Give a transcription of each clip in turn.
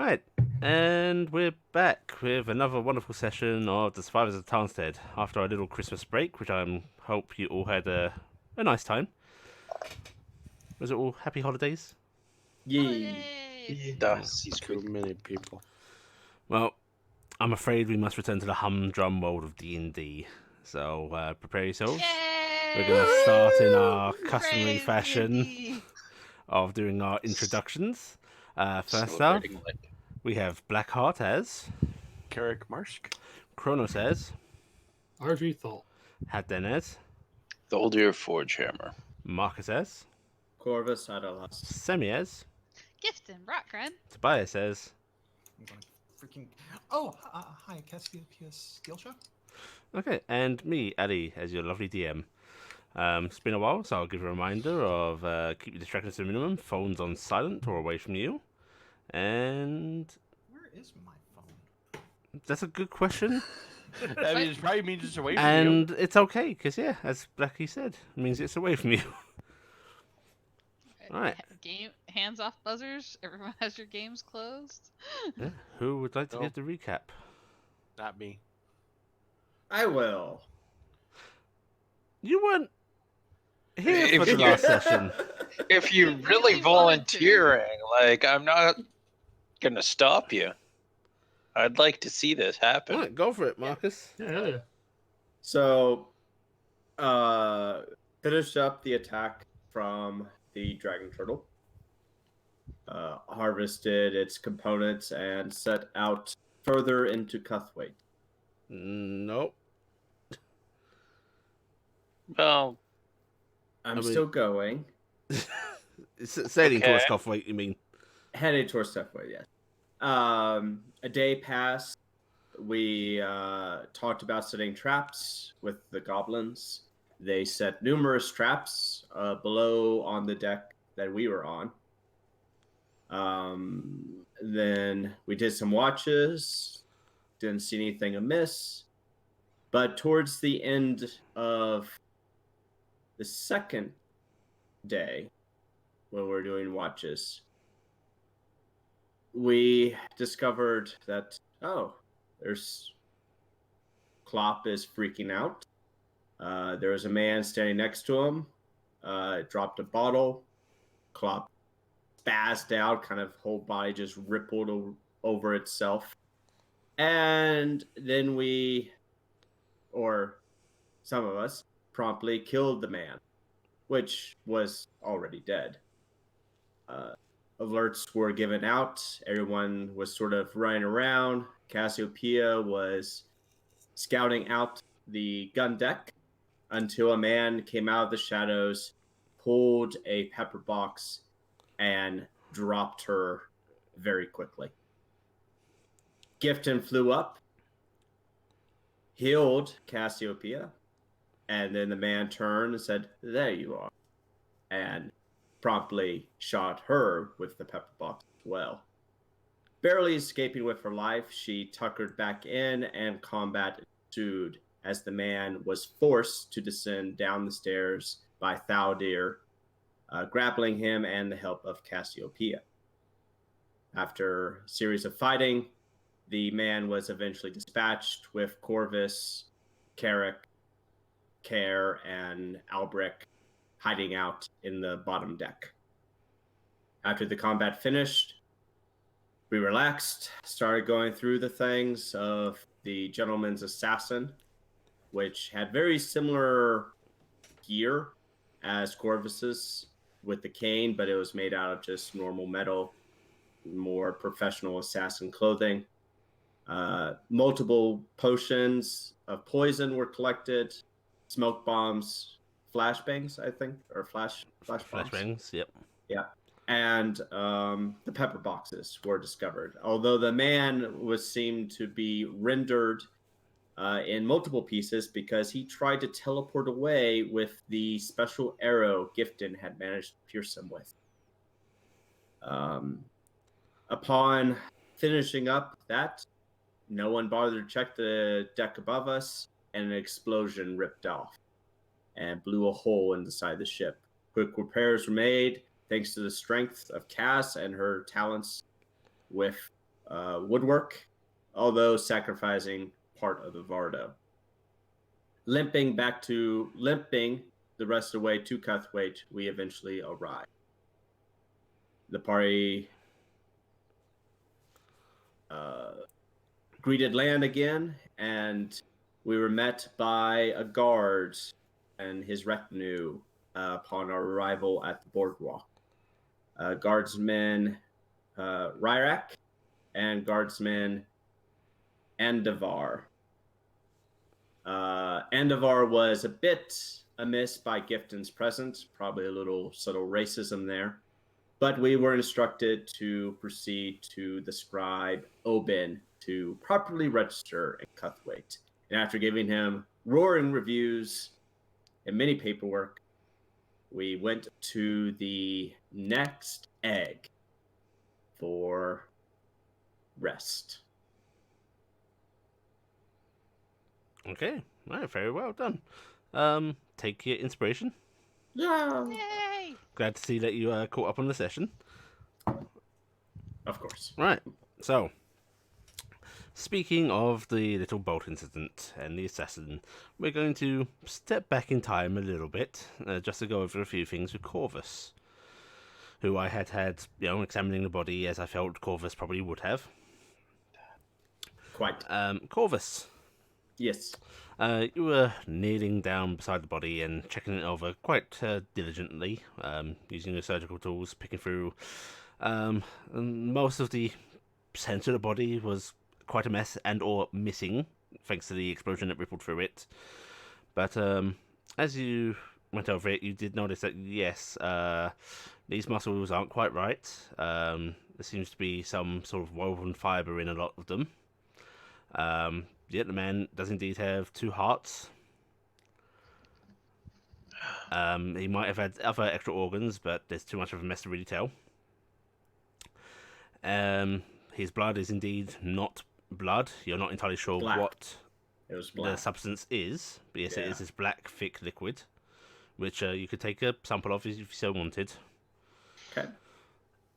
Alright, and we're back with another wonderful session of the Survivors of Tarnstead after our little Christmas break, which I hope you all had a nice time. Was it all happy holidays? Yay. Holidays! That's Too many people. Well, I'm afraid we must return to the humdrum world of D&D. So prepare yourselves. Yay! We're going to start in our customary Praise fashion D&D. of doing our introductions. First up, Celebrating like we have Blackheart as, Carrick Marsk. Kronos as, RG Thal. Hadden as, The Oldir Forge Hammer. Marcus as, Corvus Adalas. Semi as, Gifton Rockren. Tobias as, I'm gonna freaking. Oh, hi, Cassiopeia Skillshot. okay, and me, Ali, as your lovely DM. It's been a while, so I'll give a reminder of keep your distractions to a minimum, phones on silent or away from you. And Where is my phone? that's a good question. I mean, it probably means it's away from And it's okay, because, yeah, as Blackie said, it means it's away from you. Alright. Game hands off buzzers. Everyone has your games closed. Yeah, who would like to No. give the recap? Not me. I will. You weren't here If for the you- last session. If you're You really really volunteering, like, I'm not gonna stop you. I'd like to see this happen. Alright, go for it, Marcus. Yeah, hell yeah. So, finished up the attack from the dragon turtle. Harvested its components and set out further into Cuthwaite. Nope. Well, I'm I mean- still going. Sailing towards Okay. Cuthwaite, you mean? Heading towards Cuthwaite, yes. A day passed. We talked about setting traps with the goblins. They set numerous traps below on the deck that we were on. Then we did some watches. Didn't see anything amiss. But towards the end of the second day, when we're doing watches, we discovered that, there's Klopp is freaking out. There was a man standing next to him. Dropped a bottle. Klopp spazzed out, kind of whole body just rippled over itself. And then we, or some of us, promptly killed the man, which was already dead. Alerts were given out. Everyone was sort of running around. Cassiopeia was scouting out the gun deck until a man came out of the shadows, pulled a pepper box, and dropped her very quickly. Gifton flew up, healed Cassiopeia, and then the man turned and said, "There you are," and promptly shot her with the pepper box as well. Barely escaping with her life, she tuckered back in, and combat ensued as the man was forced to descend down the stairs by Thaldir, grappling him and the help of Cassiopeia. After a series of fighting, the man was eventually dispatched with Corvus, Carrick, Care, and Albrecht hiding out in the bottom deck. After the combat finished, we relaxed, started going through the things of the gentleman's assassin, which had very similar gear as Corvus's with the cane, but it was made out of just normal metal, more professional assassin clothing. Multiple potions of poison were collected, smoke bombs, flashbangs, I think, or flash bombs. Flashbangs, yep. Yeah. And the pepper boxes were discovered. Although the man was seemed to be rendered in multiple pieces because he tried to teleport away with the special arrow Gifton had managed to pierce him with. Upon finishing up that, no one bothered to check the deck above us, and an explosion ripped off and blew a hole in the side of the ship. Quick repairs were made thanks to the strength of Cass and her talents with woodwork, although sacrificing part of the Vardo. Limping the rest of the way to Cuthwaite, we eventually arrive. The party greeted land again, and we were met by a guard and his retinue upon our arrival at the boardwalk. Guardsman Ryrak and Guardsman Andavar. Andavar was a bit amiss by Gifton's presence, probably a little subtle racism there. But we were instructed to proceed to the scribe Obin to properly register in Cuthwaite. And after giving him roaring reviews and many paperwork, we went to the next egg for rest. Okay, right, very well done. Take your inspiration. Yeah. Yay! Glad to see that you caught up on the session. Of course. Right, so speaking of the little bolt incident and the assassin, we're going to step back in time a little bit, just to go over a few things with Corvus, who I had examining the body as I felt Corvus probably would have. Quite. Corvus, Yes. you were kneeling down beside the body and checking it over quite diligently, using your surgical tools, picking through. And most of the center of the body was quite a mess and or missing, thanks to the explosion that rippled through it. But as you went over it, you did notice that, yes, these muscles aren't quite right. There seems to be some sort of woven fibre in a lot of them. Yet the man does indeed have 2 hearts. He might have had other extra organs, but there's too much of a mess to really tell. His blood is indeed not blood. You're not entirely sure Black. what It was the black. substance is, but yes, it Yeah. is this black, thick liquid, which you could take a sample of if you so wanted. Okay.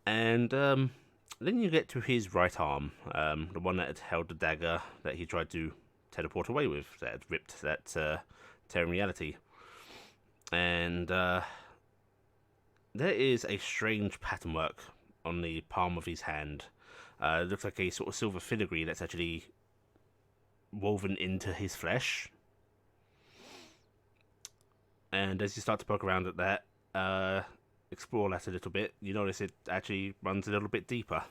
And then you get to his right arm, the one that had held the dagger that he tried to teleport away with, that had ripped that tearing reality. And there is a strange pattern work on the palm of his hand. It looks like a sort of silver filigree that's actually woven into his flesh. And as you start to poke around at that, explore that a little bit, you notice it actually runs a little bit deeper.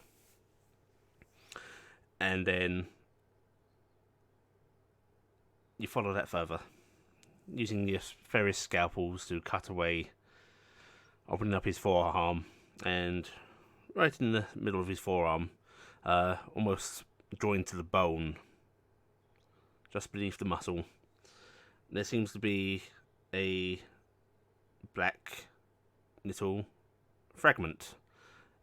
And then you follow that further, using your various scalpels to cut away, opening up his forearm, and right in the middle of his forearm, almost joined to the bone, just beneath the muscle, there seems to be a black little fragment.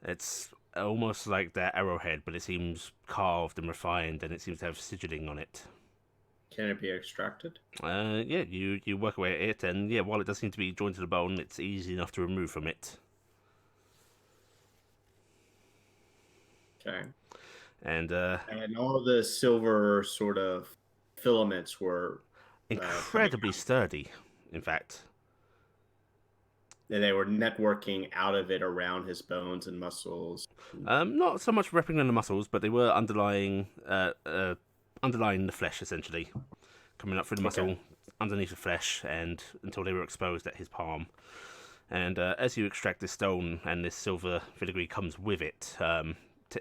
It's almost like that arrowhead, but it seems carved and refined, and it seems to have sigilling on it. Can it be extracted? Yeah, you work away at it, and yeah, while it does seem to be joined to the bone, it's easy enough to remove from it. Okay. And all the silver sort of filaments were incredibly sturdy, in fact. and they were networking out of it around his bones and muscles. Not so much wrapping around the muscles, but they were underlying the flesh, essentially, coming up through the muscle, underneath the flesh, and until they were exposed at his palm. And as you extract this stone, and this silver filigree comes with it,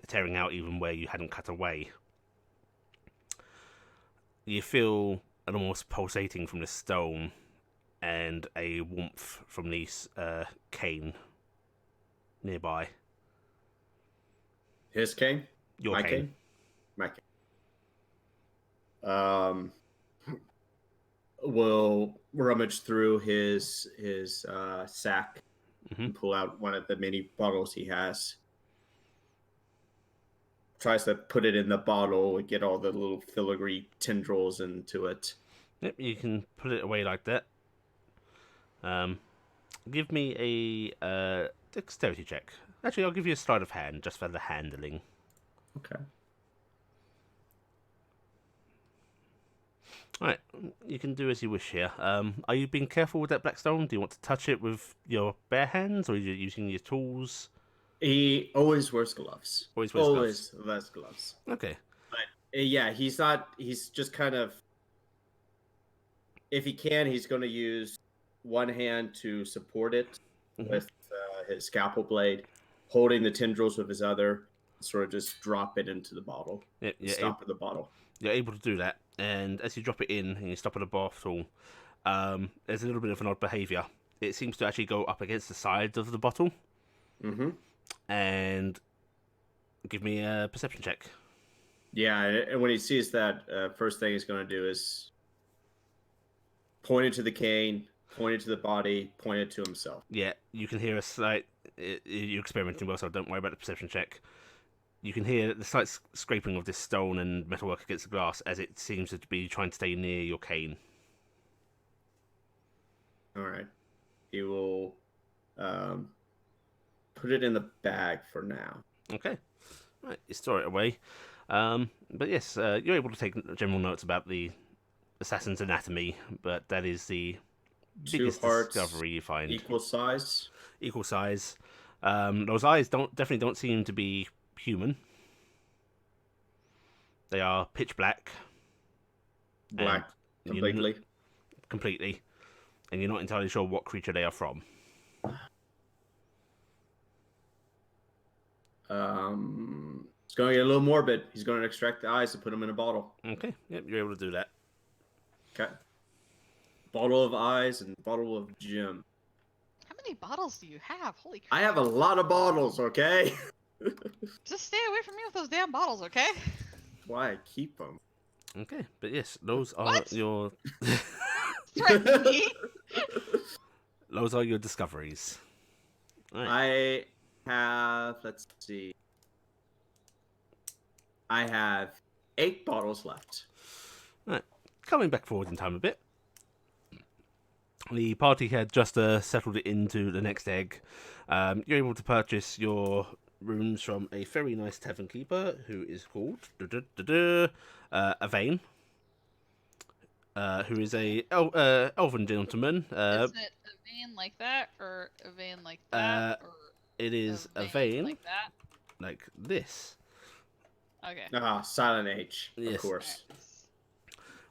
tearing out even where you hadn't cut away, you feel an almost pulsating from the stone, and a warmth from the cane nearby. His cane? Your My cane. cane? My cane. We'll rummage through his sack and pull out one of the many bottles he has. Tries to put it in the bottle and get all the little filigree tendrils into it. Yep, you can put it away like that. Give me a dexterity check. Actually, I'll give you a sleight of hand just for the handling. Okay. Right, you can do as you wish here. Are you being careful with that black stone? Do you want to touch it with your bare hands, or are you using your tools? He always wears gloves. Always wears gloves. Wears gloves. Okay. Yeah, he's not. He's just kind of. If he can, he's going to use one hand to support it with his scalpel blade, holding the tendrils with his other, sort of just drop it into the bottle. Yeah, Stop at the bottle. You're able to do that, and as you drop it in and you stop at the bottle, there's a little bit of an odd behaviour. It seems to actually go up against the sides of the bottle. Mm-hmm. And give me a perception check. Yeah, and when he sees that, first thing he's going to do is point it to the cane, point it to the body, point it to himself. Yeah, you can hear a slight... You're experimenting well, so don't worry about the perception check. You can hear the slight scraping of this stone and metalwork against the glass as it seems to be trying to stay near your cane. All right. He will put it in the bag for now. Okay. Right, you store it away. But yes, you're able to take general notes about the assassin's anatomy, but that is the biggest discovery you find. Equal size. Equal size. Those eyes definitely don't seem to be human. They are pitch black. Black completely. Completely. And you're not entirely sure what creature they are from. It's going to get a little morbid. He's going to extract the eyes and put them in a bottle. Okay, yep, you're able to do that. Okay. Bottle of eyes and bottle of gem. How many bottles do you have? Holy crap. I have a lot of bottles, okay? Just stay away from me with those damn bottles, okay? Why I keep them. Okay, but yes, those are What? your... Threaten me? Those are your discoveries. Right. I have, let's see. I have 8 bottles left. Right. Coming back forward in time a bit. The party had just settled it into the next egg. You're able to purchase your rooms from a very nice tavern keeper who is called Avane, who is a elven gentleman. Is it a vein like that, or a vein like that, or it is a a vein like that? like this. Okay. Silent H, Yes. of course.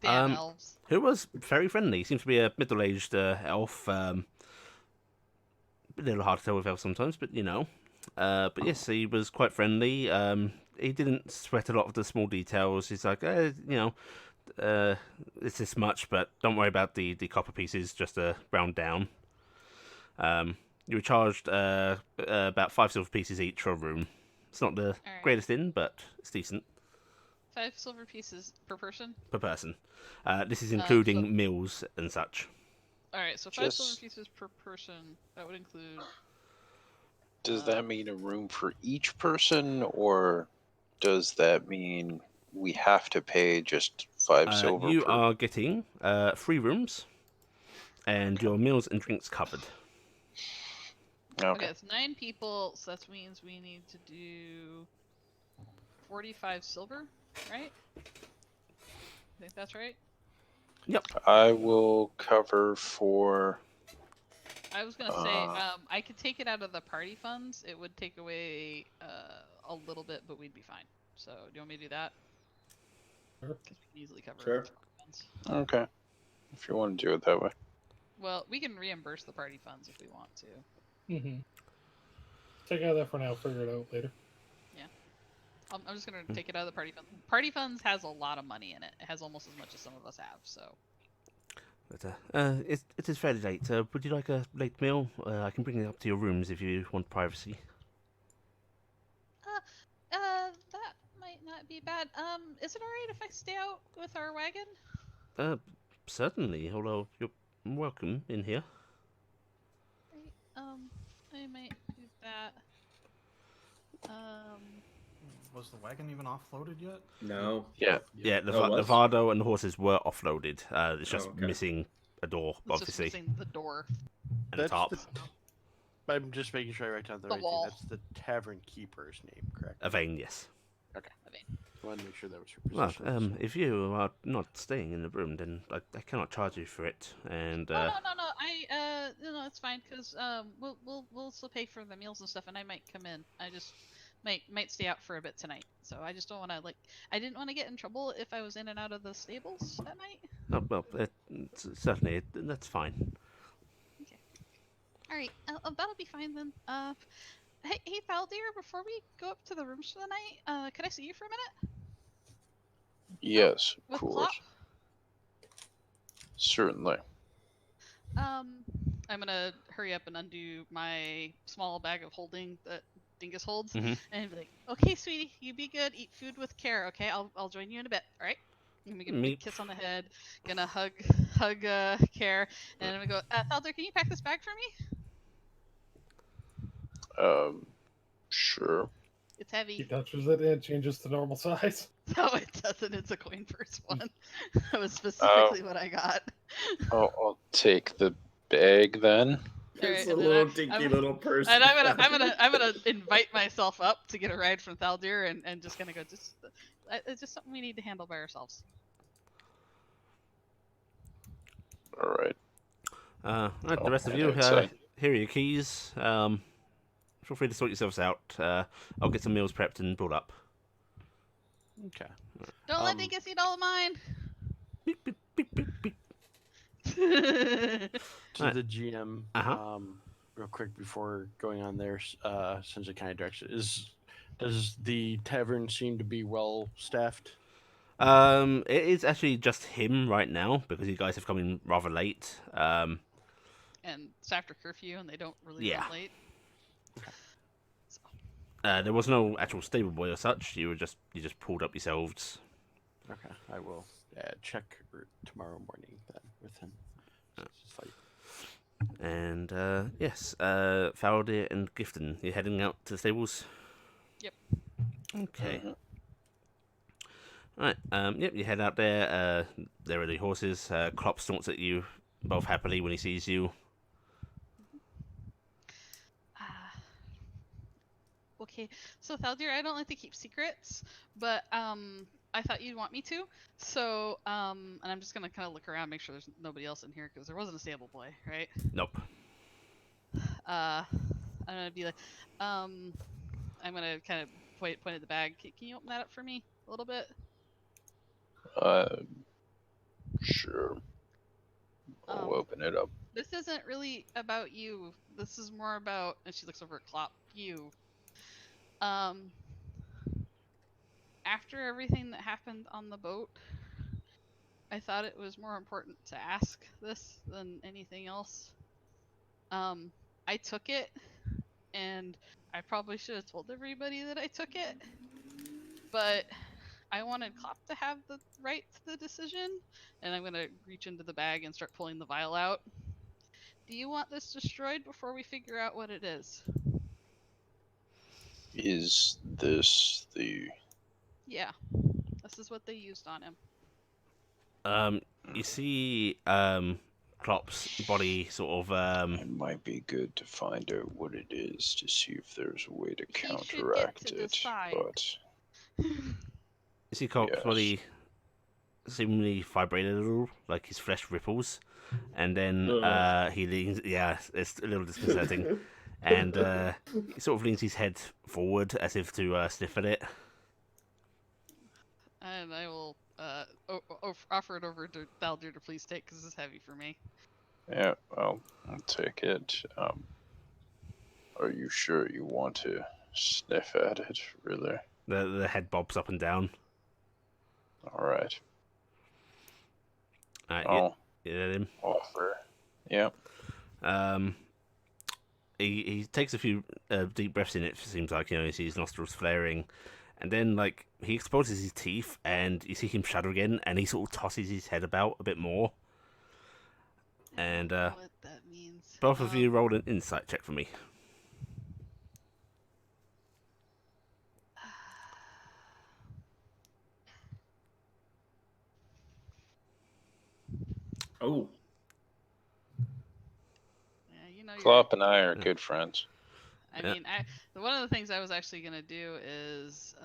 Damn elves. Who was very friendly. Seems to be a middle-aged elf. A little hard to tell with elves sometimes, but you know. But yes, he was quite friendly. He didn't sweat a lot of the small details. He's like, you know, it's this much, but don't worry about the copper pieces, just round down. You were charged about 5 silver pieces each for a room. It's not the greatest inn, but it's decent. 5 silver pieces per person? Per person. This is including meals and such. Alright, so 5 silver pieces per person. That would include... Does that mean a room for each person, or does that mean we have to pay just 5 silver You per... are getting 3 rooms, and your meals and drinks covered. Okay, it's 9 people, so that means we need to do 45 silver, right? I think that's right. Yep. I will cover for... I was gonna say, I could take it out of the party funds. It would take away a little bit, but we'd be fine. So, do you want me to do that? Sure. Because we can easily cover Sure. the party funds. Okay. If you want to do it that way. Well, we can reimburse the party funds if we want to. Mm-hmm. Take out that for now. Figure it out later. I'm just gonna take it out of the party funds. Party funds has a lot of money in it. It has almost as much as some of us have. So. But it is fairly late. Would you like a late meal? I can bring it up to your rooms if you want privacy. That might not be bad. Is it alright if I stay out with our wagon? Certainly. Although you're welcome in here. Right, I might do that. Was the wagon even offloaded yet? No. Yeah, the Oh, it was? Vardo and the horses were offloaded. It's just okay. missing a door, It's obviously, just missing the door. and a top. I'm just making sure I write down the The right wall. thing. That's the tavern keeper's name, correct? A vein, yes. Okay. I mean, wanted to make sure that was your Well, position. if you are not staying in the room, then I cannot charge you for it. And Oh no. It's fine because we'll still pay for the meals and stuff, and I might come in. I just might stay out for a bit tonight. So I just don't want to I didn't want to get in trouble if I was in and out of the stables at night. oh, well, certainly that's fine. Okay. All right. That'll be fine then. Hey, Valdir, before we go up to the rooms for the night, could I see you for a minute? Yes, of With course. Plop? Certainly. I'm gonna hurry up and undo my small bag of holding that Dingus holds, Mhm. and be like, "Okay, sweetie, you be good. Eat food with care. Okay, I'll join you in a bit. All right." I'm gonna give him a big Meep. kiss on the head. Gonna hug Care, and I'm gonna go. Thaldir, can you pack this bag for me? Sure. It's He heavy. touches it and it changes to normal size. No, it doesn't. It's a coin purse one. That was specifically what I got. I'll take the bag then. It's Alright, a and then little dinky little person. and I'm gonna invite myself up to get a ride from Thaldir, and just gonna go. It's just something we need to handle by ourselves. All right. Right, the rest of head you, outside. here are your keys. Feel free to sort yourselves out. I'll get some meals prepped and brought up. Okay. Don't let Dingus eat all of mine. Beep, beep, beep, beep, beep. To Right. the GM, Uh-huh. real quick before going on there, since it kind of directs it, does the tavern seem to be well staffed? It is actually just him right now because you guys have come in rather late. And it's after curfew, and they don't really Yeah. run late. Okay. So. There was no actual stable boy or such. You just pulled up yourselves. Okay, I will check tomorrow morning then with him. Just fight. And yes, Faraday and Gifton, you're heading out to the stables. Yep. Okay. Mhm. Right. Yep. You head out there. There are the horses. Klopp snorts at you both happily when he sees you. Okay, so Thaldir, I don't like to keep secrets, but I thought you'd want me to. So and I'm just gonna kind of look around, make sure there's nobody else in here because there wasn't a stable boy, right? Nope. I'm gonna be like, I'm gonna kind of point at the bag. Can you open that up for me a little bit? Sure. I'll open it up. This isn't really about you. This is more about, and she looks over at Klopp, you. After everything that happened on the boat, I thought it was more important to ask this than anything else. I took it, and I probably should have told everybody that I took it, but I wanted Klopp to have the right to the decision, and I'm gonna reach into the bag and start pulling the vial out. Do you want this destroyed before we figure out what it is? Is this the... Yeah, this is what they used on him. You see, Klopp's body sort of, It might be good to find out what it is to see if there's a way to He should get counteract to it. decide. But you see Klopp's Yes. body seemingly vibrate a little, like his flesh ripples, and then he leans. Yeah, it's a little disconcerting, and he sort of leans his head forward as if to sniff at it. And I will offer it over to Thaldir to please take because it's heavy for me. yeah, I'll take it. Are you sure you want to sniff at it, really? The head bobs up and down. All right. You let him. Offer. Yep. He takes a few deep breaths in. It seems like, you see his nostrils flaring, and then like he exposes his teeth, and you see him shudder again, and he sort of tosses his head about a bit more. And I don't know what that means. both of you roll an insight check for me. Oh. Yeah, Klopp and I are good friends. I mean, one of the things I was actually gonna do is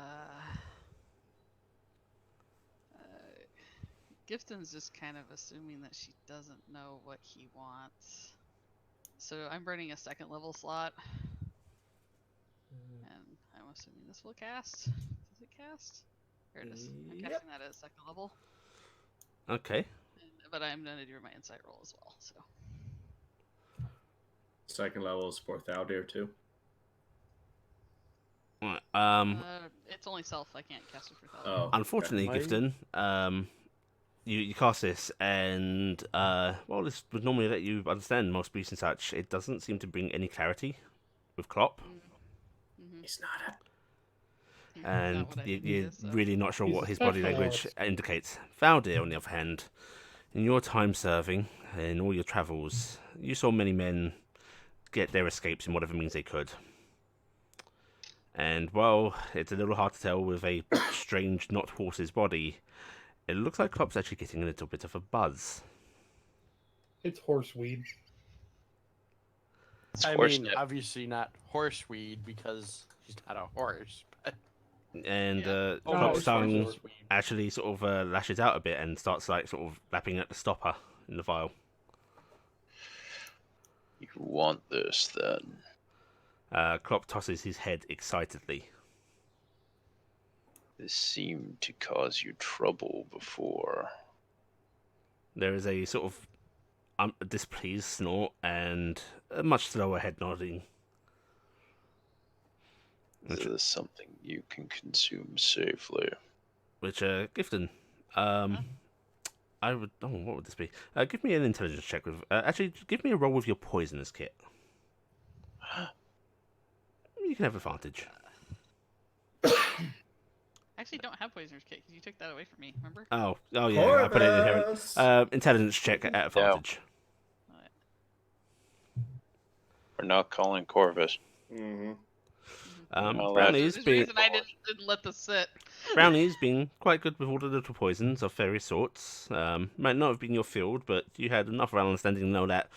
Gifton's just kind of assuming that she doesn't know what he wants. So I'm burning a second level slot. And I'm assuming this will cast. Does it cast? Here it is. I'm Yep. casting that at second level. Okay. But I'm going to do my insight roll as well. So Second level is for Thaldir too. Right, it's only self. I can't cast it for Thaldir. Oh, unfortunately, My- Gifton, you cast this, and well, this would normally let you understand most beasts and such. It doesn't seem to bring any clarity with Klopp, he's not a. and Not what I think it you're is, so. really not sure He's what a his body special language artist. indicates. Valdir, on the other hand, in your time serving, in all your travels, you saw many men get their escapes in whatever means they could. And while it's a little hard to tell with a strange, not horse's body, it looks like Klopp's actually getting a little bit of a buzz. It's horseweed. It's I horse mean, nip. obviously not horseweed because he's not a horse. But And Yeah. Klopp's it's tongue horseweed. actually sort of lashes out a bit and starts like sort of lapping at the stopper in the vial. You want this then? Klopp tosses his head excitedly. This seemed to cause you trouble before. There is a sort of displeased snort and a much slower head nodding. Is this something you can consume safely? Which, Gifton, I would. Oh, what would this be? Give me an intelligence check with. Actually, give me a roll with your poisonous kit. You can have advantage. I actually don't have poisoner's kit because you took that away from me. Remember? Oh yeah, I put it in here. Corvus! Intelligence check at advantage. We're not calling Corvus. Mm-hmm. Well, Brownie's There's a being reason I didn't let this sit. Brownie's been quite good with all the little poisons of various sorts. Might not have been your field, but you had enough of an understanding to know that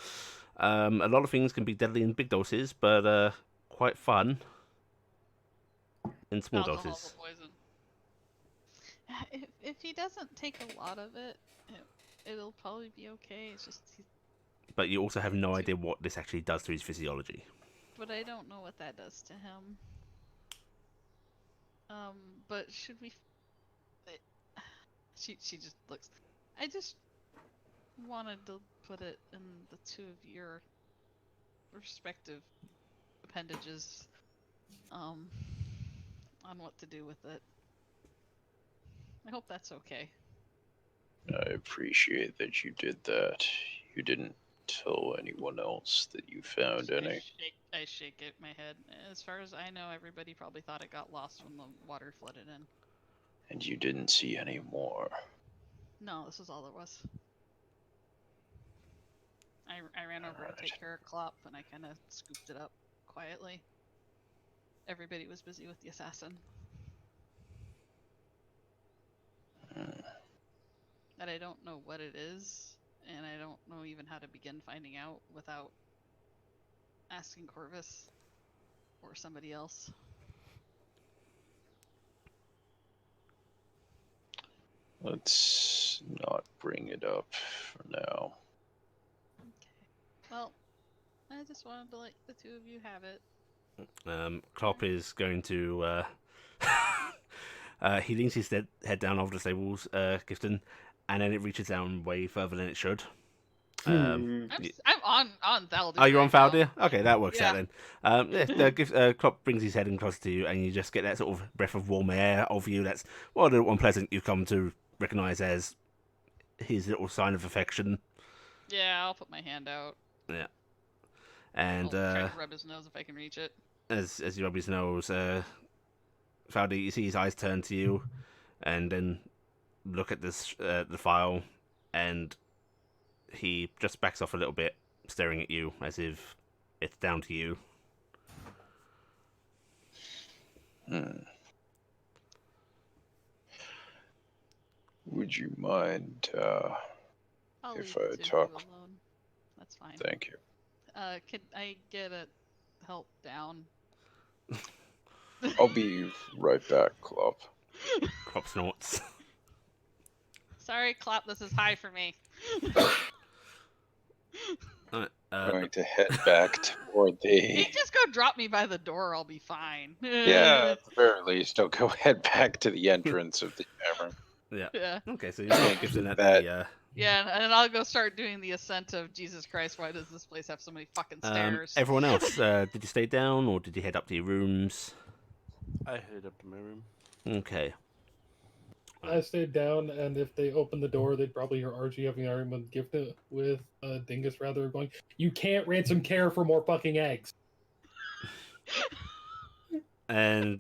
a lot of things can be deadly in big doses, but quite fun in small Alcohol's doses. a poison. If he doesn't take a lot of it, it'll probably be okay. It's just, But you also have no idea what this actually does to his physiology. but I don't know what that does to him. But should we? She just looks. I just wanted to put it in the two of your respective appendages, on what to do with it. I hope that's okay. I appreciate that you did that. You didn't tell anyone else that you found any. I shake it my head. As far as I know, everybody probably thought it got lost when the water flooded in. And you didn't see any more. No, this was all there was. I ran over to Alright. take care of Klopp, and I kind of scooped it up quietly. Everybody was busy with the assassin. That I don't know what it is, and I don't know even how to begin finding out without asking Corvus or somebody else. Let's not bring it up for now. Okay. Well, I just wanted to let the two of you have it. Klopp is going to. He leans his head down over the stables, Gifton, and then it reaches down way further than it should. I'm on Thaldir. Oh, you're on right now. Faldir? Okay, that works Yeah. out then. Klopp brings his head in close to you, and you just get that sort of breath of warm air over you. That's a little unpleasant. You've come to recognise as his little sign of affection. Yeah, I'll put my hand out. Yeah. And I'll try to rub his nose if I can reach it. as you rub his nose, Faldir, you see his eyes turn to you, and then look at this the file, and he just backs off a little bit, staring at you as if it's down to you. Would you mind, I'll if leave I the two of talk? you alone. That's fine. Thank you. Could I get a help down? I'll be right back, Klopp. Klopp snorts. Sorry, Clop, this is high for me. Alright, Going to head back toward You the. just go drop me by the door, I'll be fine. Yeah, at the very least, I'll go head back to the entrance of the tavern. yeah. Yeah. Okay, so you're not gifting at That- the. Yeah, and I'll go start doing the ascent of Jesus Christ. Why does this place have so many fucking stairs? Everyone else, did you stay down or did you head up to your rooms? I head up to my room. Okay. I stayed down, and if they opened the door, they'd probably hear Archie having an argument with Dingus rather going, "You can't ransom care for more fucking eggs." And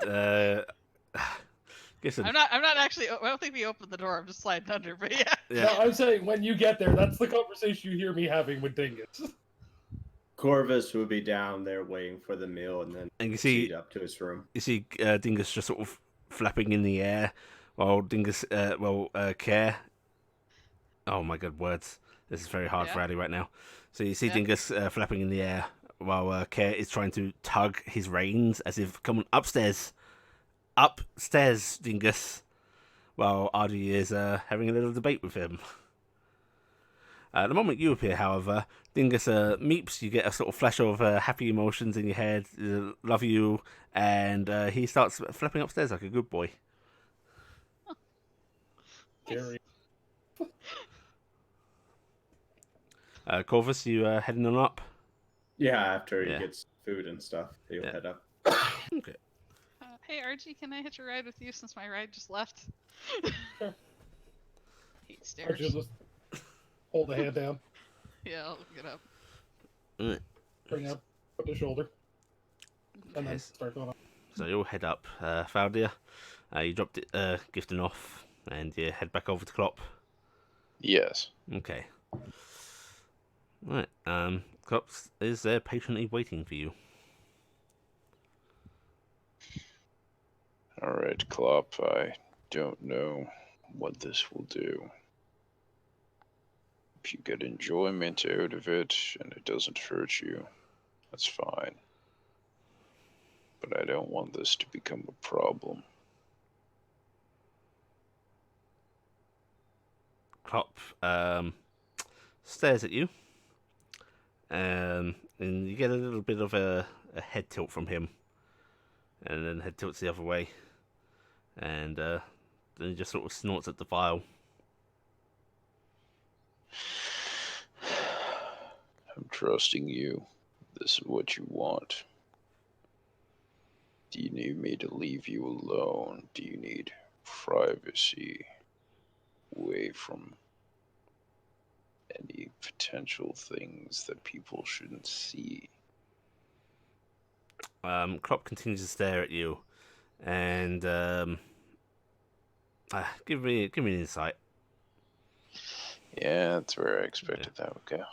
guess I'm not actually. I don't think we opened the door. I'm just sliding under. But yeah. No, I'm saying when you get there, that's the conversation you hear me having with Dingus. Corvus would be down there waiting for the meal and then And you see- proceed up to his room. You see Dingus just sort of flapping in the air while Care. Oh my god, words. This is very hard for Yeah. Ali right now. So you see Yeah. Dingus flapping in the air while Care is trying to tug his reins as if, come on, upstairs. Upstairs, Dingus. While Ardy is having a little debate with him. The moment you appear, however, Dingus meeps, you get a sort of flash of happy emotions in your head, love you, and he starts flapping upstairs like a good boy. Gary. Corvus, you heading on up? Yeah, after he Yeah. gets food and stuff, he'll Yeah. head up. Okay. Hey Archie, can I hitch a ride with you since my ride just left? Sure. Hate stairs. Archie will just hold a hand down, Yeah, I'll get up. bring up the shoulder, and then Yes. start going up. So you'll head up, Faldia. You dropped it, Gifton off, and you head back over to Klopp. Yes. Okay. Right. Klopp is there patiently waiting for you. All right, Klopp. I don't know what this will do. If you get enjoyment out of it and it doesn't hurt you, that's fine. But I don't want this to become a problem. Klopp stares at you, and you get a little bit of a head tilt from him, and then head tilts the other way, and then he just sort of snorts at the vial. I'm trusting you. This is what you want. Do you need me to leave you alone? Do you need privacy away from any potential things that people shouldn't see? Klopp continues to stare at you, and give me an insight. Yeah, that's where I expected that would go.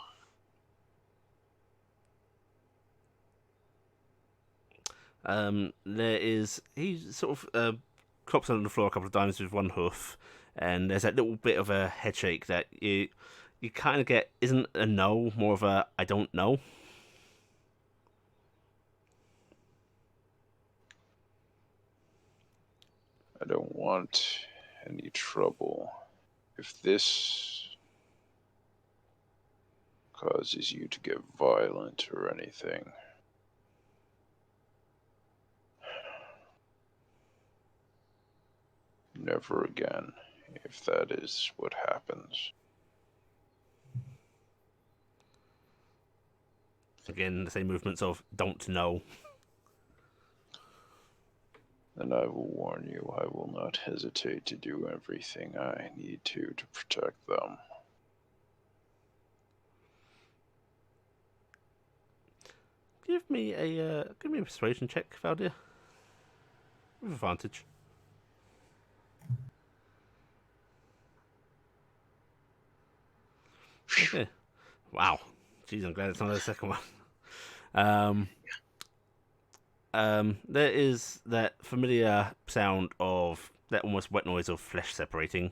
He sort of clops on the floor a couple of times with one hoof, and there's that little bit of a head shake that you kind of get isn't a no, more of a I don't know. I don't want any trouble. If this causes you to get violent or anything, never again, if that is what happens. Again, the same movements of don't know. Then I will warn you, I will not hesitate to do everything I need to protect them. Give me a persuasion check, Valdia. With advantage. Okay. Wow. Jeez, I'm glad it's not the second one. There is that familiar sound of that almost wet noise of flesh separating.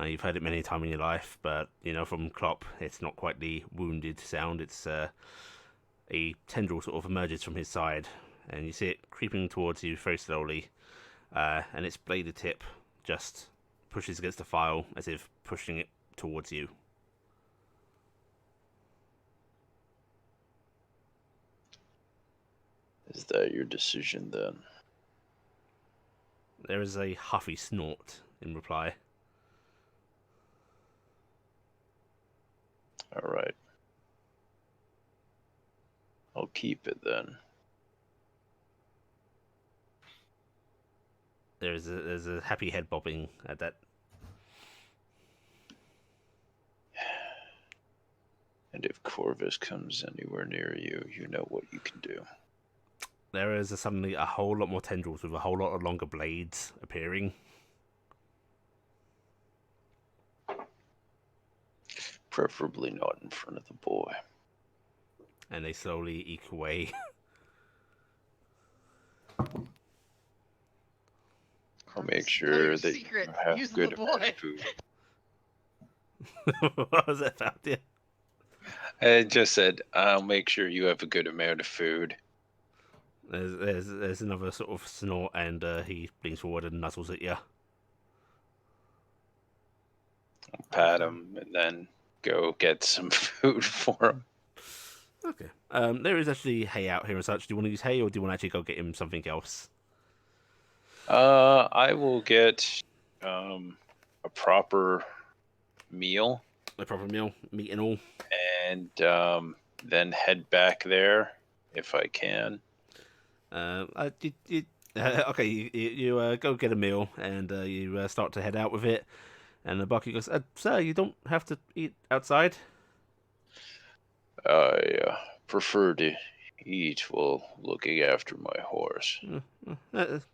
You've heard it many times in your life, but from Klopp, it's not quite the wounded sound. It's a tendril sort of emerges from his side, and you see it creeping towards you very slowly, and its bladed tip just pushes against the file as if pushing it towards you. Is that your decision then? There is a huffy snort in reply. All right. I'll keep it then. There's a happy head bobbing at that. And if Corvus comes anywhere near you, you know what you can do. There is suddenly a whole lot more tendrils with a whole lot of longer blades appearing. Preferably not in front of the boy. And they slowly eke away. I'll make Corvus, sure your that secret, you have use the good amount boy. of food. What was that about you? I just said, I'll make sure you have a good amount of food. There's another sort of snort, and he leans forward and nuzzles at you. I'll pat him and then go get some food for him. Okay. There is actually hay out here and such. Do you want to use hay, or do you want to actually go get him something else? I will get a proper meal A proper meal, meat and all. and then head back there if I can. Okay, you go get a meal, and you start to head out with it. And the barkeep goes, "Sir, you don't have to eat outside." I prefer to eat while looking after my horse.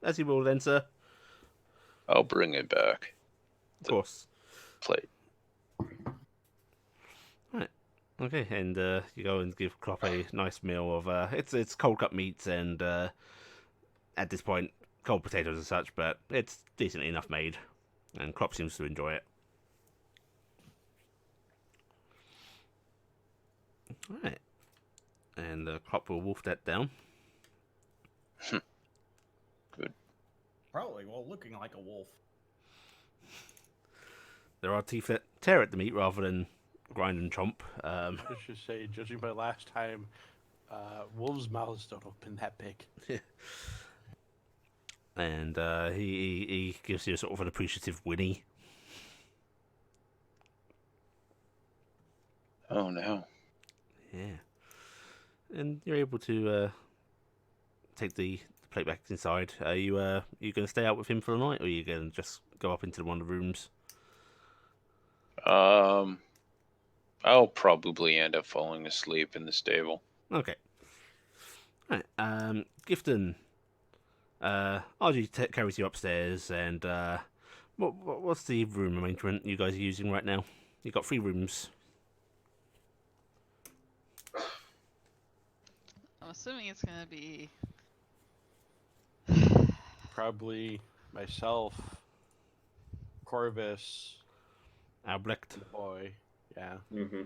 As you will, then, sir. I'll bring it back. Of course. Plate. Okay, and you go and give Klopp a nice meal of it's cold cut meats and at this point cold potatoes and such, but it's decently enough made, and Klopp seems to enjoy it. Alright. And Klopp will wolf that down. Good. Probably, well, looking like a wolf. There are teeth that tear at the meat rather than grind and chomp. I should say, judging by last time, wolves' mouths don't open that big. And he gives you sort of an appreciative whinny. Oh no. Yeah. And you're able to take the plate back inside. Are you going to stay out with him for the night, or are you going to just go up into one of the rooms? I'll probably end up falling asleep in the stable. Okay. Right. Gifton. RG carries you upstairs, and what's the room arrangement you guys are using right now? You got 3 rooms. I'm assuming it's gonna be. Probably myself, Corvus, Albrecht. the boy. Yeah. Mm-hmm.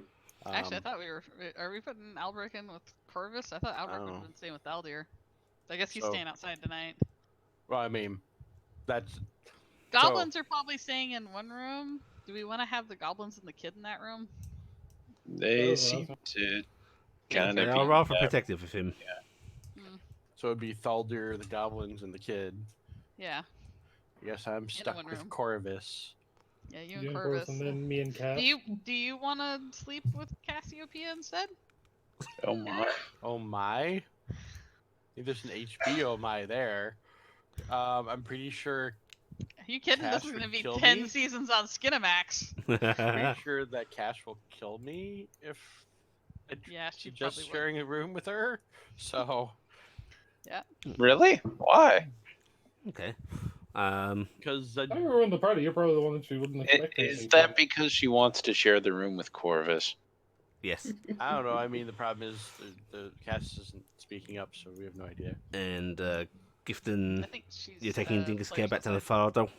Actually, I thought we were. Are we putting Albrecht in with Corvus? I thought Albrecht would have Oh. been staying with Aldir. I guess he's So- staying outside tonight. Well, I mean, that's Goblins are probably staying in one room. Do we want to have the goblins and the kid in that room? They Oh, seem awesome. to kind They of are be rather protective of him. so it'd be Thaldir, the goblins, and the kid. Yeah. I guess I'm stuck one with room. Corvus. Yeah, you You and and Corvus. and then me and Cass. Do you want to sleep with Cassiopeia instead? Oh my. Oh my! I think there's an HBO my there. I'm pretty sure. Are you kidding? Cass This is would gonna be kill 10 me? seasons on Skinamax. Pretty sure that Cash will kill me if I Yeah, she suggest probably would. sharing a room with her. So, Really? Why? Okay. because I remember in the party, you're probably the one that she wouldn't expect. Is anything that from. because she wants to share the room with Corvus? Yes. I don't know. I mean, the problem is the Cass isn't speaking up, so we have no idea. And I Gifton, think she's. you're taking Dingus Care players back to the outside. Fardo.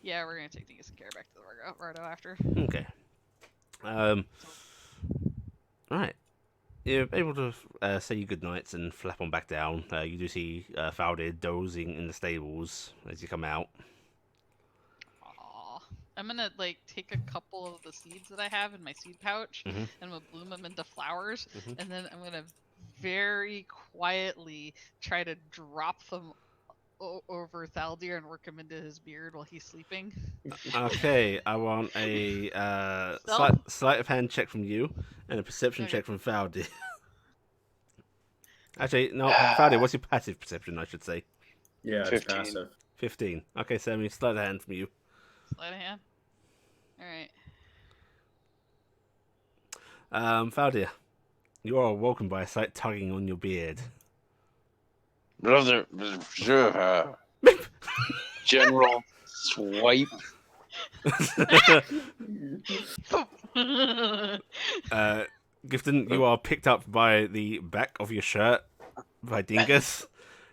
Yeah, we're gonna take Dingus and Care back to the Vardo after. Okay. Right. You're able to say your goodnights and flap on back down. You do see Faldir dozing in the stables as you come out. Aww. I'm gonna like take a couple of the seeds that I have in my seed pouch, Mhm. and I'm gonna bloom them into flowers, Mhm. and then I'm gonna very quietly try to drop them over Thaldir and work him into his beard while he's sleeping. Okay, I want a Stealth? sleight of hand check from you and a perception Okay. check from Valdi. Actually, no, Valdi, what's your passive perception? I should say Yeah, it's 15. passive. 15. Okay, Sammy, sleight of hand from you. Sleight of hand. All right. Valdia, you are woken by a slight tugging on your beard. Brother, General Swipe. Gifton, you are picked up by the back of your shirt by Dingus,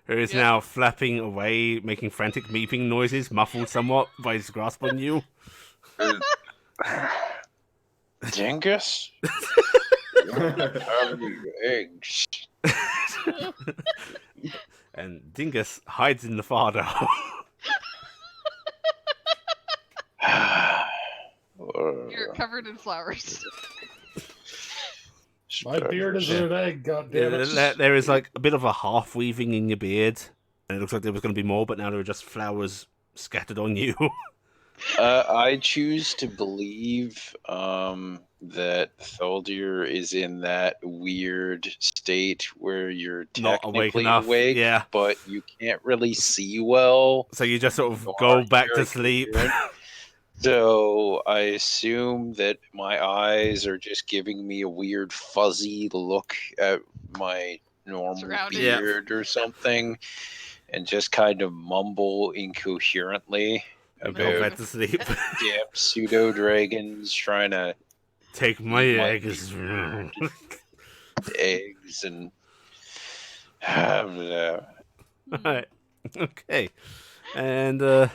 who is Yep. now flapping away, making frantic meeping noises, muffled somewhat by his grasp on you. Dingus? Have any eggs? And Dingus hides in the Fardo. You're covered in flowers. My beard is an egg, goddammit. There is like a bit of a half weaving in your beard, and it looks like there was going to be more, but now there are just flowers scattered on you. I choose to believe that Thaldir is in that weird state where you're Not awake technically enough, awake, yeah. but you can't really see well. So you just sort of Nor go back you're to sleep. coherent. So I assume that my eyes are just giving me a weird fuzzy look at my normal Surroundings. Yeah. beard or something, and just kind of mumble incoherently And go about back to sleep. damn pseudo dragons trying to Take my eat eggs. eggs and Alright. Okay. And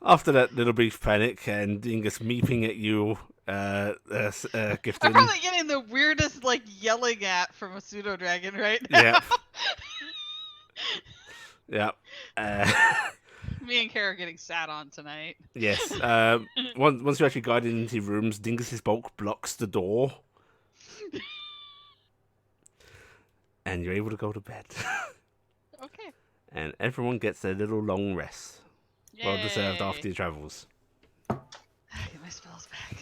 after that little brief panic and Dingus meeping at you, I'm Gifton. probably getting the weirdest like yelling at from a pseudo dragon right now. Yep. Yep. Me and Kara are getting sat on tonight. Yes. Once you're actually guided into your rooms, Dingus's bulk blocks the door. And you're able to go to bed. Okay. And everyone gets their little long rest. Well deserved Yay. after your travels. Get my spells back.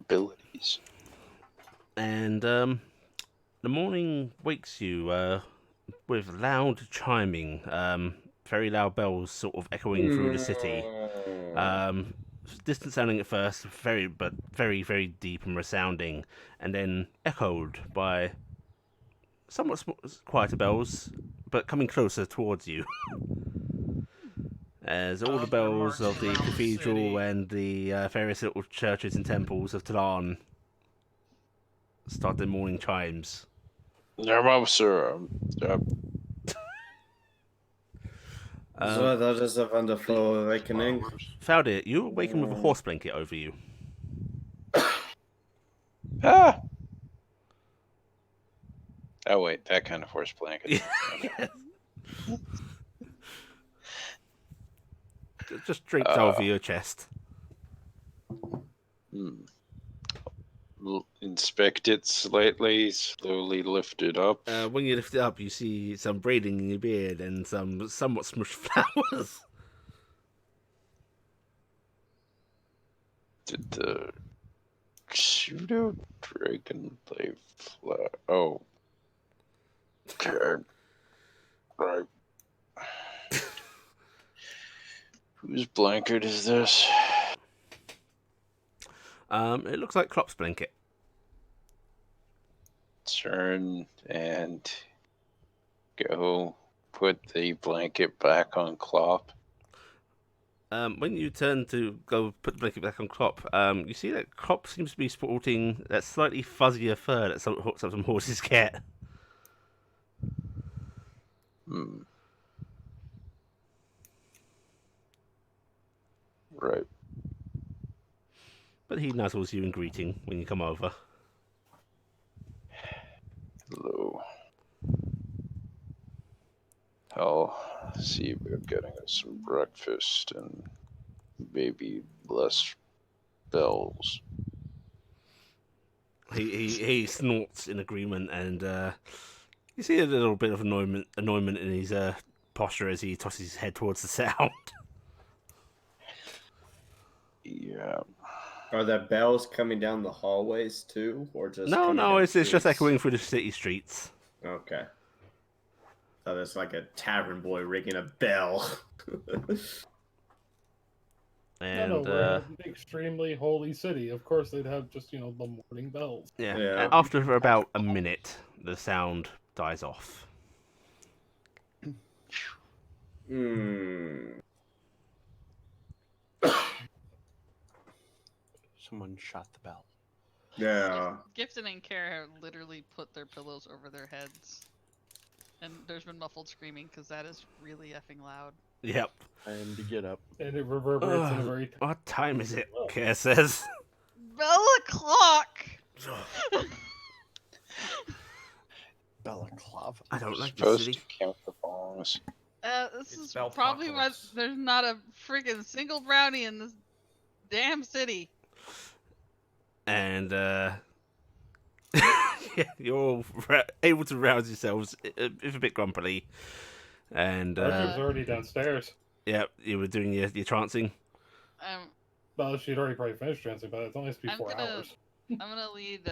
abilities. And the morning wakes you with loud chiming, very loud bells sort of echoing through the city. Distant sounding at first, very, very deep and resounding, and then echoed by somewhat quieter bells, but coming closer towards you. As all the Other bells marks of the around the cathedral city. and the various little churches and temples of Talan start their morning chimes. No, sir. So that is a wonderful awakening. Faldir, you awaken with a horse blanket over you. Ah. Oh wait, that kind of horse blanket. Yes. Just draped over your chest. Inspect it slightly, slowly lift it up. When you lift it up, you see some braiding in your beard and some somewhat smushed flowers. Did the pseudo dragon lay flat? Oh. Okay. Right. Whose blanket is this? It looks like Klopp's blanket. Turn and go put the blanket back on Klopp. When you turn to go put the blanket back on Klopp, you see that Klopp seems to be sporting that slightly fuzzier fur that some horses get. Right. But he nuzzles you in greeting when you come over. Hello. I'll see about getting us some breakfast and maybe less bells. He snorts in agreement, and you see a little bit of annoyment in his posture as he tosses his head towards the sound. Yeah. Are there bells coming down the hallways too, or just No, coming no, down it's just streets? echoing through the city streets. Okay. So there's like a tavern boy ringing a bell. And No, we're an extremely holy city. Of course, they'd have just the morning bells. yeah, Yeah. after about a minute, the sound dies off. Hmm. Someone shot the bell. Yeah. Gifton and Kara have literally put their pillows over their heads. And there's been muffled screaming because that is really effing loud. Yep. Time to get up. And it reverberates in a very... What time is it? Care says. Bell o'clock! Balaclava. I don't like this Supposed city. to count the bongs. This It's is bell probably why apocalypse. there's not a freaking single brownie in this damn city. And yeah, you're all able to rouse yourselves, if a bit grumpily. And Archer's already downstairs. yeah, you were doing your trancing. Well, she'd already probably finished dancing, but it's only supposed to be I'm 4 gonna- hours. I'm gonna lead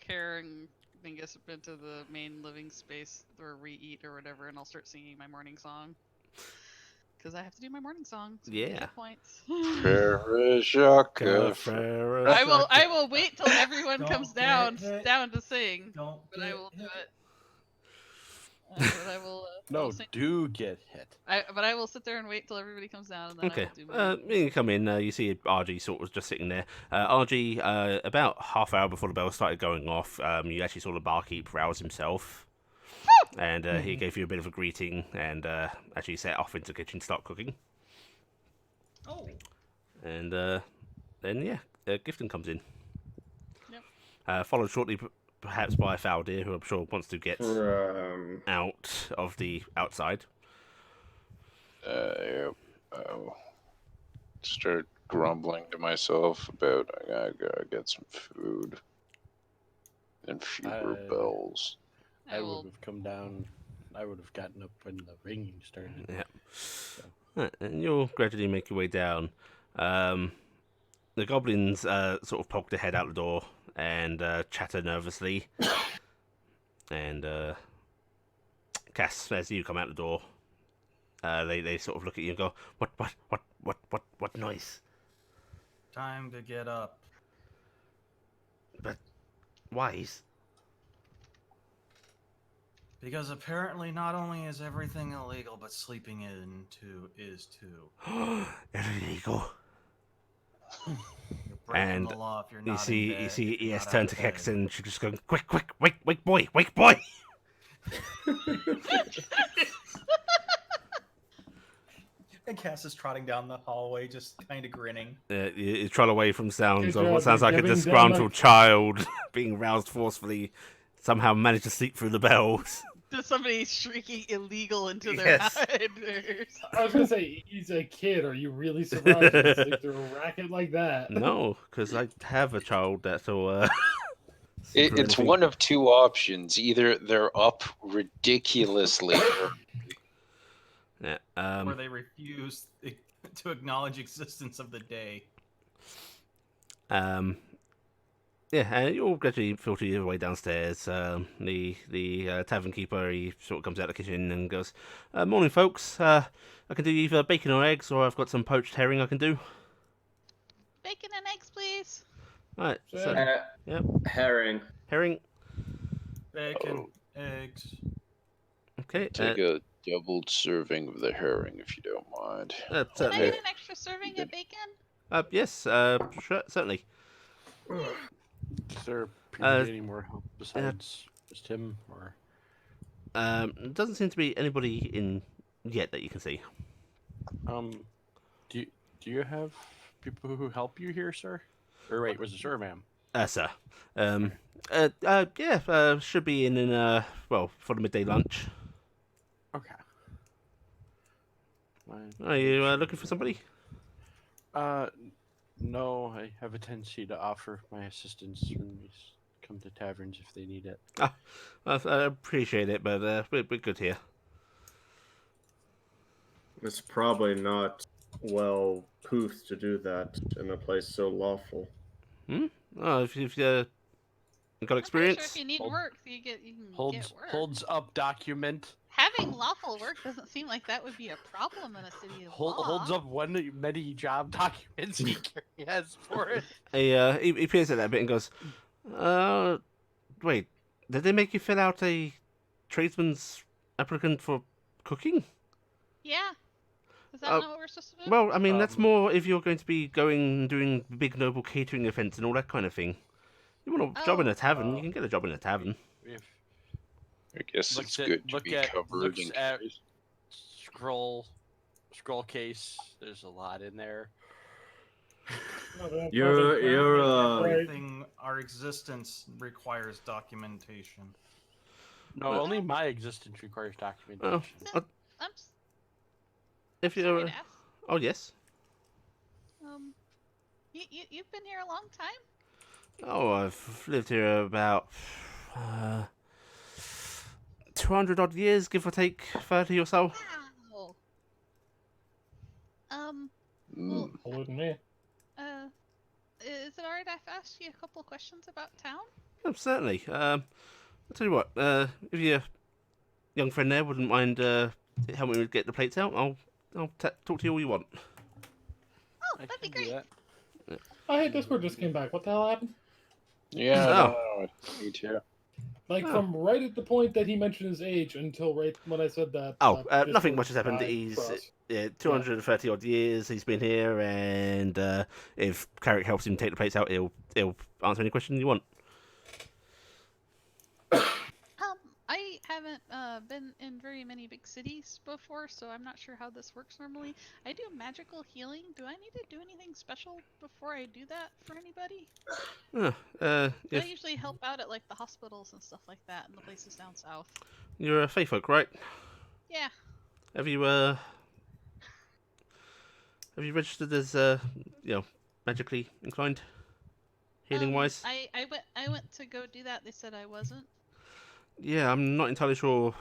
Kara and Dingus up into the main living space where we eat or whatever, and I'll start singing my morning song. Because I have to do my morning song. So we Yeah. get points. Farajaka. I will wait till everyone Don't comes get down hit. to sing, Don't but I get will do hit. it. But I will. I No, will sing. do get hit. But I will sit there and wait till everybody comes down, and then Okay. I will do my. When you come in, you see RG sort of just sitting there. RG, about half hour before the bell started going off, you actually saw the barkeep rouse himself. And he gave you a bit of a greeting and actually set off into the kitchen to start cooking. Oh. And then, yeah, Gifton comes in. Yep. Followed shortly, perhaps, by Faldir, who I'm sure wants to get out of the outside. Yep. I'll start grumbling to myself about I gotta get some food and fewer bells. I would have come down. I would have gotten up when the ringing started. Yeah. Right, and you'll gradually make your way down. The goblins sort of poke their head out the door and chatter nervously. And Cass, as you come out the door, they sort of look at you and go, what noise? Time to get up. But wise? Because apparently not only is everything illegal, but sleeping in too is too. Illegal. You're breaking And the law if you're You not see, in bed, you see, if you're ES not turn out to of bed. Kex and she just goes, quick, wake boy. And Cass is trotting down the hallway, just kind of grinning. You troll away from sounds Good of what job, sounds you're like a giving them, disgruntled like- child being roused forcefully, somehow managed to sleep through the bells. Does somebody shrieking illegal into their Yes. ears? I was gonna say, he's a kid. Are you really surprised he sleep through a racket like that? No, because I have a child that'll sleep through It's anything. one of two options. Either they're up ridiculously or Yeah, Where they refuse to acknowledge existence of the day. yeah, and you'll gradually filter your way downstairs. The tavern keeper, he sort of comes out of the kitchen and goes, "Morning, folks. I can do either bacon or eggs, or I've got some poached herring I can do." Bacon and eggs, please. Right, so Yeah. Herring. herring. Bacon, eggs. Okay, take a doubled serving of the herring if you don't mind. Can I certainly. get an extra serving of bacon? Yes, sure, certainly. Is there any more help besides just him, or? Doesn't seem to be anybody in yet that you can see. Do you have people who help you here, sir? Or wait, was it sir, ma'am? Sir. Yeah, should be in well, for the midday lunch. Okay. Are you looking for somebody? No, I have a tendency to offer my assistance when we come to taverns if they need it. I appreciate it, but we're good here. It's probably not well poothed to do that in a place so lawful. Oh, if you've got I'm pretty sure experience, if you need Hold- work, you can get work. Holds up document. Having lawful work doesn't seem like that would be a problem in a city of law. Holds up many job documents he has for it. he peers at that bit and goes, wait, did they make you fill out a tradesman's applicant for cooking? Yeah. Is that Oh, not what we're supposed to do? Well, I mean, that's Um, more if you're going to be going and doing big noble catering events and all that kind of thing. You want a job in a tavern, you can get a job in a tavern. If I guess Looks it's at- good to look be at- covered looks in at- case. scroll case, there's a lot in there. You're Right. Everything, our existence requires documentation. No, only my existence requires documentation. I'm If sorry you're, to ask. oh yes, You've been here a long time? oh I've lived here about 200 odd years, give or take 30 or so. Wow. Mm. Older than me. Is it alright if I ask you a couple questions about town? Oh, certainly. I'll tell you what. If your young friend there wouldn't mind helping me get the plates out, I'll talk to you all you want. Oh, I that'd be can do great. that. Oh, hey, Discord just came back. What the hell happened? Yeah, Oh. I don't know. Me too. Like, Oh. from right at the point that he mentioned his age until right when I said that. Nothing Discord much has happened. died He's for us. 230 odd years he's been here, and if Carrick helps him take the plates out, he'll answer any question you want. I haven't been in very many big cities before, so I'm not sure how this works normally. I do magical healing. Do I need to do anything special before I do that for anybody? I If usually help out at like the hospitals and stuff like that in the places down south. you're a fae folk, right? Yeah. Have you registered as magically inclined, healing wise? I went to go do that. They said I wasn't. Yeah, I'm not entirely sure.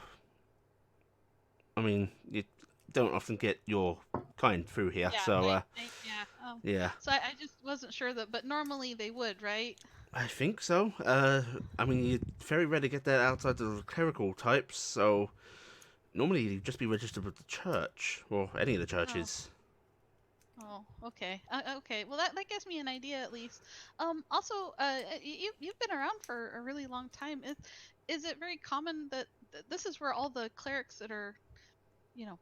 I mean, you don't often get your kind through here, Yeah. so Yeah. yeah, So I just wasn't sure that, but normally they would, right? I think so. I mean, you very rarely get that outside of the clerical types, so normally you'd just be registered with the church or any of the churches. Oh, okay. Okay. Well, that gives me an idea at least. Also, you've been around for a really long time. Is it very common that this is where all the clerics that are,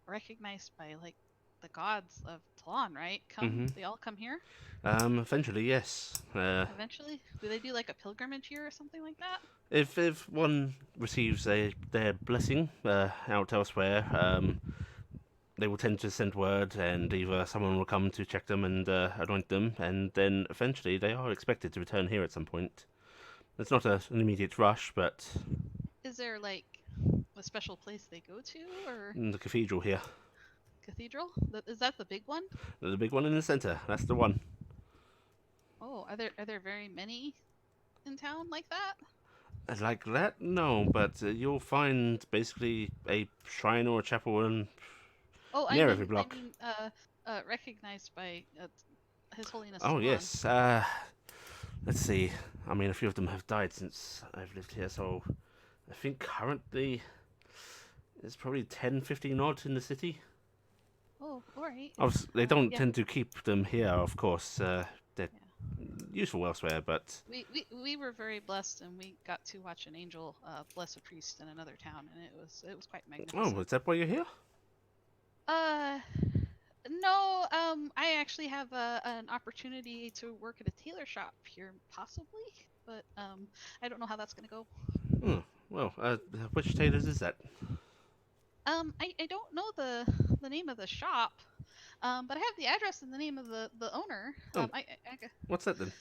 recognized by like the gods of Talon, right? Mhm. They all come here Eventually, yes. eventually. Do they do like a pilgrimage here or something like that? If one receives their blessing out elsewhere, they will tend to send word, and either someone will come to check them and anoint them, and then eventually they are expected to return here at some point. It's not an immediate rush, but Is there like a special place they go to or in the cathedral here, cathedral? Is that the big one? the big one in the centre, that's the one. Oh, are there very many in town like that? Like that? No, but you'll find basically a shrine or a chapel and Oh, near every block. Recognized by His Holiness. Oh Talon. yes. Let's see. I mean, a few of them have died since I've lived here, so I think currently there's probably 10, 15 odd in the city. Oh, all right. Obviously, they don't Yeah. tend to keep them here, of course. They're useful elsewhere, but We were very blessed, and we got to watch an angel bless a priest in another town, and it was quite magnificent. oh, is that why you're here? No. I actually have an opportunity to work at a tailor shop here, possibly, but I don't know how that's gonna go. Hmm. Well, which tailors is that? I don't know the name of the shop, but I have the address and the name of the owner. Oh. I What's that then?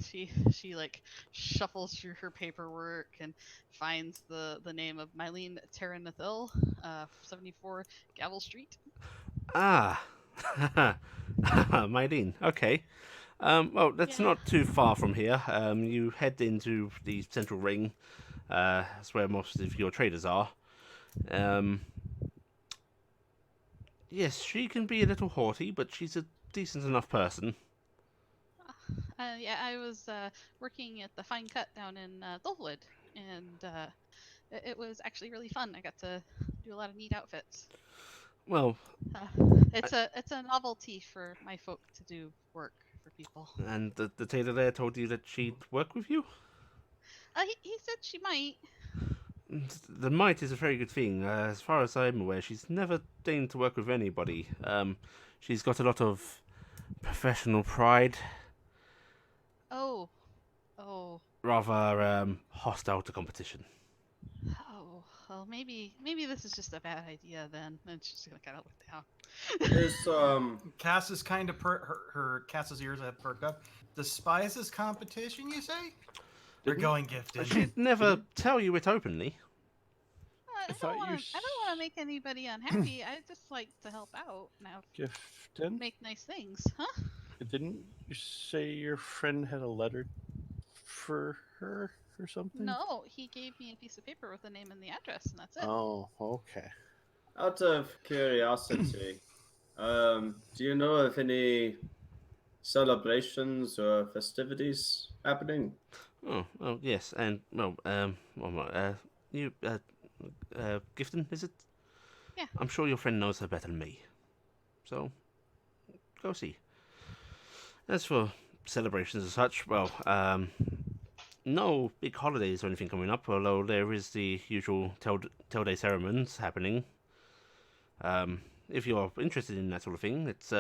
she like shuffles through her paperwork and finds the name of Mylene Tarnstead, 74 Gavel Street. Ah, Mylene, okay. Well, that's Yeah. not too far from here. You head into the central ring. That's where most of your traders are. Um, yes, she can be a little haughty, but she's a decent enough person. Yeah, I was working at the Fine Cut down in Dulwood, and it was actually really fun. I got to do a lot of neat outfits. Well, Uh, it's a novelty for my folk to do work for people. and the tailor there told you that she'd work with you? He said she might. The might is a very good thing. As far as I'm aware, she's never deigned to work with anybody. She's got a lot of professional pride, Oh, oh, rather hostile to competition. oh. Well, maybe this is just a bad idea then. And she's gonna kind of look down. Is Cass is kind of her Cass's ears have perked up. Despises competition, you say? They're going gifted. She'd never tell you it openly. I thought don't you want to make anybody unhappy. I just like to help out. Now, Gifton? make nice things, huh? Didn't you say your friend had a letter for her or something? No, he gave me a piece of paper with the name and the address, and that's it. Oh, okay. out of curiosity, do you know of any celebrations or festivities happening? Oh, yes, and you, Gifton, is it? Yeah. I'm sure your friend knows her better than me. So, go see. As for celebrations and such, well, no big holidays or anything coming up, although there is the usual Tell Day ceremonies happening. If you're interested in that sort of thing, it's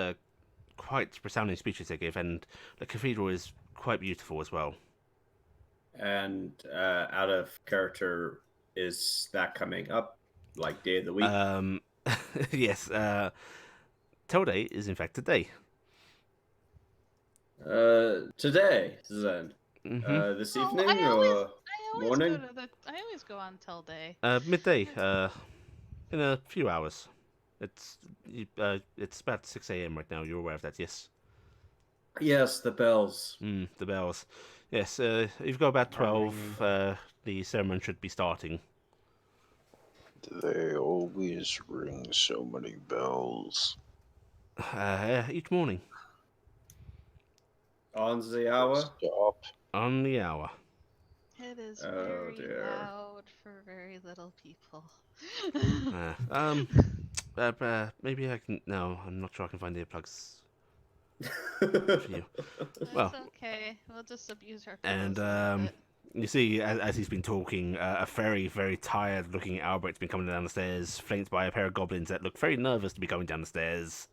quite resounding speeches they give, and the cathedral is quite beautiful as well. And out of character, is that coming up? Like day of the week? Yes, Tell Day is in fact today. Today, then. Mm-hmm. This Oh, evening I or always morning? I always go on Tell Day. Midday, in a few hours. It's about 6 a.m. right now. You're aware of that, yes? Yes, the bells. The bells. Yes, you've got about Are 12. The ceremony should be starting. Do they always ring so many bells? Each morning. On the hour? Stop. On the hour. It is Oh, very dear. loud for very little people. Maybe I can... No, I'm not sure I can find the earplugs for you. That's Well, okay. We'll just abuse our pillows and, a little bit. you see, as he's been talking, a very, very tired-looking Albert's been coming down the stairs, flanked by a pair of goblins that look very nervous to be coming down the stairs.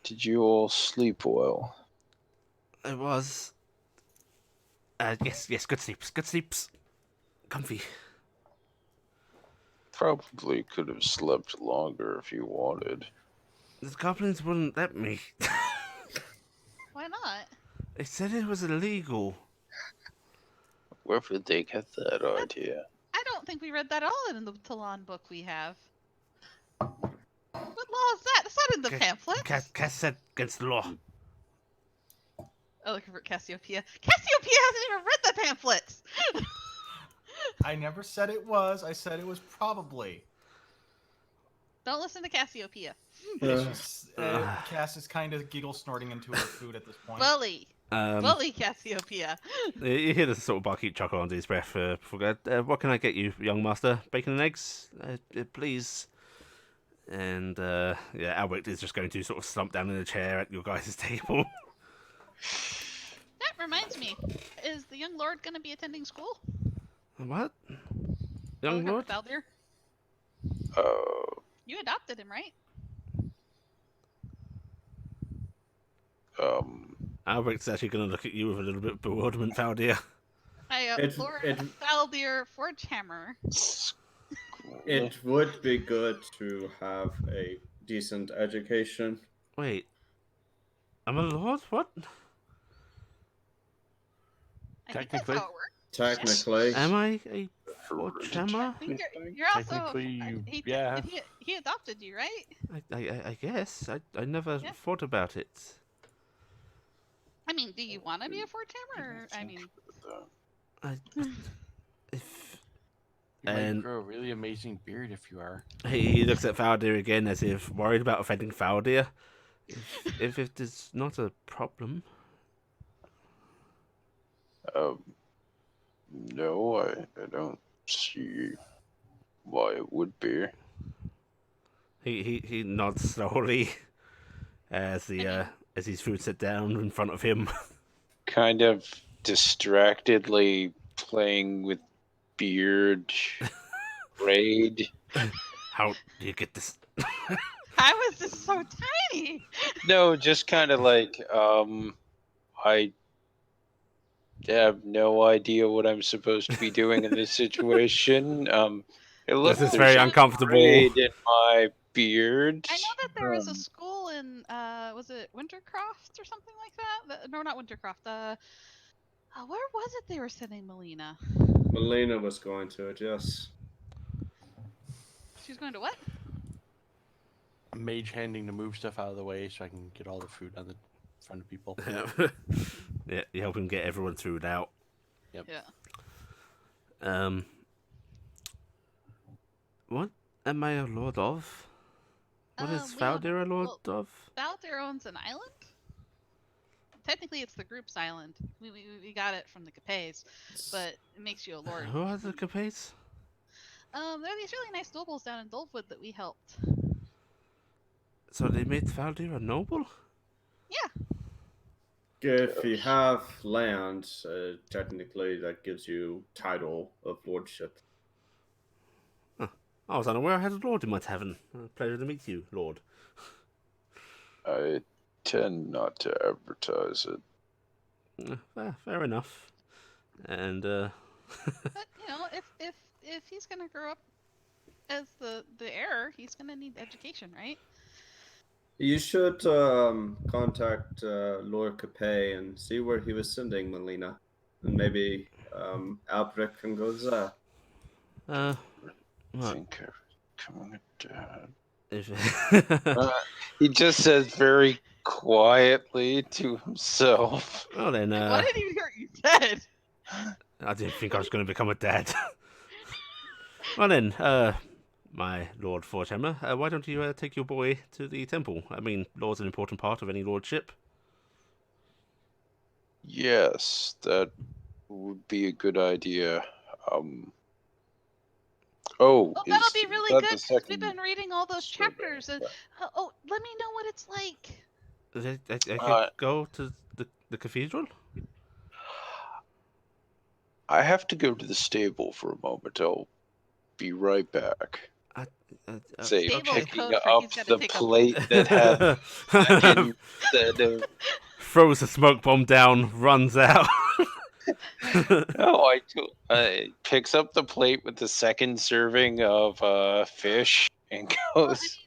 Did you all sleep well? It was... yes, good sleeps. Comfy. Probably could have slept longer if you wanted. The goblins wouldn't let me. Why not? They said it was illegal. Where did they get that idea? I don't think we read that all in the Talon book we have. What law is that? It's not in the pamphlet. Cass said against the law. Oh, looking for Cassiopeia. Cassiopeia hasn't even read the pamphlets! I never said it was. I said it was probably. Don't listen to Cassiopeia. Cass is kind of giggle snorting into her food at this point. Bully. Bully Cassiopeia. You hear the sort of barkeep chuckle under his breath. What can I get you, young master? Bacon and eggs? Please. And, Albert is just going to sort of slump down in a chair at your guys' table. That reminds me. Is the young lord going to be attending school? What? Young lord? Baldir? Uh, You adopted him, right? Albert's actually going to look at you with a little bit of bewilderment, Valdir. Lord Baldir Forgehammer. It would be good to have a decent education. Wait. I'm a lord? What? I think that's how it works. Technically. Am I a Fortuna? I think you're also. Technically, you- He, yeah. he adopted you, right? I guess. I never Yeah. thought about it. I mean, do you want to be a Fortuna, or I mean, I, if You might And- grow a really amazing beard if you are. he looks at Faldir again as if worried about offending Faldir. If it is not a problem. No, I don't see why it would be. He nods slowly as as his food set down in front of him. Kind of distractedly playing with beard braid. How do you get this? how is this so tiny? No, just kind of like I have no idea what I'm supposed to be doing in this situation. Look, This is there's very a uncomfortable. braid in my beard. I know that there was a school in was it Wintercroft or something like that? No, not Wintercroft. Where was it they were sending Melina? Melina was going to it, yes. She's going to what? A mage handing to move stuff out of the way so I can get all the food on the front of people. Yeah, you help him get everyone through out. Yep. Yeah. What am I a lord of? What is We own- Faldir a lord well, of? Baldur owns an island. Technically, it's the group's island. We got it from the Capes, but it makes you a lord. Who are the Capes? There are these really nice nobles down in Dolpwood that we helped. So they made Faldir a noble? If you have land, technically that gives you title of lordship. I was unaware I had a lord in my tavern. Pleasure to meet you, lord. I tend not to advertise it. Fair enough. And But you know, if he's gonna grow up as the heir, he's gonna need education, right? You should contact Lord Capet and see where he was sending Melina. And maybe Albrecht can go there. I what? think I'm coming to Dad. If He just says very quietly to himself. well then, What did you hear what you said? I didn't think I was going to become a dad. Well then, my Lord Fortemmer, why don't you take your boy to the temple? I mean, lord's an important part of any lordship. Yes, that would be a good idea. Oh, that'll is be really that good the 'cause we've second been reading all those survey? chapters. And let me know what it's like. I could Uh, go to the cathedral? I have to go to the stable for a moment. I'll be right back. Say, Stable is picking code for up he's gotta the take a plate that had second set of. Throws the smoke bomb down, runs out. No, picks up the plate with the second serving of fish and Well, goes.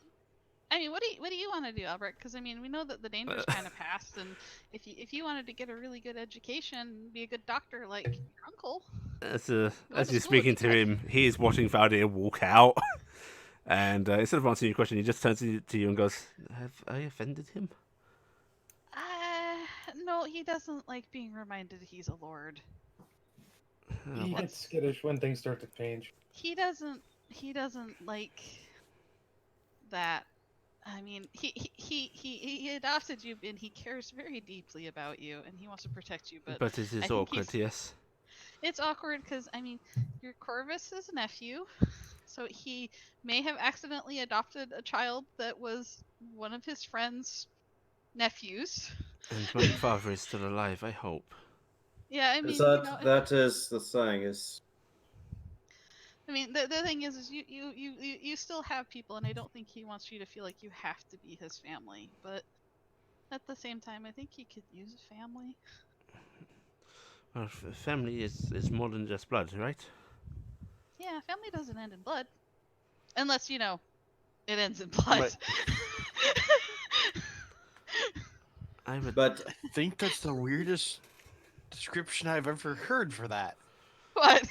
I mean, what do you want to do, Albert? Because I mean, we know that the danger's kind of passed, and if you wanted to get a really good education, be a good doctor like your uncle. As to you're school speaking would be to good. him, he is watching Valdir walk out. And instead of answering your question, he just turns to you and goes, "Have I offended him?" No, he doesn't like being reminded he's a lord. He gets skittish when things start to change. He doesn't like that. I mean, he adopted you, and he cares very deeply about you, and he wants to protect you. But But it I is think awkward, he's- yes. it's awkward because I mean, you're Corvus's nephew, so he may have accidentally adopted a child that was one of his friends' nephews. And my father is still alive, I hope. Yeah, I mean, Is you that know, that is the thing? Is I mean, the thing is you still have people, and I don't think he wants you to feel like you have to be his family. But at the same time, I think he could use a family. Well, family is more than just blood, right? Yeah, family doesn't end in blood, unless you know, it ends in blood. Right. I would. but I think that's the weirdest description I've ever heard for that. What?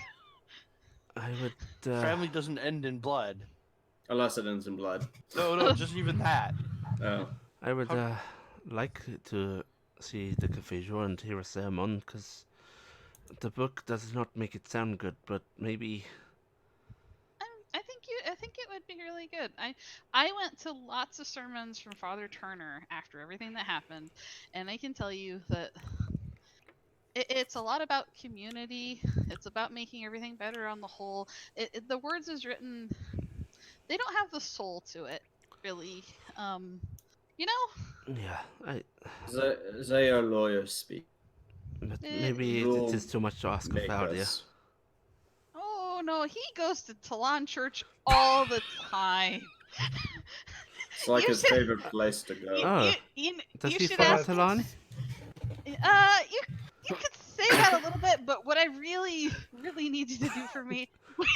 I would. Family doesn't end in blood. Unless it ends in blood. No, just even that. Oh. I would How- like to see the cathedral and hear a sermon, because the book does not make it sound good. But maybe. I think it would be really good. I went to lots of sermons from Father Turner after everything that happened, and I can tell you that it's a lot about community. It's about making everything better on the whole. The words is written, they don't have the soul to it, really. You know, Yeah, They are lawyers speak. but Eh, maybe it is too much to ask of Valdia. Makers. oh no, he goes to Talon Church all the time. It's like You his should- favorite place to go. Oh, you does you he should follow ask him. Talon? You could say that a little bit, but what I really need you to do for me when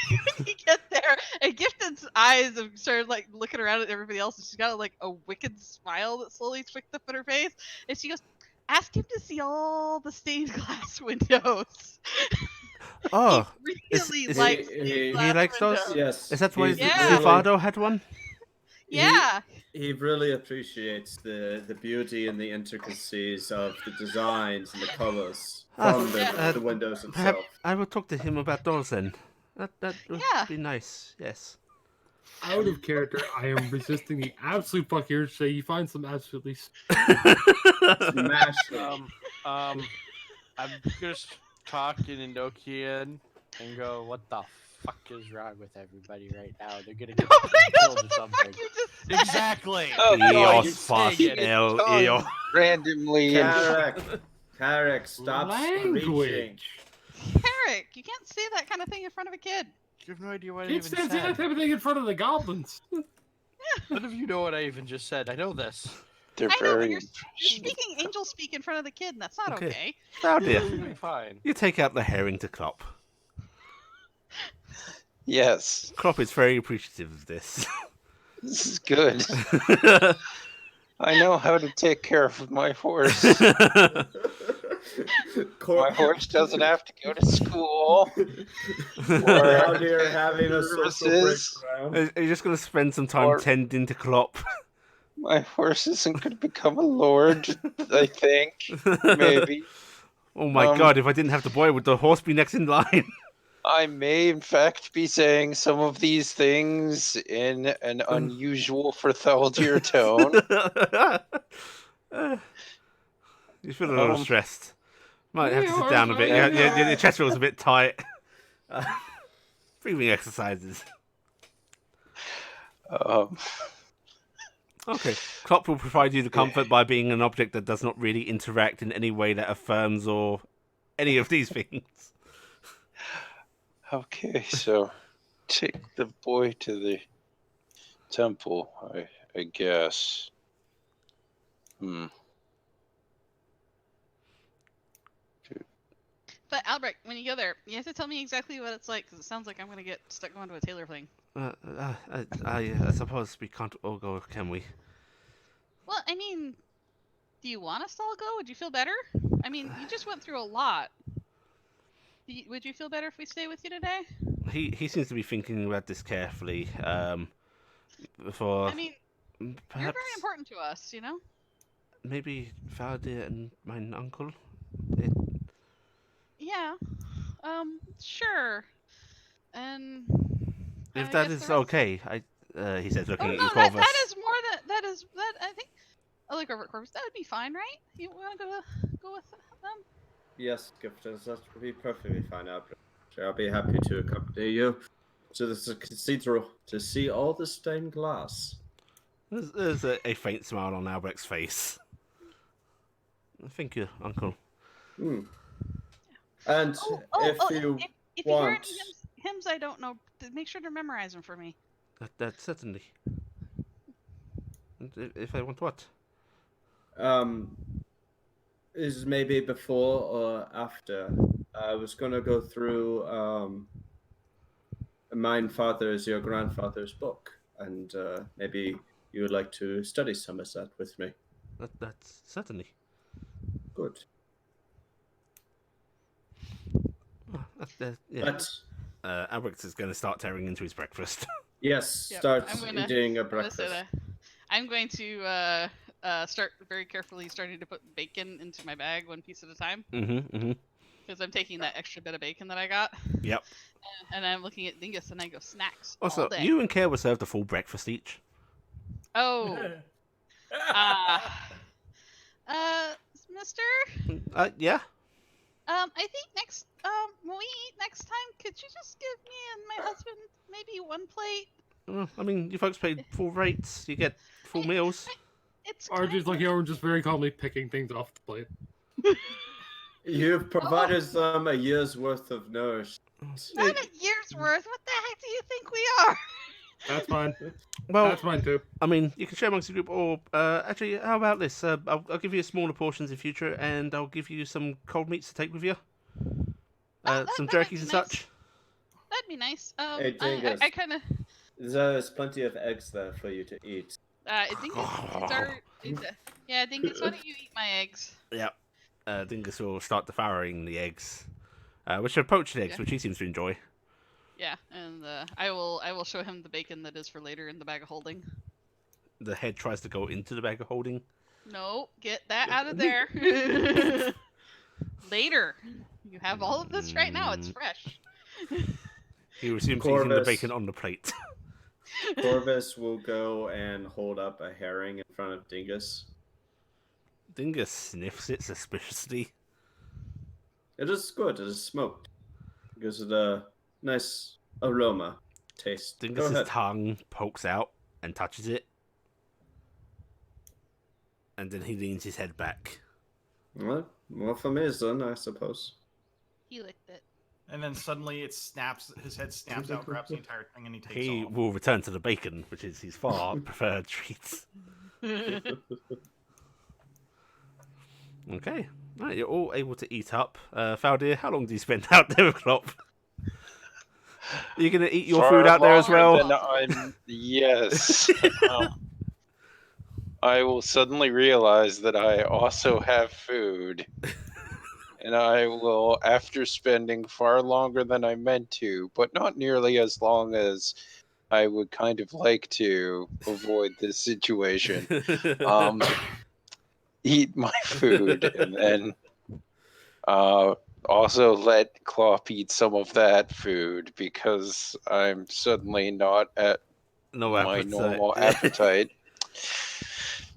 you get there, and Gifted's eyes have started like looking around at everybody else, and she's got like a wicked smile that slowly twinked up in her face, and she goes, "Ask him to see all the stained glass windows." Oh, he is- really is- likes He- stained he glass likes those? windows. Yes. Is that why he's Yeah. really- Zufado had one? Yeah. He really appreciates the beauty and the intricacies of the designs and the colors from the windows Perhaps itself. I will talk to him about those then. That would Yeah. be nice. Yes. Out of character, I am resisting the absolute fuck urge to say you find some absolutely. Smash them. I'm just talking in Nokian and go, what the fuck is wrong with everybody right now? They're gonna get Nobody knows killed what or the fuck something. you just said. Exactly. Oh, God, Eos you're fast saying it el tongue eo. randomly and Carrick, stop screeching. Language. Eric, you can't say that kind of thing in front of a kid. You have no idea what I Kids even can't say that said. type of thing in front of the goblins. None of you know what I even just said. I know this. they're I know, but very you're speaking angel speak in front of the kid, and that's not Okay. okay. Oh You're dear. doing fine. You take out the herring to Klopp. Yes, Klopp is very appreciative of this. this is good. I know how to take care of my horse. My horse doesn't have to go to school. We're out here having a social Services. breakdown. Are you just going to spend some time Or- tending to Klopp? My horse isn't going to become a lord, I think. Maybe. Oh my god, if I didn't have the boy, would the horse be next in line? I may, in fact, be saying some of these things in an unusual for Thaldir tone. You feel a little stressed. Might have to Yeah, sit down a bit. yeah. Your chest feels a bit tight. Breathing exercises. Okay. Klopp will provide you the comfort by being an object that does not really interact in any way that affirms or any of these things. Okay, so take the boy to the temple, I guess. But Albrecht, when you go there, you have to tell me exactly what it's like, because it sounds like I'm gonna get stuck going to a tailor thing. I suppose we can't all go, can we? Well, I mean, do you want us to all go? Would you feel better? I mean, you just went through a lot. Would you feel better if we stay with you today? He seems to be thinking about this carefully. For I mean, you're perhaps very important to us, you know? maybe Valdir and my uncle. Yeah. Sure. And If I that guess is the rest- okay, he says, Oh looking at no, you, that Corvus. is more than that. I think. I look over at Corvus. That would be fine, right? You want to go with them? Yes, Gifters, that would be perfectly fine. I'll be happy to accompany you to the cathedral to see all the stained glass. There's a faint smile on Albrecht's face. Thank you, Uncle. And if you if you hear want, any hymns I don't know, make sure to memorize them for me. That certainly. And if I want what? is maybe before or after. I was gonna go through Mine Father's Your Grandfather's book, and maybe you would like to study some of that with me. That's certainly. Good. Yeah. But Albrecht is going to start tearing into his breakfast. Yes, Yep, start I'm gonna- eating a I'm gonna say breakfast. that. I'm going to start very carefully starting to put bacon into my bag one piece at a time because I'm taking that extra bit of bacon that I got. Yep. And I'm looking at Dingus and I go snacks Also, all day. you and Care were served a full breakfast each. Oh. Mister? Yeah. I think next when we eat next time, could you just give me and my husband maybe one plate? I mean, you folks paid full rates. You get full meals. It's RJ's kind looking over and just very calmly picking things off the plate. You've provided them a year's worth of nourishment. not a year's worth. What the heck do you think we are? That's fine. Well, That's mine too. I mean, you can share amongst the group, or actually, how about this? I'll give you smaller portions in future, and I'll give you some cold meats to take with you. Some that might jerkies be and nice. such. That'd be nice. Hey, Dingus. I kind of. There's plenty of eggs there for you to eat. Dingus, yeah, Dingus, why don't you eat my eggs? Yep. Dingus will start devouring the eggs, which are poached eggs, Yeah. which he seems to enjoy. Yeah, and I will show him the bacon that is for later in the bag of holding. The head tries to go into the bag of holding. No, get that out of there. Later. You have all of this right now. It's fresh. He resumes eating the Corvus. bacon on the plate. Corvus will go and hold up a herring in front of Dingus. Dingus sniffs it suspiciously. It is good. It is smoked. It gives it a nice aroma. Taste. Go Dingus's ahead. tongue pokes out and touches it. And then he leans his head back. Well, more for me then, I suppose. He licked it. And then suddenly it snaps. His head snaps out, grabs the entire thing, and he takes He off. will return to the bacon, which is his far preferred treat. Okay. Right, you're all able to eat up. Faldir, how long do you spend out there with Klopp? Are you going to eat your Far food out there as longer well? than yes. I will suddenly realize that I also have food. And I will, after spending far longer than I meant to, but not nearly as long as I would kind of like to avoid this situation, eat my food and then also let Klopp eat some of that food because I'm suddenly not at No my appetite. normal appetite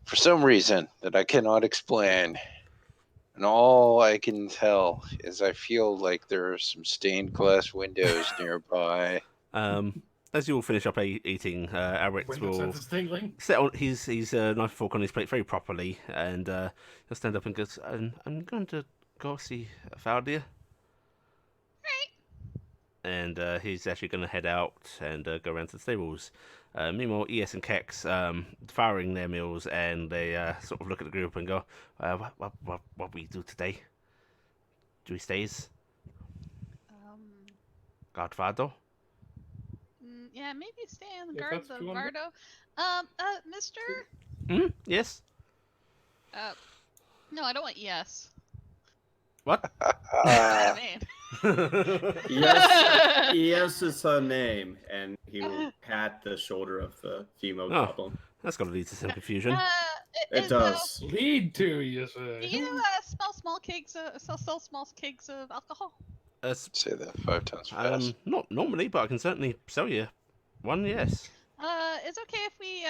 for some reason that I cannot explain. And all I can tell is I feel like there are some stained glass windows nearby. As you all finish up eating, Albrecht Window will senses tingling. set on his knife and fork on his plate very properly, and he'll stand up and goes, I'm going to go see Faldir. And he's actually going to head out and go around to the stables. Meanwhile, ES and Kex devouring their meals, and they sort of look at the group and go, what we do today? Do we stays? Godfather? Yeah, maybe stay in the If guard that's what the you wanna Vardo. Mister? Yes? No, I don't want yes. What? I mean. Yes is her name, and he will pat the shoulder of the female Oh. goblin. That's got to lead to some confusion. It does. Lead to, you Do say. you sell small kegs? Sell small kegs of alcohol? Say that 5 times fast. Not normally, but I can certainly sell you one, yes. It's okay if we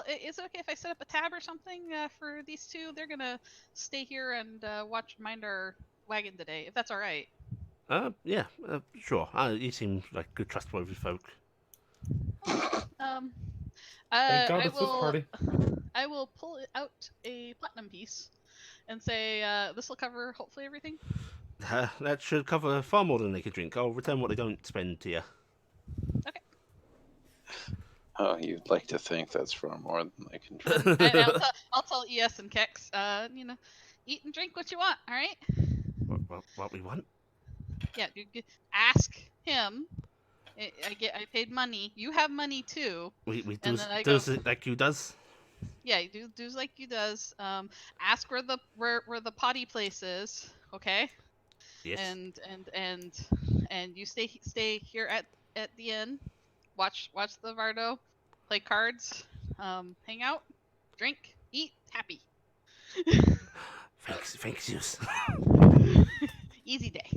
it's okay if I set up a tab or something for these two. They're gonna stay here and mind our wagon today, if that's all right. Yeah, sure. You seem like good, trustworthy folk. Thank God it's this party. I will pull out a platinum piece and say this will cover hopefully everything. That should cover far more than they could drink. I'll return what they don't spend to you. Okay. Oh, you'd like to think that's far more than I can drink. And I'll tell ES and Kex, eat and drink what you want. All right. What we want? Yeah. Ask him. I paid money. You have money too. We do And then I does go- it like you does. Yeah, do like you does. Ask where the potty place is. Okay. Yes. And and you stay here at the inn. Watch the Vardo, play cards, hang out, drink, eat, happy. Thanks, Zeus. Easy day.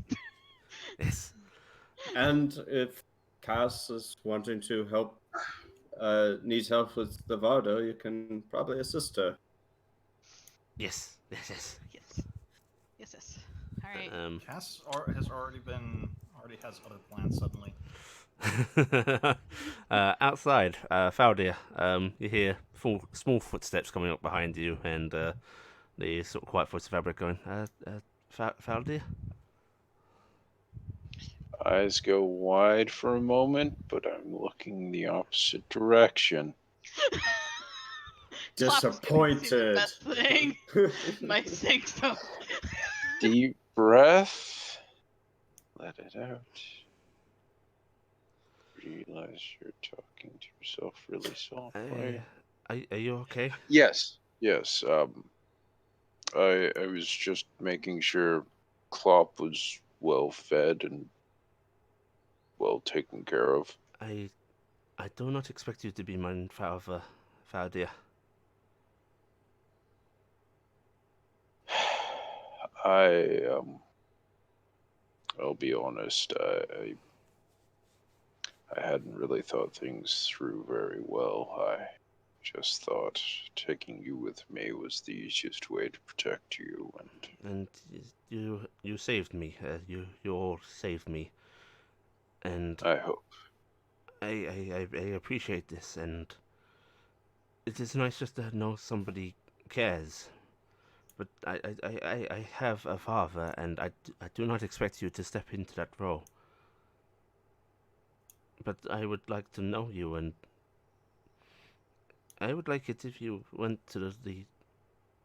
Yes. And if Cass is wanting to help, needs help with the Vardo, you can probably assist her. Yes. Yes. Yes. All right. Cass already has other plans suddenly. Outside, Faldir, you hear small footsteps coming up behind you, and the sort of quiet voice of Fabric going, Faldir? Eyes go wide for a moment, but I'm looking the opposite direction. Plop's getting to see the Disappointed. best thing. My sanctum. Deep breath. Let it out. Realize you're talking to yourself really softly. Are you okay? Yes. I was just making sure Klopp was well fed and well taken care of. I do not expect you to be my father, Faldir. I'll be honest, I hadn't really thought things through very well. I just thought taking you with me was the easiest way to protect you, And you saved me. You all saved me. And I hope. I appreciate this, and it is nice just to know somebody cares. But I have a father, and I do not expect you to step into that role. But I would like to know you, and I would like it if you went to the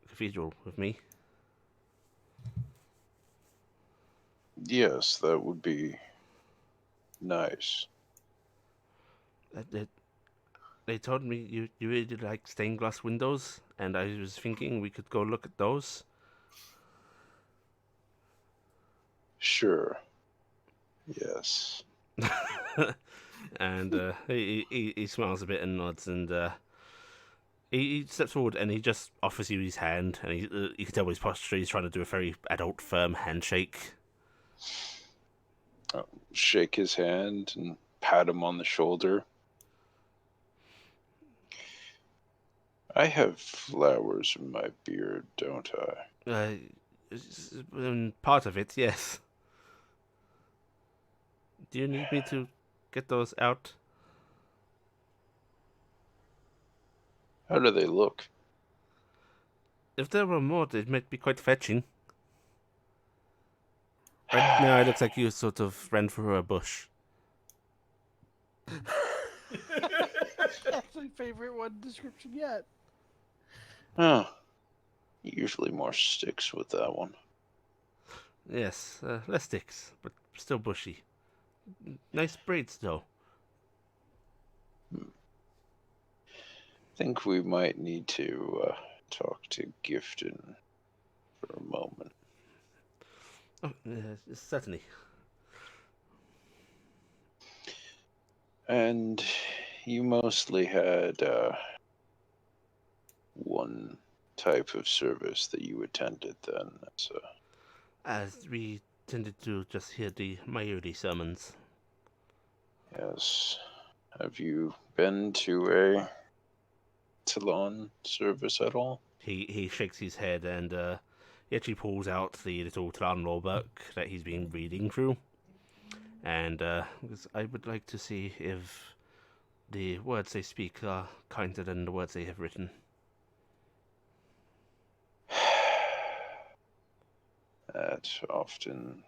cathedral with me. Yes, that would be nice. They told me you really like stained glass windows, and I was thinking we could go look at those. Sure. Yes. And he smiles a bit and nods, and he steps forward and he just offers you his hand, and you can tell by his posture he's trying to do a very adult, firm handshake. I'll shake his hand and pat him on the shoulder. I have flowers in my beard, don't I? Part of it, yes. Do you need me to get those out? How do they look? If there were more, they might be quite fetching. Right now, it looks like you sort of ran through a bush. That's my favorite one description yet. Oh, usually more sticks with that one. Yes, less sticks, but still bushy. Nice braids, though. Think we might need to talk to Gifton for a moment. Oh, certainly. And you mostly had one type of service that you attended then. As we tended to just hear the Mayuri sermons. Yes. Have you been to a Talon service at all? He shakes his head, and he actually pulls out the little Talan law book that he's been reading through. And because I would like to see if the words they speak are kinder than the words they have written. That often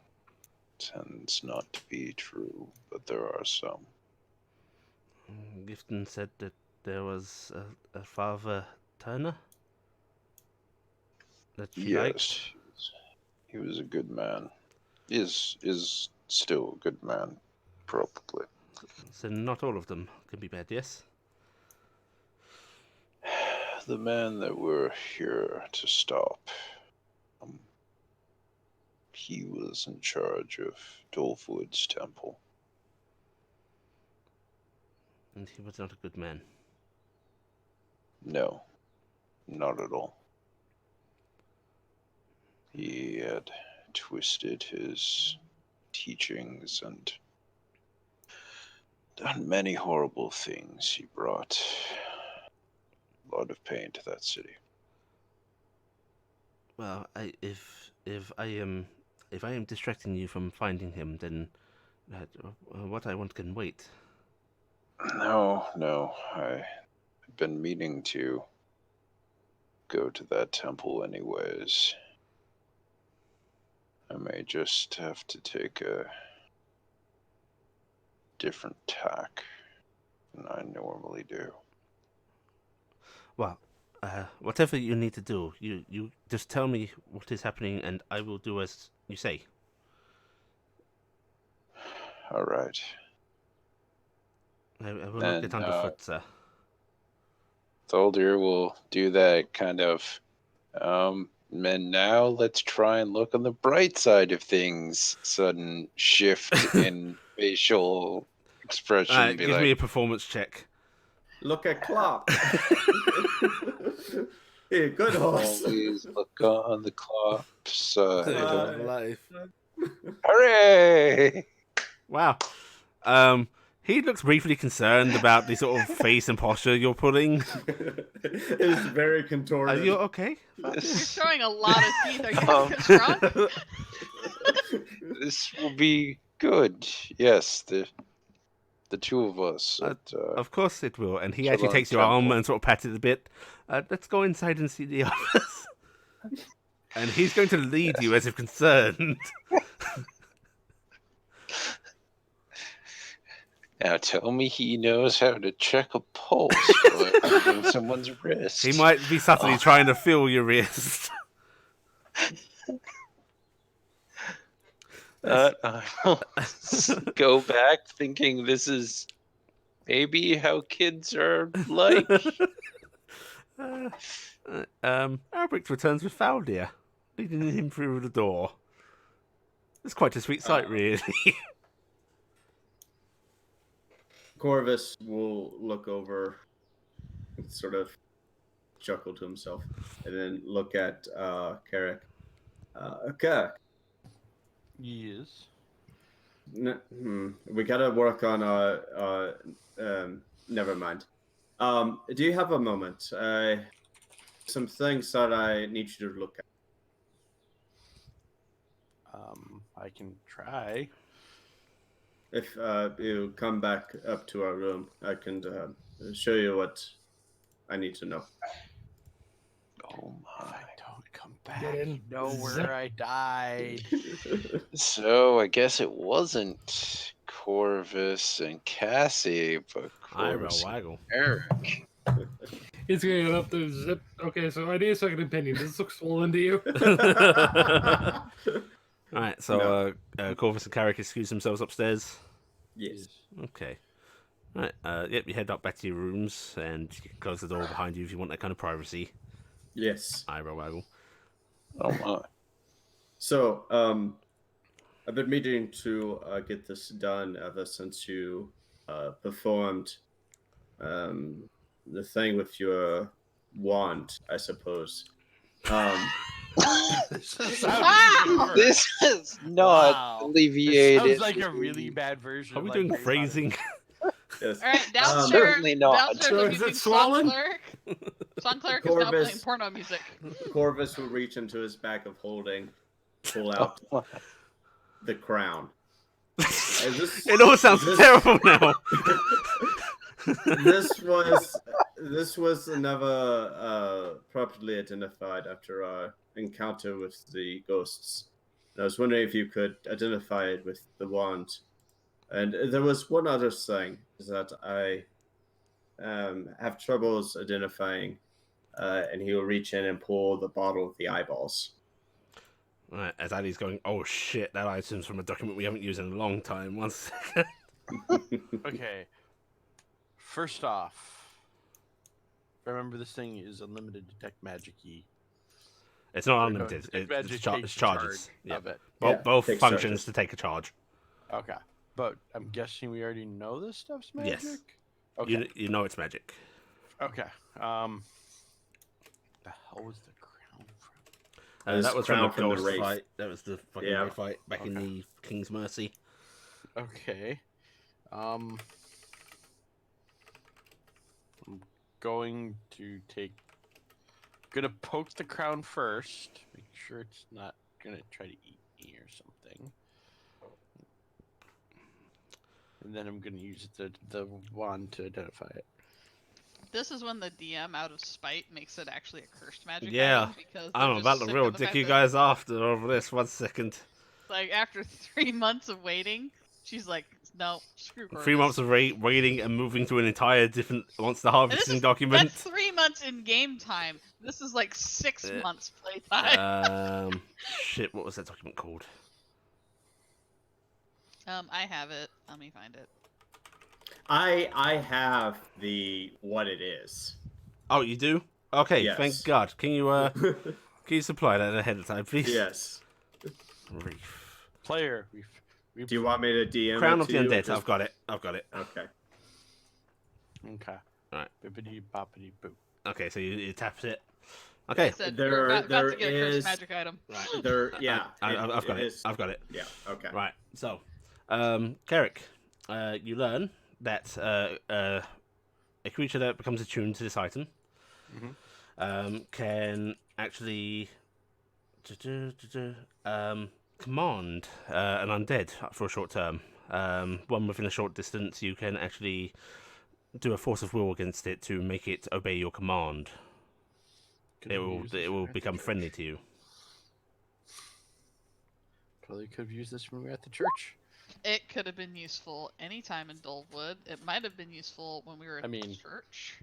tends not to be true, but there are some. Gifton said that there was a Father Turner that she liked. Yes, he was a good man. Is still a good man, probably. So not all of them can be bad, yes? The man that we're here to stop. he was in charge of Dolfwood's temple. And he was not a good man. No, not at all. He had twisted his teachings and done many horrible things. He brought a lot of pain to that city. Well, if I am distracting you from finding him, then what I want can wait. No, I've been meaning to go to that temple anyways. I may just have to take a different tack than I normally do. Well, whatever you need to do, you just tell me what is happening, and I will do as you say. All right. I will not get underfoot, sir. Tholdir will do that kind of, and now let's try and look on the bright side of things. Sudden shift in facial expression. Be Give like, me a performance check. Look at Klopp. Hey, good horse. always look on the clock side of life. Hooray! Wow. He looks briefly concerned about the sort of face and posture you're putting. It was very Are contorted. you okay? You're showing a lot of teeth. Are you having a stroke? This will be good. Yes, the two of us. Of course it will. And he Chill actually on takes your arm temple. and sort of pats it a bit. Let's go inside and see the others. And he's going to lead you as if concerned. Now tell me he knows how to check a pulse on someone's wrist. He might be subtly trying to feel your wrist. I will go back thinking this is maybe how kids are like. Albrecht returns with Faldir, leading him through the door. It's quite a sweet sight, really. Corvus will look over and sort of chuckle to himself and then look at Carrick. Okay. Yes. We gotta work on never mind. Do you have a moment? Some things that I need you to look at. I can try. If you come back up to our room, I can show you what I need to know. Oh If my. I don't come back, Get in. you know where I died. So I guess it wasn't Corvus and Cassie, but Corvus and waggle. Eric. He's gonna get up to zip. Okay, so I need a second opinion. Does this look swollen to you? Alright, so Corvus and Carrick excuse themselves upstairs. Yes. Okay. Alright, yep, you head up back to your rooms, and you can close the door behind you if you want that kind of privacy. Yes. Eyebrow waggle. Oh my. So, I've been meaning to get this done ever since you performed the thing with your wand, I suppose. This is how This is not Wow. alleviated. This sounds like a really bad version. Are we of, doing like, phrasing? Yes. All right, downstairs. Certainly not. Downstairs, So I'm is it using swollen? Song Cleric. Song Cleric is now Corvus. playing porno music. Corvus will reach into his bag of holding, pull out the crown. It all sounds terrible now. This was never properly identified after our encounter with the ghosts. And I was wondering if you could identify it with the wand. And there was one other thing that I have troubles identifying, and he will reach in and pull the bottle of the eyeballs. Right, as Addy's going, oh shit, that item's from a document we haven't used in a long time. One second. Okay. First off, remember this thing is unlimited detect magic key. It's not No, unlimited. detect It's, magic it's takes charges. charge Yeah. of it. Well, Yeah, both takes functions charges. to take a charge. Okay, but I'm guessing we already know this stuff's magic. Yes. Okay. You know it's magic. Okay. The hell was the crown from? This That was from crown the from the ghost Wraith. fight. That was the fucking Yeah. Wraith fight back in Okay. the King's Mercy. Okay. I'm going to gonna poke the crown first. Make sure it's not gonna try to eat me or something. And then I'm gonna use the wand to identify it. This is when the DM, out of spite, makes it actually a cursed magic Yeah, item because I'm they're just about to sick real of the dick fact you that, guys after over this. 1 second. like, after 3 months of waiting, she's like, no, screw 3 months of waiting and moving to an entire different monster harvesting document. That's 3 months in game time. This is like 6 months playtime. Shit, what was that document called? I have it. Let me find it. I have what it is. Oh, you do? Okay, Yes. thank God. Can you supply that ahead of time, please? Yes. Reef. Player, Do you want me to DM Crown it of to the you or Undead. just- I've got it. I've got it. Okay. Okay. Alright. Bippity boppity boo. Okay, so you tap it. Like Okay. I said, There- you're about there to get a is- cursed magic item. Right. There. Yeah. I've got it. is- I've got it. Yeah. Okay. Right. So, Carrick, you learn that a creature that becomes attuned to this item can actually command an undead for a short term. One within a short distance, you can actually do a force of will against it to make it obey your command. It will become friendly to you. Probably could have used this when we were at the church. It could have been useful anytime in Dullwood. It might have been useful when we were at the church.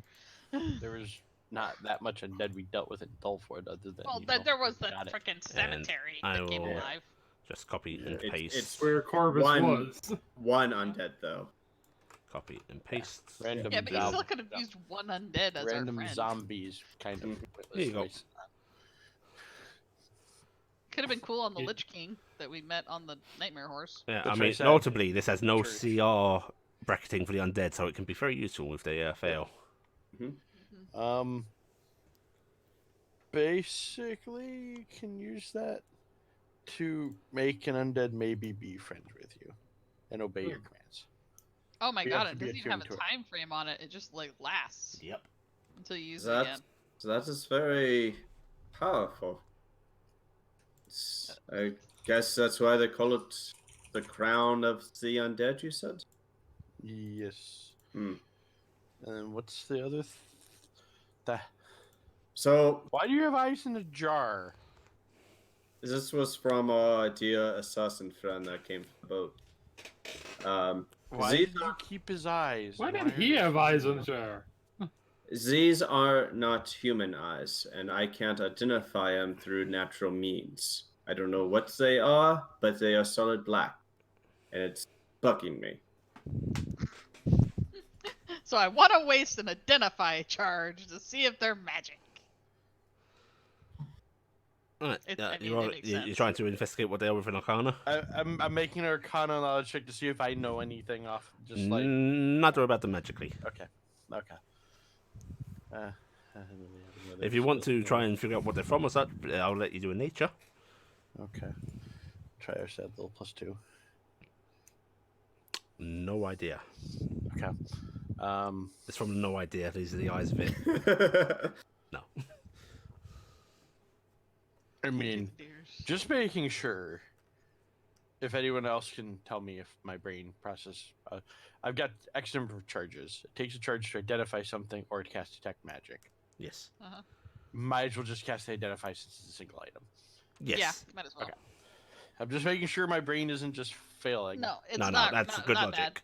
There was not that much undead we dealt with in Dullwood other than. Well, you know, there was the got it. frickin' cemetery I that came will- alive. Just copy and It's- paste. it's- Where Corvus One- was. One undead though. Copy and paste. Random Yeah, but you zombie- still could have used one undead as our random friend. zombies kind of. Here you go. pointless Could have been cool on the You- Lich King that we met on the Nightmare Horse. Yeah, That's I what mean, I said. notably, this has no Church. CR bracketing for the undead, so it can be very useful if they fail. Basically, you can use that to make an undead maybe be friends with you and obey your commands. Oh my You god, have it to be doesn't even have a attuned to it. time frame on it. It just like lasts Yep. until you use So it that's again. so that is very powerful. I guess that's why they call it the crown of the undead. You said. Yes. Hmm. And then what's the other? The So why do you have ice in a jar? this was from a dear assassin friend that came from the boat. Why These did you keep his eyes? Why and did he are have they eyes so on the jar? These are not human eyes, and I can't identify them through natural means. I don't know what they are, but they are solid black, and it's bugging me. So I want to waste an identify charge to see if they're magic. Alright, I mean, it makes you're sense. trying to investigate what they are with an Arcana? I'm making an Arcana knowledge check to see if I know anything off. Just like Not sure about them magically. okay. If you want to try and figure out what they're from or such, I'll let you do a nature. Okay. Try our sad little +2. No idea. Okay. It's from no idea. These are the eyes of it. No. I mean, Dears. just making sure. If anyone else can tell me if my brain process, I've got X number of charges. It takes a charge to identify something or to cast detect magic. Yes. Might as well just cast identify since it's a single item. Yes. Yeah, might as well. Okay. I'm just making sure my brain isn't just failing. No, it's No, not. that's not, good not logic.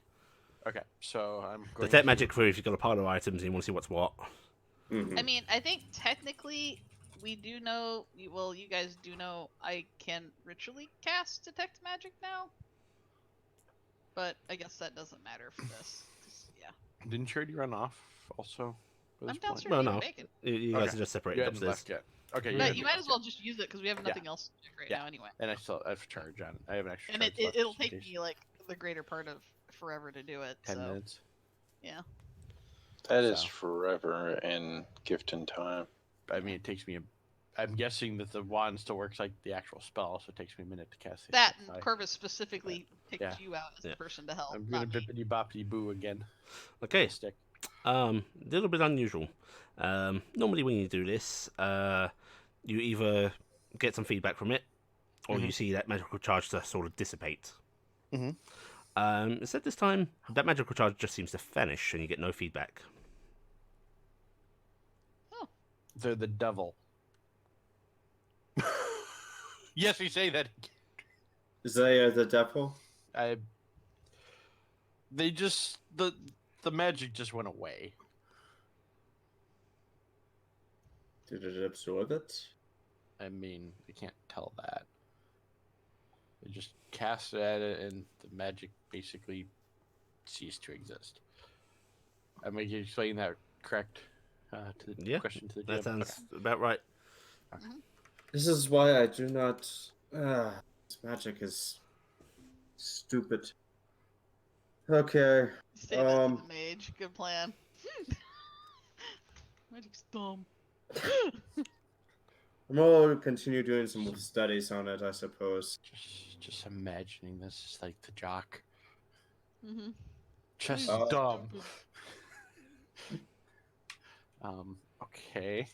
Okay, so I'm going Detect to... magic for if you've got a pile of items and you want to see what's what. Mhm. Bad. I mean, I think technically we do know. Well, you guys do know I can ritually cast detect magic now. But I guess that doesn't matter for this. 'Cause, yeah, Didn't you already run off also? at I'm this point? downstairs Well, eating no. bacon. You guys Okay. are just You separated hadn't upstairs. left Okay. But have you the might gas, as well just use it because we have nothing else to do right Yeah. now anyway. And I still have charge on it. I have an extra And charge left. it'll just in take case. me like the greater part of forever to do it. 10 so minutes. yeah. That is So. forever in Gifton time. I mean, it takes me. I'm guessing that the wand still works like the actual spell, so it takes me a minute to cast it. That and Corvus specifically picked Yeah. you out as the person to help. I'm gonna not me. bippity boppity boo again. Okay. With the stick. A little bit unusual. Normally when you do this, you either get some feedback from it, or you see that magical charge to sort of dissipate. Mhm. Instead this time, that magical charge just seems to vanish, and you get no feedback. They're the devil. Yes, we say that. Is they the devil? They just the magic just went away. Did it absorb it? I mean, you can't tell that. They just cast it at it, and the magic basically ceased to exist. Am I explaining that correct? To the Yeah, question to the That GM? sounds about right. This is why I do not. This magic is stupid. Okay. Say that to the mage. Good plan. Magic's dumb. We'll continue doing some studies on it, I suppose. Just imagining this is like the jock. Mm-hmm. Just Oh. dumb. Okay.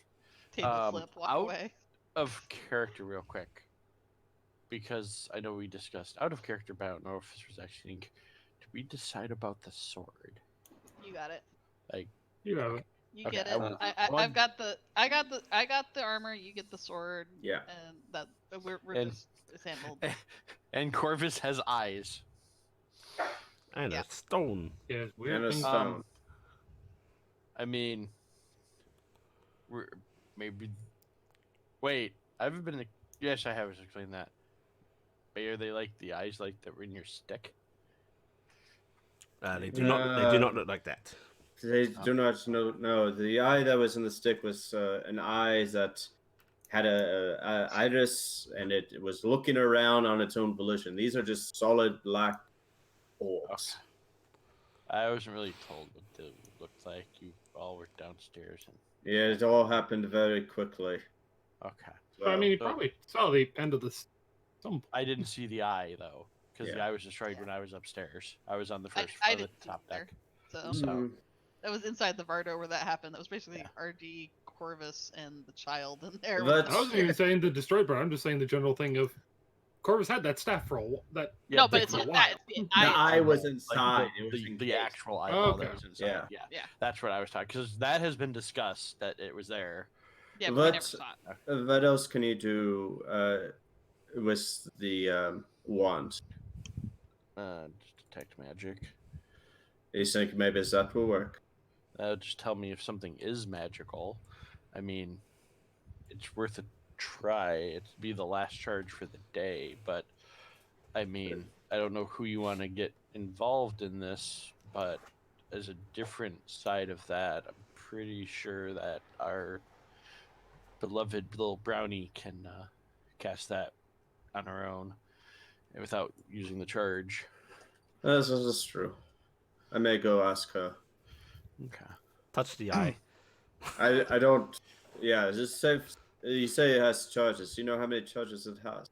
Table flip, walk out away. of character real quick. Because I know we discussed out of character, but I don't know if this was actually. Did we decide about the sword? You got it. You have it. You Okay, get I it. want- I've got the armor. You get the sword. Yeah. And that we're And- just it's handled. And Corvus has eyes. And Yeah. a stone. Yeah, And weird a things. stone. I mean, maybe. Wait, I haven't been. Yes, I have explained that. But are they like the eyes like that were in your stick? They do not look like that. They do not know. No, the eye that was in the stick was an eye that had a iris, and it was looking around on its own volition. These are just solid black orbs. I wasn't really told what they looked like. You all were downstairs. Yeah, it all happened very quickly. Okay. I mean, you So- probably saw the end of this. I didn't see the eye though, because the Yeah. eye was destroyed when I was upstairs. I was on the I first floor, the didn't top either. deck. So Mm. that was inside the Vardo where that happened. That was basically Yeah. RD, Corvus, and the child in there. But- I wasn't even saying the destroyed, but I'm just saying the general thing of Corvus had that staff for a while. no, but it's for a not while. that. It's the The eye eye. was Like inside. It was the encased. actual eyeball Okay. that was inside. Yeah. Yeah. That's what I was talking. Because that has been discussed that it was there. Yeah, but we never But- saw it. What else can you do with the wand? Just detect magic. You think maybe that will work? That'll just tell me if something is magical. I mean, it's worth a try. It'd be the last charge for the day, but I mean, I don't know who you want to get involved in this, but as a different side of that, I'm pretty sure that our beloved little brownie can cast that on her own without using the charge. This is true. I may go ask her. Okay. Touch the eye. I don't. Yeah, just say. You say it has charges. You know how many charges it has?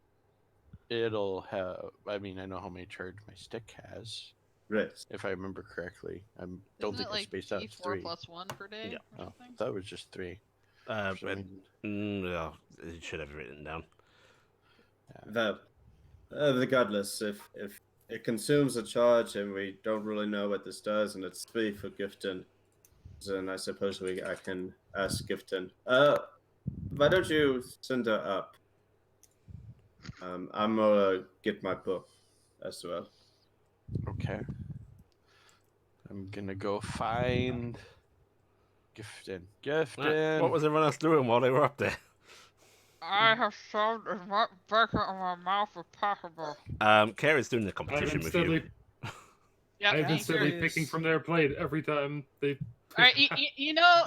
It'll have. I mean, I know how many charge my stick has, Right. if I remember correctly. I don't Isn't think it like it's spaced out. It's D4 three. plus 1 per day Yeah. or Oh, something? that was just three. But For some reason. well, it should have written down. Well, regardless, if it consumes a charge and we don't really know what this does, and it's 3 for Gifton, then I suppose I can ask Gifton. Why don't you send her up? I'm gonna get my book as well. Okay. I'm gonna go find Gifton. Gifton. What was everyone else doing while they were up there? I have solved as much bacon in my mouth as possible. Kara's doing the I've competition been with steadily, you. Yeah, I've been me steadily too. picking from their plate every time they All right, you know,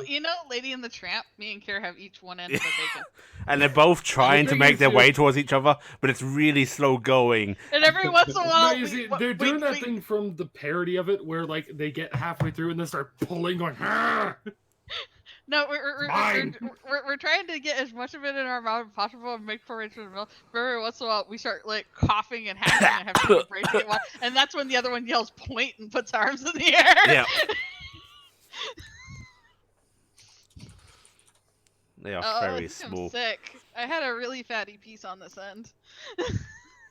Lady and the Tramp. Me and Kara have each one end of the bacon, And they're both trying to think make it's their way you. towards each other, but it's really slow going. and every once in a while, No, you see, they're doing that thing from the parody of it, where like they get halfway through and then start pulling, going. "Ah!" No, Mine. we're trying to get as much of it in our mouth as possible and make for the milk. But every once in a while, we start like coughing and hacking and having to break it, and that's when the other one yells "point" and puts arms in the air. Yeah. They are Oh, I very think small. I'm sick. I had a really fatty piece on this end.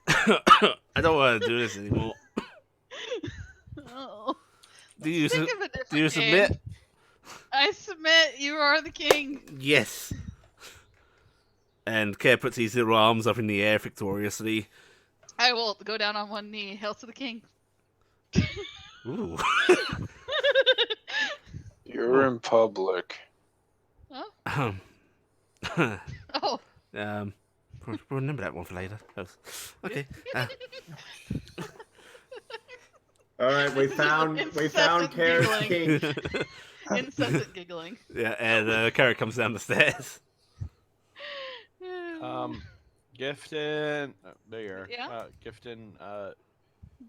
I don't want to do this anymore. Oh. Do you, Think of a do you different submit? game. I submit. You are the king. Yes. And Care puts his little arms up in the air victoriously. I will go down on one knee. Hail to the king. Ooh. You're in public. Oh. Oh. We'll remember that one for later. Okay. All right, we found Kara's king. Incessant giggling. Yeah, and Kara comes down the stairs. Gifton. Oh, there you are. Yeah? Gifton. Do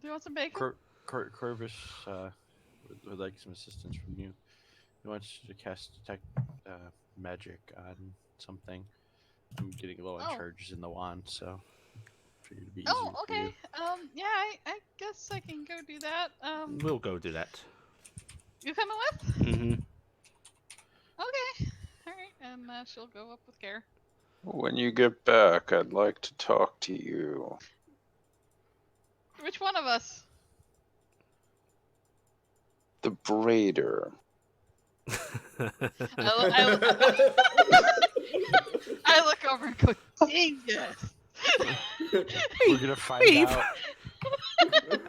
you want some bacon? Corvus would like some assistance from you. He wants to cast detect magic on something. I'm getting low on charges in the wand, so figured it'd be easier Oh, for you. okay. Yeah, I guess I can go do that. We'll go do that. You coming with? Mm-hmm. Okay. All right, and she'll go up with Care. When you get back, I'd like to talk to you. Which one of us? The braider. I look over and go, Dingus! We're gonna find out.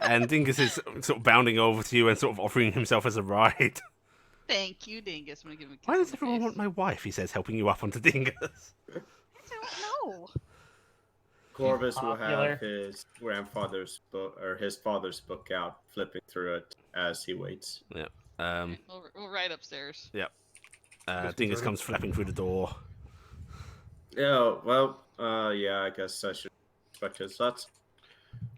And Dingus is sort of bounding over to you and sort of offering himself as a ride. Thank you, Dingus. I'm gonna give him a kiss Why on does the everyone face. want my wife? He says, helping you up onto Dingus. I don't know. Corvus will Popular. have his grandfather's book or his father's book out, flipping through it as he waits. Yeah. We'll ride upstairs. Dingus comes flapping through the door. Yeah, well, yeah, I guess I should expect his thoughts.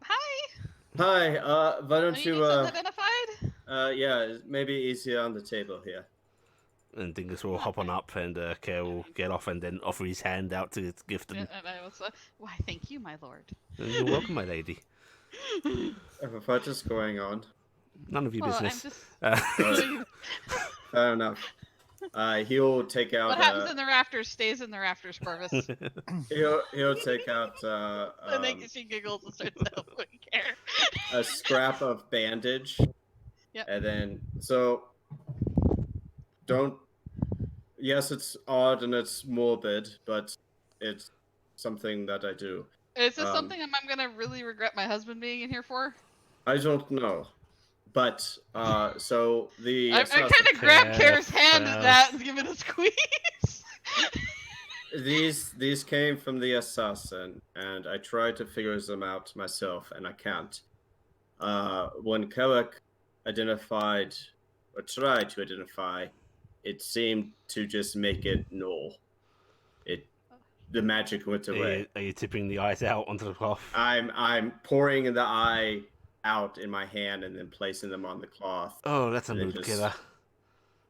Hi. Hi, why Are don't you you, identified? yeah, maybe easier on the table here. And Dingus will hop on up, and Care will get off and then offer his hand out to Gifton. And I was why, thank you, my lord. You're welcome, my lady. What is going on? None of your Well, I'm business. just... Fair enough. He'll take out. What happens in the rafters stays in the rafters, Corvus. He'll take out And then she giggles and starts helping Care. a scrap of bandage. Yep. And then don't. Yes, it's odd and it's morbid, but it's something that I do. Is this something I'm gonna really regret my husband being in here for? I don't know, but so the I kind of grab Care's hand at that and give it a squeeze. these came from the assassin, and I tried to figure them out myself, and I can't. When Kellic identified or tried to identify, it seemed to just make it null. The magic went away. Are you tipping the eyes out onto the cloth? I'm pouring the eye out in my hand and then placing them on the cloth. Oh, that's a And it mood just- killer.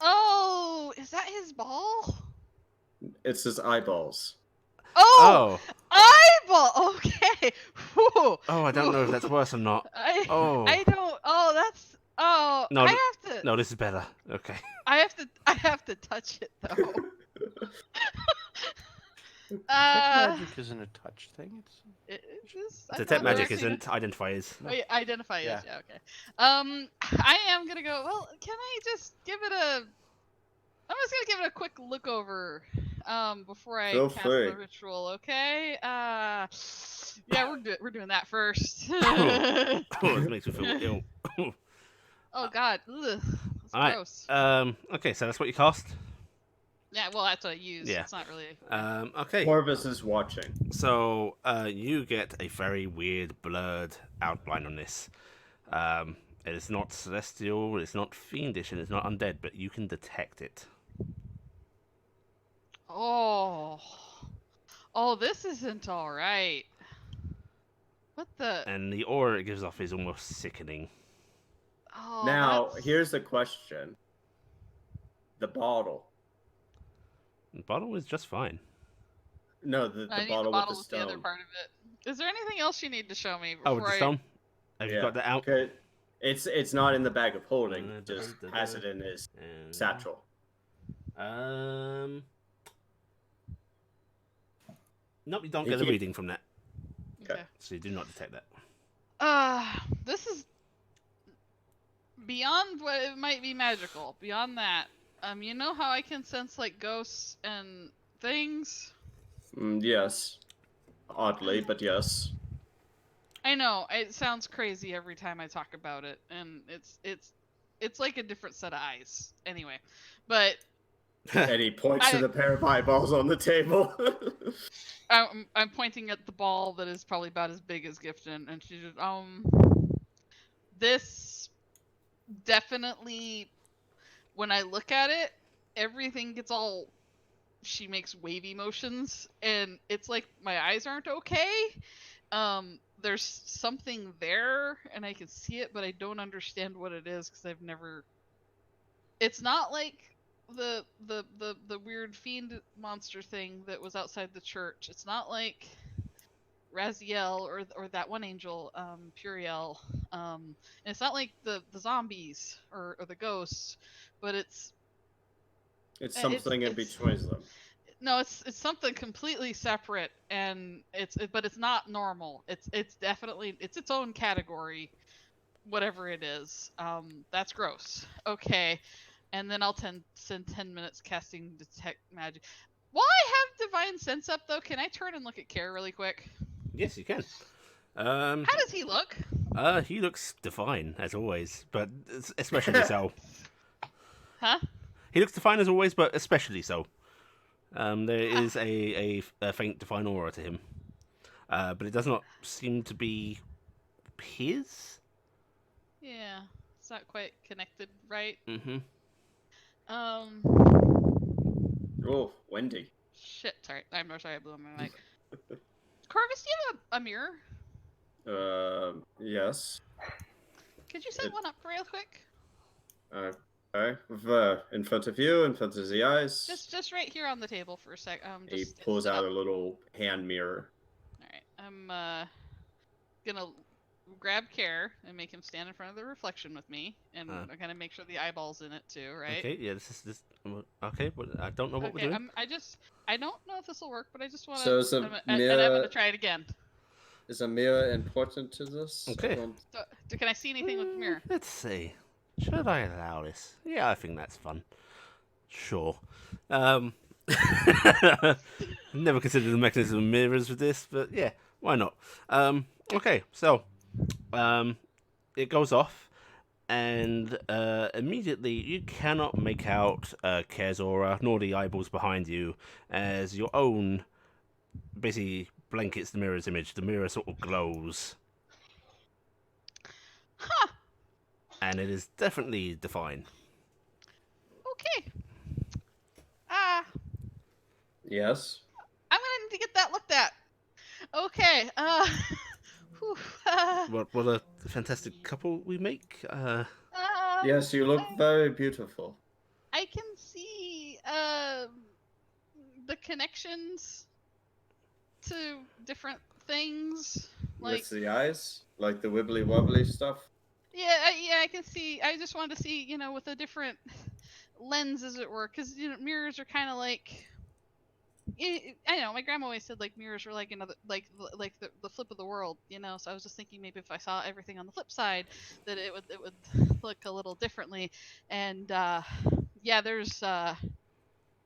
Oh, is that his ball? It's his eyeballs. Oh, eyeball. Okay. Whew. Oh, I don't know if that's worse or not. I Oh. don't. Oh, that's. Oh, No, I have to. No, this is better. Okay. I have to touch it though. Detect magic isn't a touch thing. Detect magic isn't. Identify is. Oh, yeah, identify is. Yeah. Yeah. Okay. I am gonna go. Well, can I just give it a? I'm just gonna give it a quick look over. Before I Feel cast free. the ritual. Okay. Yeah, we're doing that first. Oh, this makes me feel ill. Oh God. Ugh. That's Alright. gross. Okay, so that's what you cast. Yeah. Well, that's what I use. Yeah. It's not really. Okay. Corvus is watching. So you get a very weird blurred outline on this. It's not celestial, it's not fiendish, and it's not undead, but you can detect it. Oh. Oh, this isn't all right. What the? And the aura it gives off is almost sickening. Oh, Now, that's... here's the question. The bottle. The bottle is just fine. No, the I need bottle the with bottle the with the other stone. part of it. Is there anything else you need to show me Oh, before with the I? stone? Have you got that out? Okay. It's not in the bag of holding. Just has it in his satchel. Nope, you don't He get a keep- reading from that. Okay. So you do not detect that. This is beyond what it might be magical. Beyond that, you know how I can sense like ghosts and things? Yes. Oddly, but yes. I know it sounds crazy every time I talk about it, and it's like a different set of eyes. Anyway, but And he points to I- the pair of eyeballs on the table. I'm pointing at the ball that is probably about as big as Gifton, and she's just, this definitely, when I look at it, everything gets all, she makes wavy motions, and it's like my eyes aren't okay. There's something there, and I can see it, but I don't understand what it is because I've never. It's not like the weird fiend monster thing that was outside the church. It's not like Raziel or that one angel, Puriel. And it's not like the zombies or the ghosts, but it's something in between them. no, it's something completely separate, and but it's not normal. It's definitely it's its own category, whatever it is. That's gross. Okay, and then I'll spend 10 minutes casting detect magic. While I have divine sense up though, can I turn and look at Care really quick? Yes, you can. How does he look? He looks divine as always, but especially so. Huh? He looks divine as always, but especially so. There Huh. is a faint divine aura to him, but it does not seem to be his. Yeah, it's not quite connected, right? Mm-hmm. Oh, Wendy. Shit. Sorry, I'm sorry. I blew my mic. Corvus, do you have a mirror? Yes. Could you set one up real quick? Okay. In front of you, in front of the eyes. Just right here on the table for a sec. He Just pulls sit out up. a little hand mirror. All right. I'm gonna grab Care and make him stand in front of the reflection with me, and I'm gonna make sure the eyeball's in it too, right? Okay. Yeah. This. Okay. But I don't know what we're doing. I don't know if this will work, but I just want to. So is a and I'm mirror- gonna try it again. Is a mirror important to this? Okay. Can I see anything with the mirror? Let's see. Should I allow this? Yeah, I think that's fun. Sure. Never considered the mechanism of mirrors with this, but yeah, why not? Okay, so it goes off, and immediately you cannot make out Care's aura nor the eyeballs behind you, as your own basically blankets the mirror's image. The mirror sort of glows. Huh. And it is definitely defined. Okay. Yes. I'm gonna need to get that looked at. Okay. Whew, Uh, What a fantastic couple we make. Yes, you look very beautiful. I can see the connections to different things. Like With the eyes? Like the wibbly wobbly stuff? yeah, I can see. I just wanted to see, with a different lens, as it were, because mirrors are kind of like. I know my grandma always said like mirrors were like another like the flip of the world, So I was just thinking maybe if I saw everything on the flip side, that it would look a little differently. And yeah, there's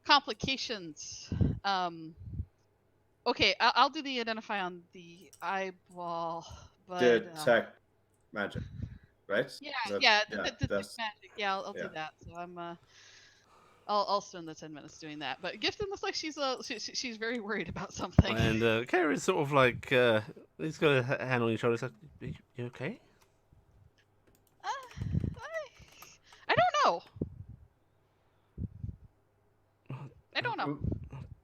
complications. Okay, I'll do the identify on the eyeball, but Detect magic, right? yeah, detect that's- magic. Yeah, I'll do that. So I'll spend the 10 minutes doing that. But Gifton looks like she's very worried about something. And Kara is sort of like he's got a hand on your shoulder. He's like, "You okay?" I don't know.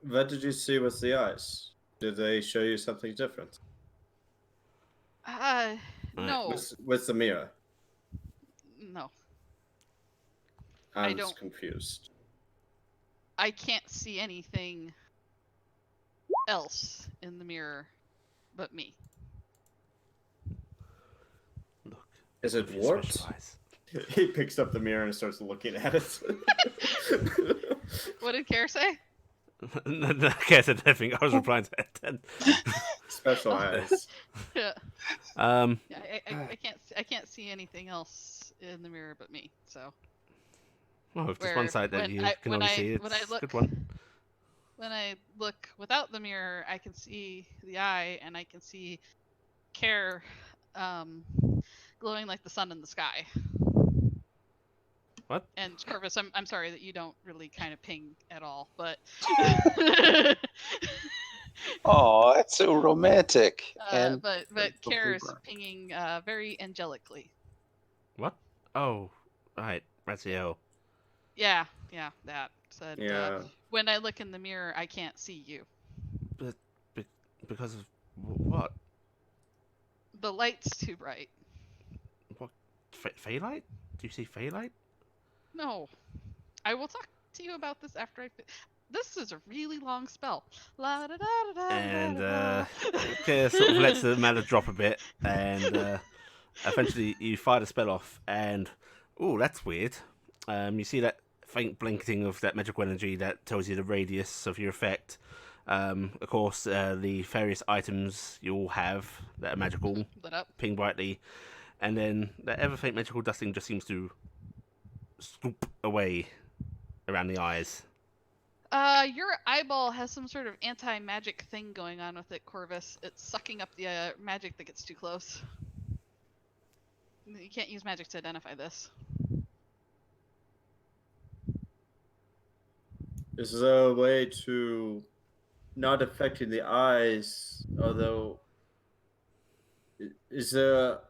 What did you see with the eyes? Did they show you something different? No, With the mirror. no. I'm don't- confused. I can't see anything else in the mirror but me. Look. Is it with your warped? special eyes. He picks up the mirror and starts looking at it. What did Care say? No, I said nothing. I was replying to it then. Special eyes. Yeah. Um, Yeah, I can't see anything else in the mirror but me. So well, if there's where one side that when you I can when only I see, when I it's a look good one. when I look without the mirror, I can see the eye and I can see Care glowing like the sun in the sky. What? And Corvus, I'm sorry that you don't really kind of ping at all, but Oh, that's so romantic. And but so Care is super. pinging very angelically. What? Oh, right. Razziel. Yeah, that said. Yeah. When I look in the mirror, I can't see you. But because of what? The light's too bright. What? Phalite? Do you see Phalite? No, I will talk to you about this after I. This is a really long spell. La da da da da And da. Claire sort of lets the matter drop a bit, and eventually you fire the spell off, and oh, that's weird. You see that faint blinking of that magical energy that tells you the radius of your effect. Of course, the various items you all have that are magical Lit up. ping brightly, and then that ever faint magical dusting just seems to swoop away around the eyes. Your eyeball has some sort of anti-magic thing going on with it, Corvus. It's sucking up the magic that gets too close. You can't use magic to identify this. Is there a way to not affecting the eyes, although is it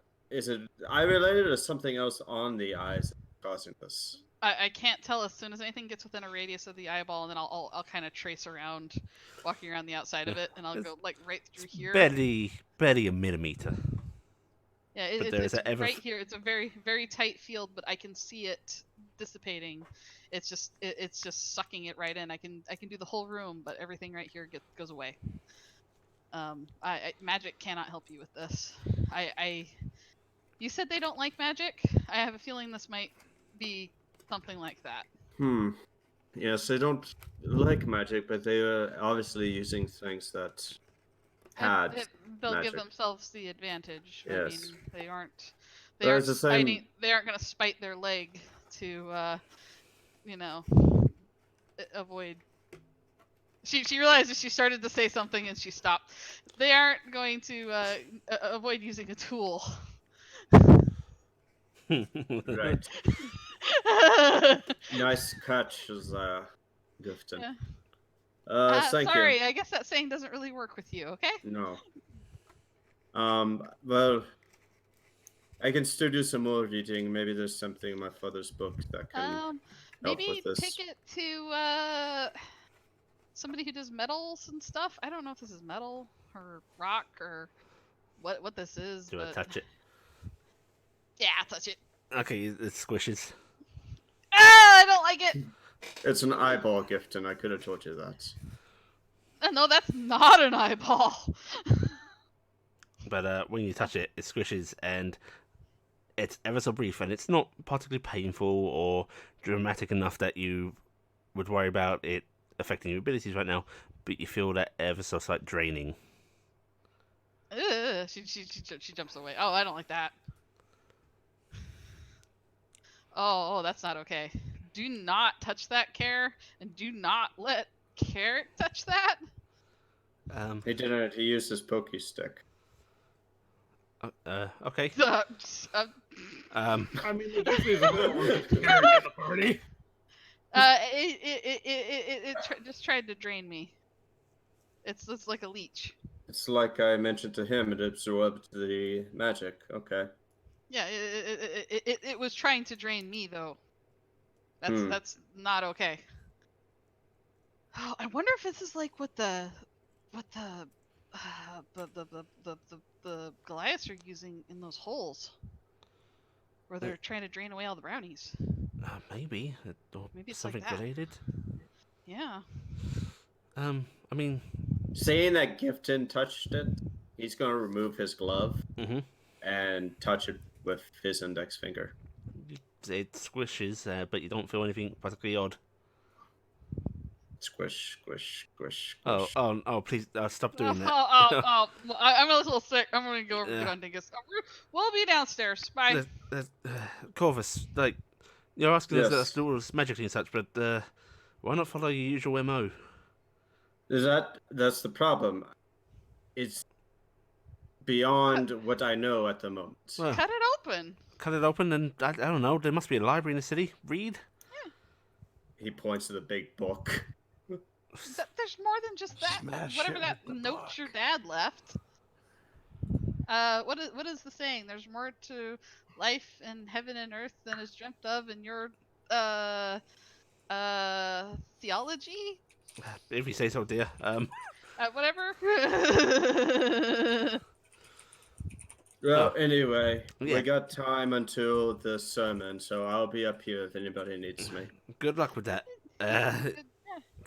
eye related or something else on the eyes causing this? I can't tell as soon as anything gets within a radius of the eyeball, and then I'll kind of trace around, walking around the outside of it, and I'll go like right through here. Barely a millimeter. Yeah, but there it's is a right here. It's a very very tight field, but I can see it dissipating. It's just sucking it right in. I can do the whole room, but everything right here goes away. Magic cannot help you with this. You said they don't like magic. I have a feeling this might be something like that. Yes, they don't like magic, but they are obviously using things that had They'll magic. give themselves the advantage. Yes. I mean, they aren't. But it's the same- They aren't going to spite their leg to, avoid. She realizes she started to say something and she stopped. They aren't going to avoid using a tool. Right. Nice catch, Gifton. Yeah. Thank sorry, you. I guess that saying doesn't really work with you. Okay. No. Well, I can still do some more reading. Maybe there's something in my father's book that can help Maybe with this. take it to somebody who does metals and stuff. I don't know if this is metal or rock or what this is. Do I but... touch it? Yeah, touch it. Okay, it squishes. Ah, I don't like it. It's an eyeball, Gifton. I could have told you that. No, that's not an eyeball. But when you touch it, it squishes, and it's ever so brief, and it's not particularly painful or dramatic enough that you would worry about it affecting your abilities right now, but you feel that ever so slight draining. Ugh, she jumps away. Oh, I don't like that. Oh, that's not okay. Do not touch that, Care, and do not let Carrot touch that. He didn't. He used his pokey stick. Okay. I mean, this is a the party. It just tried to drain me. It's like a leech. It's like I mentioned to him. It absorbed the magic. Okay. Yeah, it was trying to drain me though. That's not okay. Oh, I wonder if this is like what the Goliaths are using in those holes, where they're trying to drain away all the brownies. Maybe. Or Maybe it's like something that. related. Yeah. I mean... Saying that Gifton touched it, he's going to remove his glove Mm-hmm. and touch it with his index finger. It squishes, but you don't feel anything particularly odd. Squish, squish, squish, Oh, squish. please stop doing that. Well, I'm a little sick. I'm gonna go over and get Yeah. on Dingus. We'll be downstairs. Bye. Corvus, like, you're asking us Yes. to do all this magically and such, but why not follow your usual MO? That's the problem. It's beyond what I know at the moment. Well, Cut it open. cut it open and, I don't know, there must be a library in the city. Read? He points to the big book. There's more than just that. Smash Whatever it that with the note book. your dad left. What is the saying? There's more to life in heaven and earth than is dreamt of in your theology. If you say so, dear. Whatever. Well, Oh. anyway, Yeah. we got time until the sermon, so I'll be up here if anybody needs me. Good luck with that.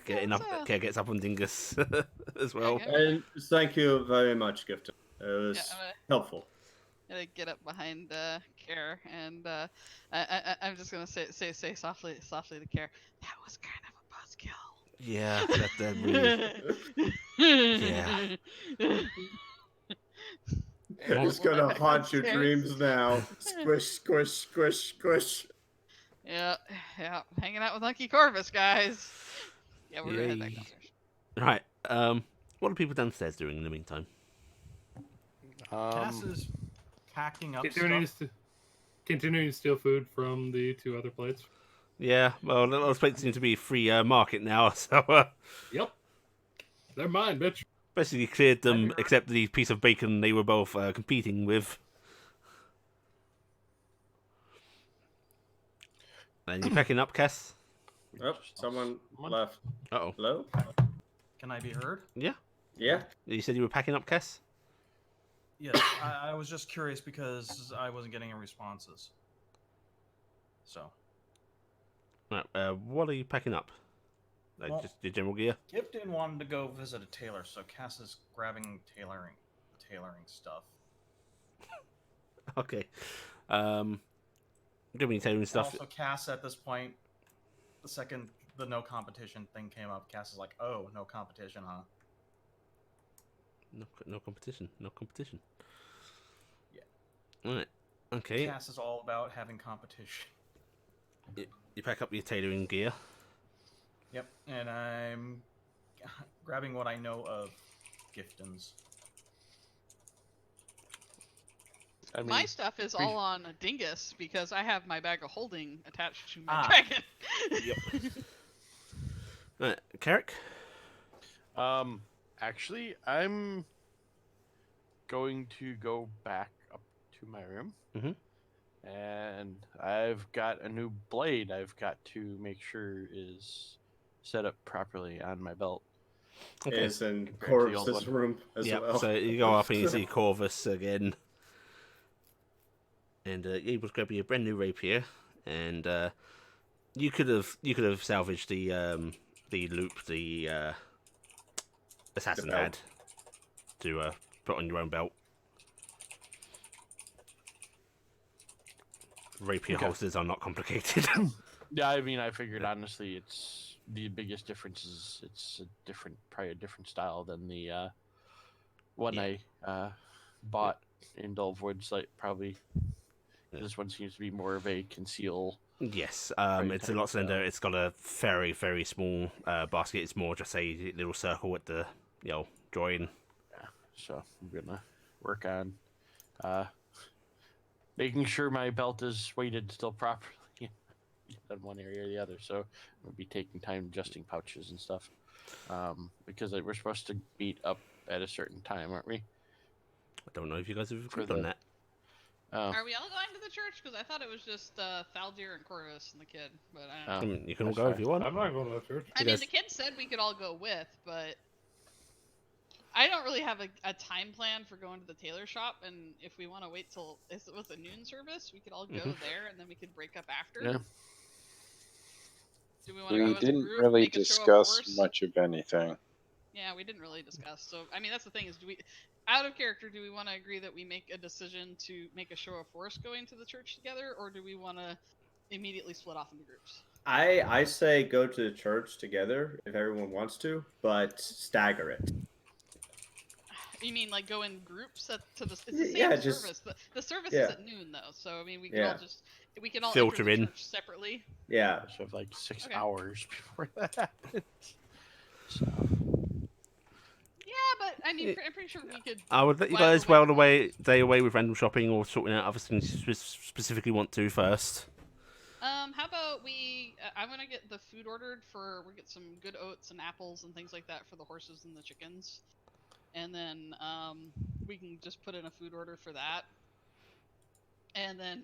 Gets up on Dingus as well. Okay. And thank you very much, Gifton. It was helpful. I'm gonna get up behind Care, and I'm just gonna say softly to Care. That was kind of a buzzkill. Yeah, that really. Yeah. It's gonna haunt your dreams now. Squish, squish, squish, squish. Yeah, hanging out with Unky Corvus, guys. Yeah, we're gonna head back Yay. downstairs. Right. What are people downstairs doing in the meantime? Cass is packing up Continuing stuff. to steal food from the 2 other plates. Yeah, well, those places seem to be free market now, so Yep. They're mine, bitch. basically cleared them, except the piece of bacon they were both competing with. And you packing up, Cass? Oh, someone left. Uh-oh. Hello? Can I be heard? Yeah? Yeah? You said you were packing up, Cass? Yes, I was just curious because I wasn't getting any responses. So. Right, what are you packing up? Like, Well- just your general gear? Gifton wanted to go visit a tailor, so Cass is grabbing tailoring stuff. Okay. Give me tailoring stuff. Also, Cass at this point, the second the no competition thing came up, Cass is like, "Oh, no competition, huh?" No competition. No competition. Yeah. Alright. Okay. Cass is all about having competition. You pack up your tailoring gear. Yep, and I'm grabbing what I know of Gifton's. I mean, My stuff is all on a Dingus because I have my bag of holding attached to my Ah. dragon. Yep. Alright, Carrick? actually, I'm going to go back up to my room. Mhm. And I've got a new blade I've got to make sure is set up properly on my belt. Okay. Is in Compared to the old Corvus' one. room as Yep, well. so you go up and you see Corvus again. And you able to grab your brand new rapier, and you could have salvaged the loop the assassin belt. had to put on your own belt. Rapier Okay. holsters are not complicated. Yeah, I mean, I figured honestly, it's the biggest difference is it's probably a different style than the one Yeah. I bought in Dulvwoods. Like probably this one seems to be more of a conceal. Yes, Right, it's a type lot of slender. style. It's got a very, very small basket. It's more just a little circle with the join. So I'm gonna work on making sure my belt is weighted still properly on one area or the other. So I'll be taking time adjusting pouches and stuff because we're supposed to meet up at a certain time, aren't we? I don't know if you guys have For agreed on the- that. Are we all going to the the church? Because I thought it was just Thaldir and Corvus and the kid, but I Oh. don't know. You can all That's go if fine. you want. I'm not going to church. I It mean, is- the kid said we could all go with, but I don't really have a time plan for going to the tailor shop. And if we want to wait till it was a noon service, we could all go there, and then we could break up after. Yeah. Do we want to We go as a didn't group? really Make a show of discuss force? much of anything. Yeah, we didn't really discuss. So, I mean, that's the thing is, do we, out of character, do we want to agree that we make a decision to make a show of force going to the church together, or do we want to immediately split off into groups? I say go to the church together if everyone wants to, but stagger it. You mean like go in groups to the? It's the same Yeah, just- service. The service yeah. is at noon though, so I mean we can all Yeah. just we can all Filter enter the in. church separately. Yeah. So have like 6 Okay. hours before that happens. So Yeah, but I mean, I'm pretty sure we could. I would let you while guys we're well waiting day away with random shopping or sorting out other things you specifically want to first. How about we? I'm gonna get the food ordered for. We'll get some good oats and apples and things like that for the horses and the chickens, and then we can just put in a food order for that. And then,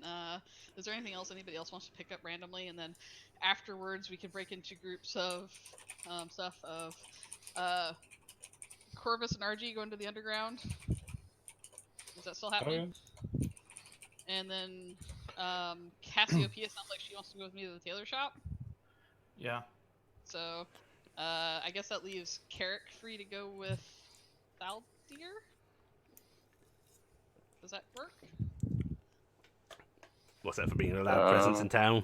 is there anything else anybody else wants to pick up randomly? And then afterwards, we can break into groups of stuff of Corvus and RG going to the underground. Is that still happening? And then Cassiopeia sounds like she wants to go with me to the tailor shop. Yeah. So I guess that leaves Carrick free to go with Thaldir. Does that work? What's that for being a loud presence in town?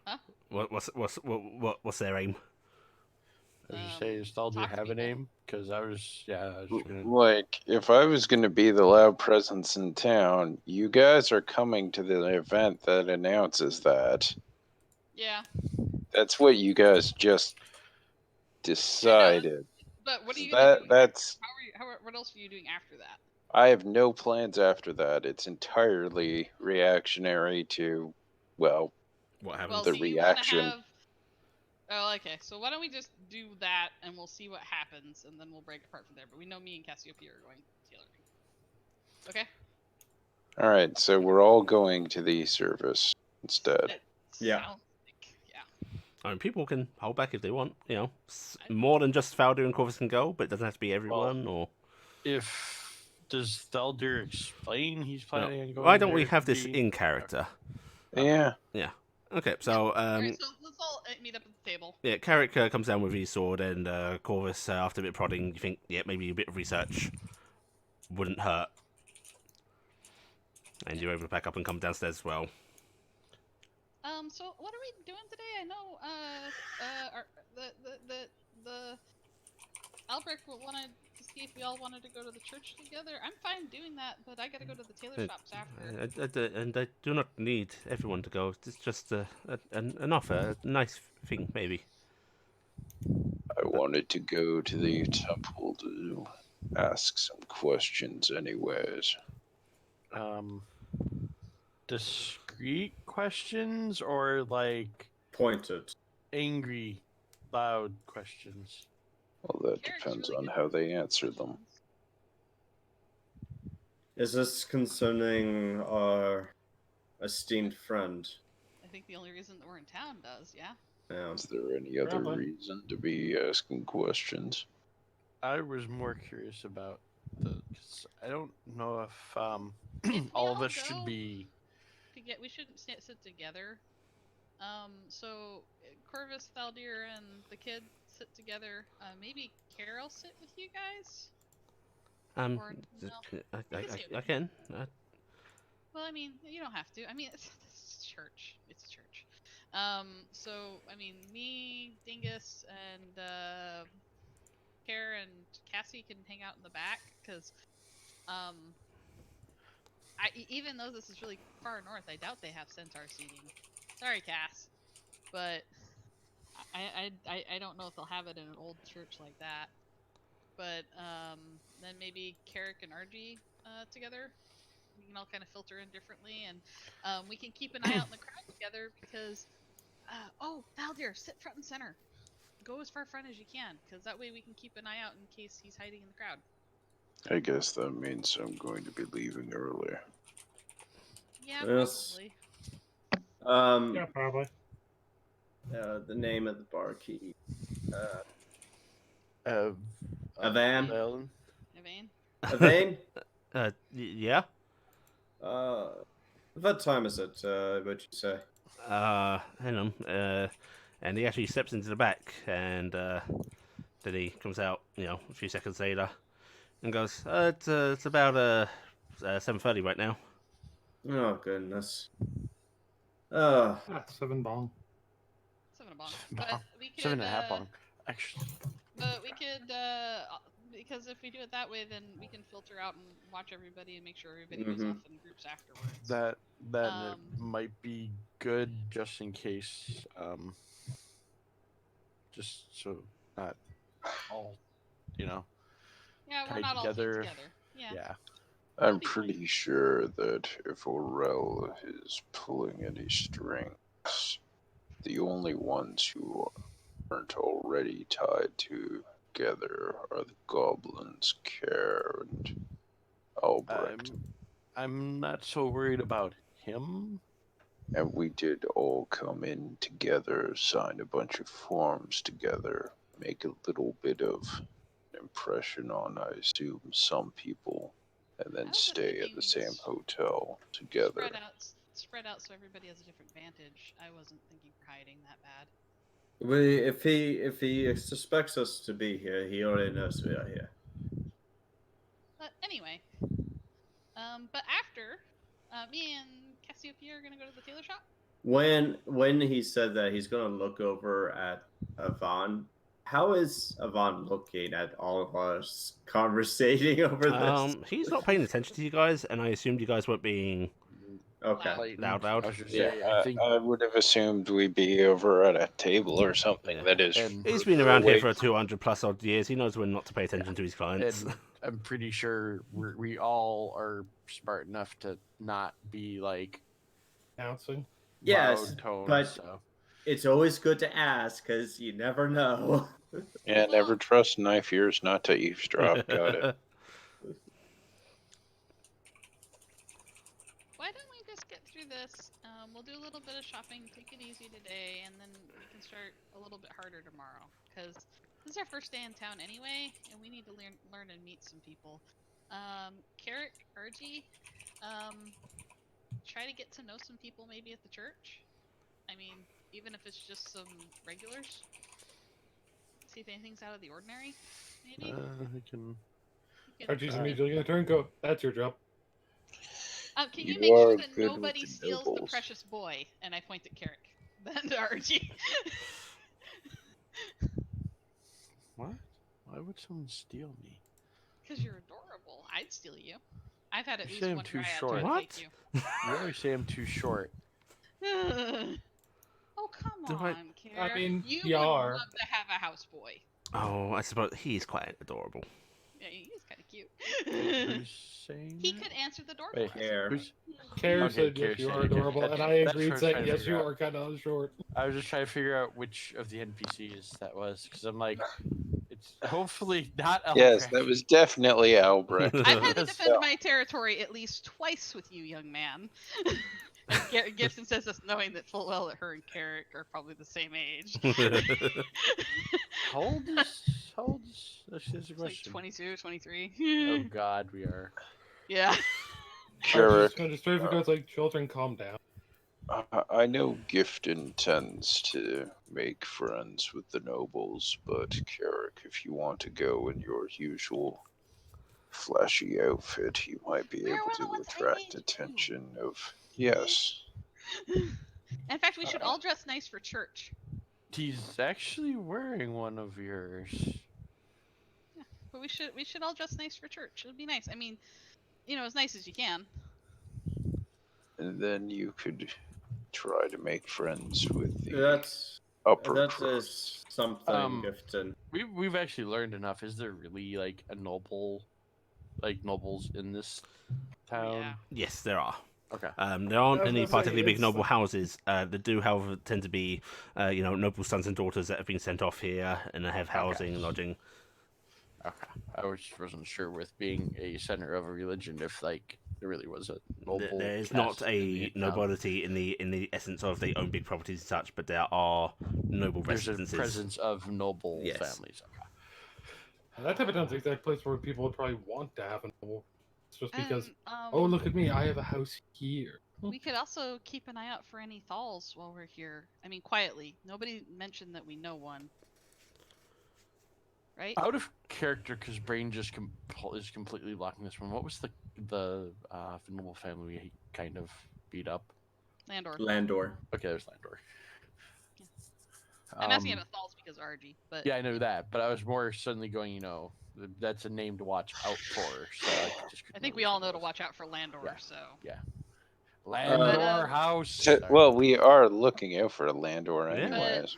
Huh? What's their aim? I was say, does Thaldir talk to have a people. name? Because I was just gonna. Like, if I was going to be the loud presence in town, you guys are coming to the event that announces that. Yeah. That's what you guys just decided. But what are you gonna do? That's. What else are you doing after that? I have no plans after that. It's entirely reactionary to, well, What happens? Well, the do you reaction. want to have? Oh, okay. So why don't we just do that, and we'll see what happens, and then we'll break apart from there. But we know me and Cassiopeia are going tailoring. Okay. All right, so we're all going to the service instead. That Yeah. sounds like, yeah. I mean, people can hold back if they want. You know, more than just Faldo and Corvus can go, but it doesn't have to be everyone. Does Thaldir explain he's planning on going? Why don't we there have to this be- in character? Yeah. Okay, so Alright, so let's all meet up at the table. yeah, Carrick comes down with his sword, and Corvus, after a bit of prodding, you think, yeah, maybe a bit of research wouldn't hurt. And you're able to pack up and come downstairs as well. So what are we doing today? I know, the Albrecht wanted to see if we all wanted to go to the church together. I'm fine doing that, but I gotta go to the tailor shops after. And I do not need everyone to go. It's just an offer, a nice thing, maybe. I wanted to go to the temple to ask some questions, anyways. Discreet questions or like Pointed. angry, loud questions? Well, that Carrick's depends really on good how at they answer them. questions. Is this concerning our esteemed friend? I think the only reason that we're in town does, yeah. Is there any other Probably. reason to be asking questions? I was more curious about cause I don't know if If we all of all us should go- be. We shouldn't sit together. So Corvus, Thaldir, and the kid sit together. Maybe Carol sit with you guys. Or no. I can. Well, I mean, you don't have to. I mean, it's church. It's church. So I mean, me, Dingus, and Kara and Cassie can hang out in the back because, even though this is really far north, I doubt they have centaur seating. Sorry, Cass, but I don't know if they'll have it in an old church like that. But then maybe Carrick and RG together. We can all kind of filter in differently, and we can keep an eye out in the crowd together because, Valdir, sit front and center. Go as far front as you can, because that way we can keep an eye out in case he's hiding in the crowd. I guess that means I'm going to be leaving early. Yeah, Yes. probably. Yeah, probably. The name of the barkeep. Avan. Avan. Evane. Avane. Yeah. What time is it? Would you say? Hang on. And he actually steps into the back, and then he comes out, a few seconds later, and goes, it's about 7:30 right now. Oh goodness. Uh, 7 bong. 7 a bong. But we could. 7.5 bong. Actually, But we could, because if we do it that way, then we can filter out and watch everybody and make sure everybody goes Mhm. off in groups afterwards. that it Um, might be good just in case. Just so not all, yeah, we're tied not all together. teamed together. Yeah. Yeah. I'm be fine. pretty sure that if Orel is pulling any strings, the only ones who aren't already tied together are the goblins, Care and Albrecht. I'm not so worried about him. And we did all come in together, sign a bunch of forms together, make a little bit of an impression on, I assume, some people, and I then was just stay at thinking the same hotel together. spread out so everybody has a different vantage. I wasn't thinking for hiding that bad. if he suspects us to be here, he already knows we are here. But anyway, but after, me and Cassiopeia are gonna go to the tailor shop. When he said that he's gonna look over at Avon, how is Avon looking at all of us conversating over this? He's not paying attention to you guys, and I assumed you guys weren't being Okay. Loud. loud. I was just Yeah, say, I think I would have assumed we'd be over at a table or something. Yeah. That is, And He's further been around here away. for 200 plus odd years. He knows when not to pay attention to his clients. and I'm pretty sure we all are smart enough to not be like Bouncing. Yes, loud tones. but So. it's always good to ask because you never know. Yeah, Well- never trust knife ears not to eavesdrop. Got it. Why don't we just get through this? We'll do a little bit of shopping, take it easy today, and then we can start a little bit harder tomorrow. Because this is our first day in town anyway, and we need to learn and meet some people. Carrick, Argy, try to get to know some people maybe at the church. I mean, even if it's just some regulars. See if anything's out of the ordinary, maybe. I can. Archie's immediately gonna turn and go, "That's your job." Can you You make sure are that good with nobody the steals the nobles. precious boy? And I point at Carrick. Then to Archie. What? Why would someone steal me? Because you're adorable. I'd steal you. I've had at You least say I'm one too dryad short. try to What? take You always say I'm too short. you. Oh, come Do I- on, Carrick. I mean, you you would are. love to have a houseboy. Oh, I suppose he's quite adorable. Yeah, he's kind of cute. Who's saying He that? could answer the door Wait, for us. Care. who's? Care Okay, said, Care "Yes, you said are it. adorable," That's- and I that's agreed, what I was saying, trying to "Yes, figure you out. are kind of short." I was just trying to figure out which of the NPCs that was, because I'm like, it's hopefully not Yes, Albrecht. that was definitely Albrecht. I've had to Yes. defend my territory at least twice with you, young man. And Gibson says this knowing that full well that her and Carrick are probably the same age. How old is? That's a It's like question. 22, 23. Oh God, we are. Yeah. Archie's Carrick, gonna just straight goes like, "Children, calm down." I know Gift intends to make friends with the nobles, but Carrick, if you want to go in your usual flashy outfit, you might be Wear able one to of what's attract hanging, too. attention of. Yes. In fact, we should all dress nice for church. He's actually wearing one of yours. But we should all dress nice for church. It'd be nice. I mean, as nice as you can. And then you could try to make friends with the That's upper that crust. is something, Gifton. We've actually learned enough. Is there really like a nobles in this town? Yeah. Yes, there are. Okay. There aren't I was any gonna say, particularly big it's noble like- houses. There do, however, tend to be, noble sons and daughters that have been sent off here and have housing and lodging. Okay. I wasn't sure with being a center of a religion if like There really was a noble. There is cast not in the a town. nobility in the essence of they own big properties and such, but there are noble There's a residences. presence of noble Yes. families. Okay. And that type of town's the exact place where people would probably want to have a noble. It's just because, And, oh, look at me, I have a house here. we could also keep an eye out for any thalls while we're here. I mean, quietly. Nobody mentioned that we know one. Right? Out of character, because Brain just is completely blocking this one. What was the noble family he kind of beat up? Landor. Landor. Okay, there's Landor. Yeah. I'm asking about thalls because of RG, but Yeah, I know that, but I was more suddenly going, that's a name to watch out for. So I think we all know to watch out for Landor. Yeah. So Yeah. Landor But, house. So- well, we are looking out for a Landor Yeah. anyways.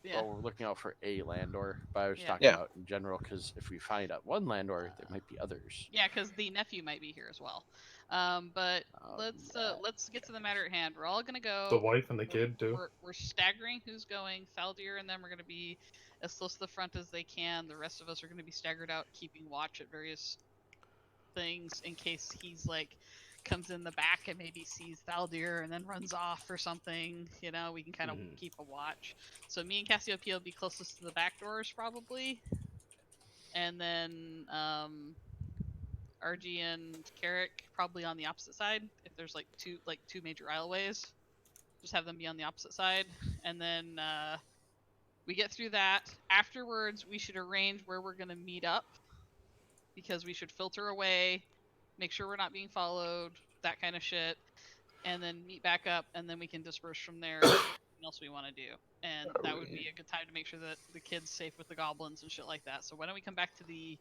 yeah. Well, we're looking out for a Landor, but I was Yeah. talking Yeah. about in general because if we find out one Landor, there might be others. Yeah, because the nephew might be here as well. But let's get to the matter at hand. We're all gonna go. The wife and the kid, too. We're staggering who's going. Thaldir and them are gonna be as close to the front as they can. The rest of us are gonna be staggered out, keeping watch at various things in case he's like comes in the back and maybe sees Thaldir and then runs off or something. We can kind of keep a watch. So me and Cassiopeia will be closest to the back doors probably, and then RG and Carrick probably on the opposite side. If there's like two major aisleways, just have them be on the opposite side, and then we get through that. Afterwards, we should arrange where we're gonna meet up, because we should filter away, make sure we're not being followed, that kind of shit, and then meet back up, and then we can disperse from there. Anything else we want to do, and that would be a good time to make sure that the kid's safe with the goblins and shit like that. So why don't we come back to the?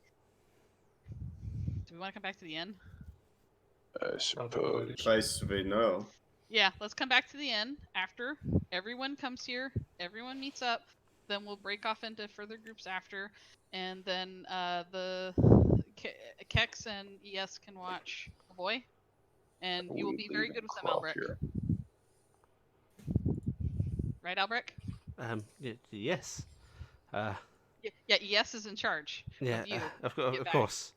Do we want to come back to the inn? I suppose. Place we know. Yeah, let's come back to the inn after everyone comes here. Everyone meets up. Then we'll break off into further groups after, and then the Kex and ES can watch the boy, and you will be very good with them, Albrecht. Right, Albrecht? Yes. Yeah, ES is in charge Yeah, of you. of course.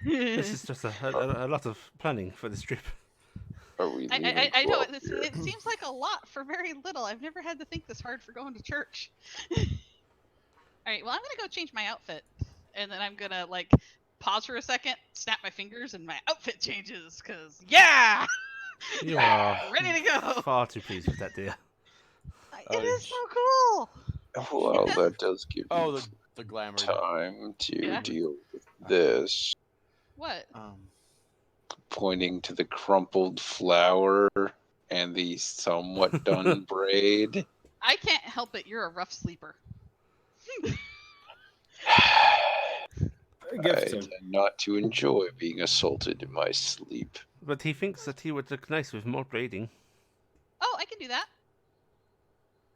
This is just a lot of planning for this trip. Are we leaving I know, Cloth it here? seems like a lot for very little. I've never had to think this hard for going to church. Alright, well, I'm gonna go change my outfit, and then I'm gonna, pause for a second, snap my fingers, and my outfit changes, because, yeah! You are ready to go! far too pleased with that, dear. It is so cool! Well, that does give Oh, me the glamour. time to Yeah. deal with this. What? Pointing to the crumpled flower and the somewhat done braid. I can't help it, you're a rough sleeper. I Gifton. tend not to enjoy being assaulted in my sleep. But he thinks that he would look nice with more braiding. Oh, I can do that.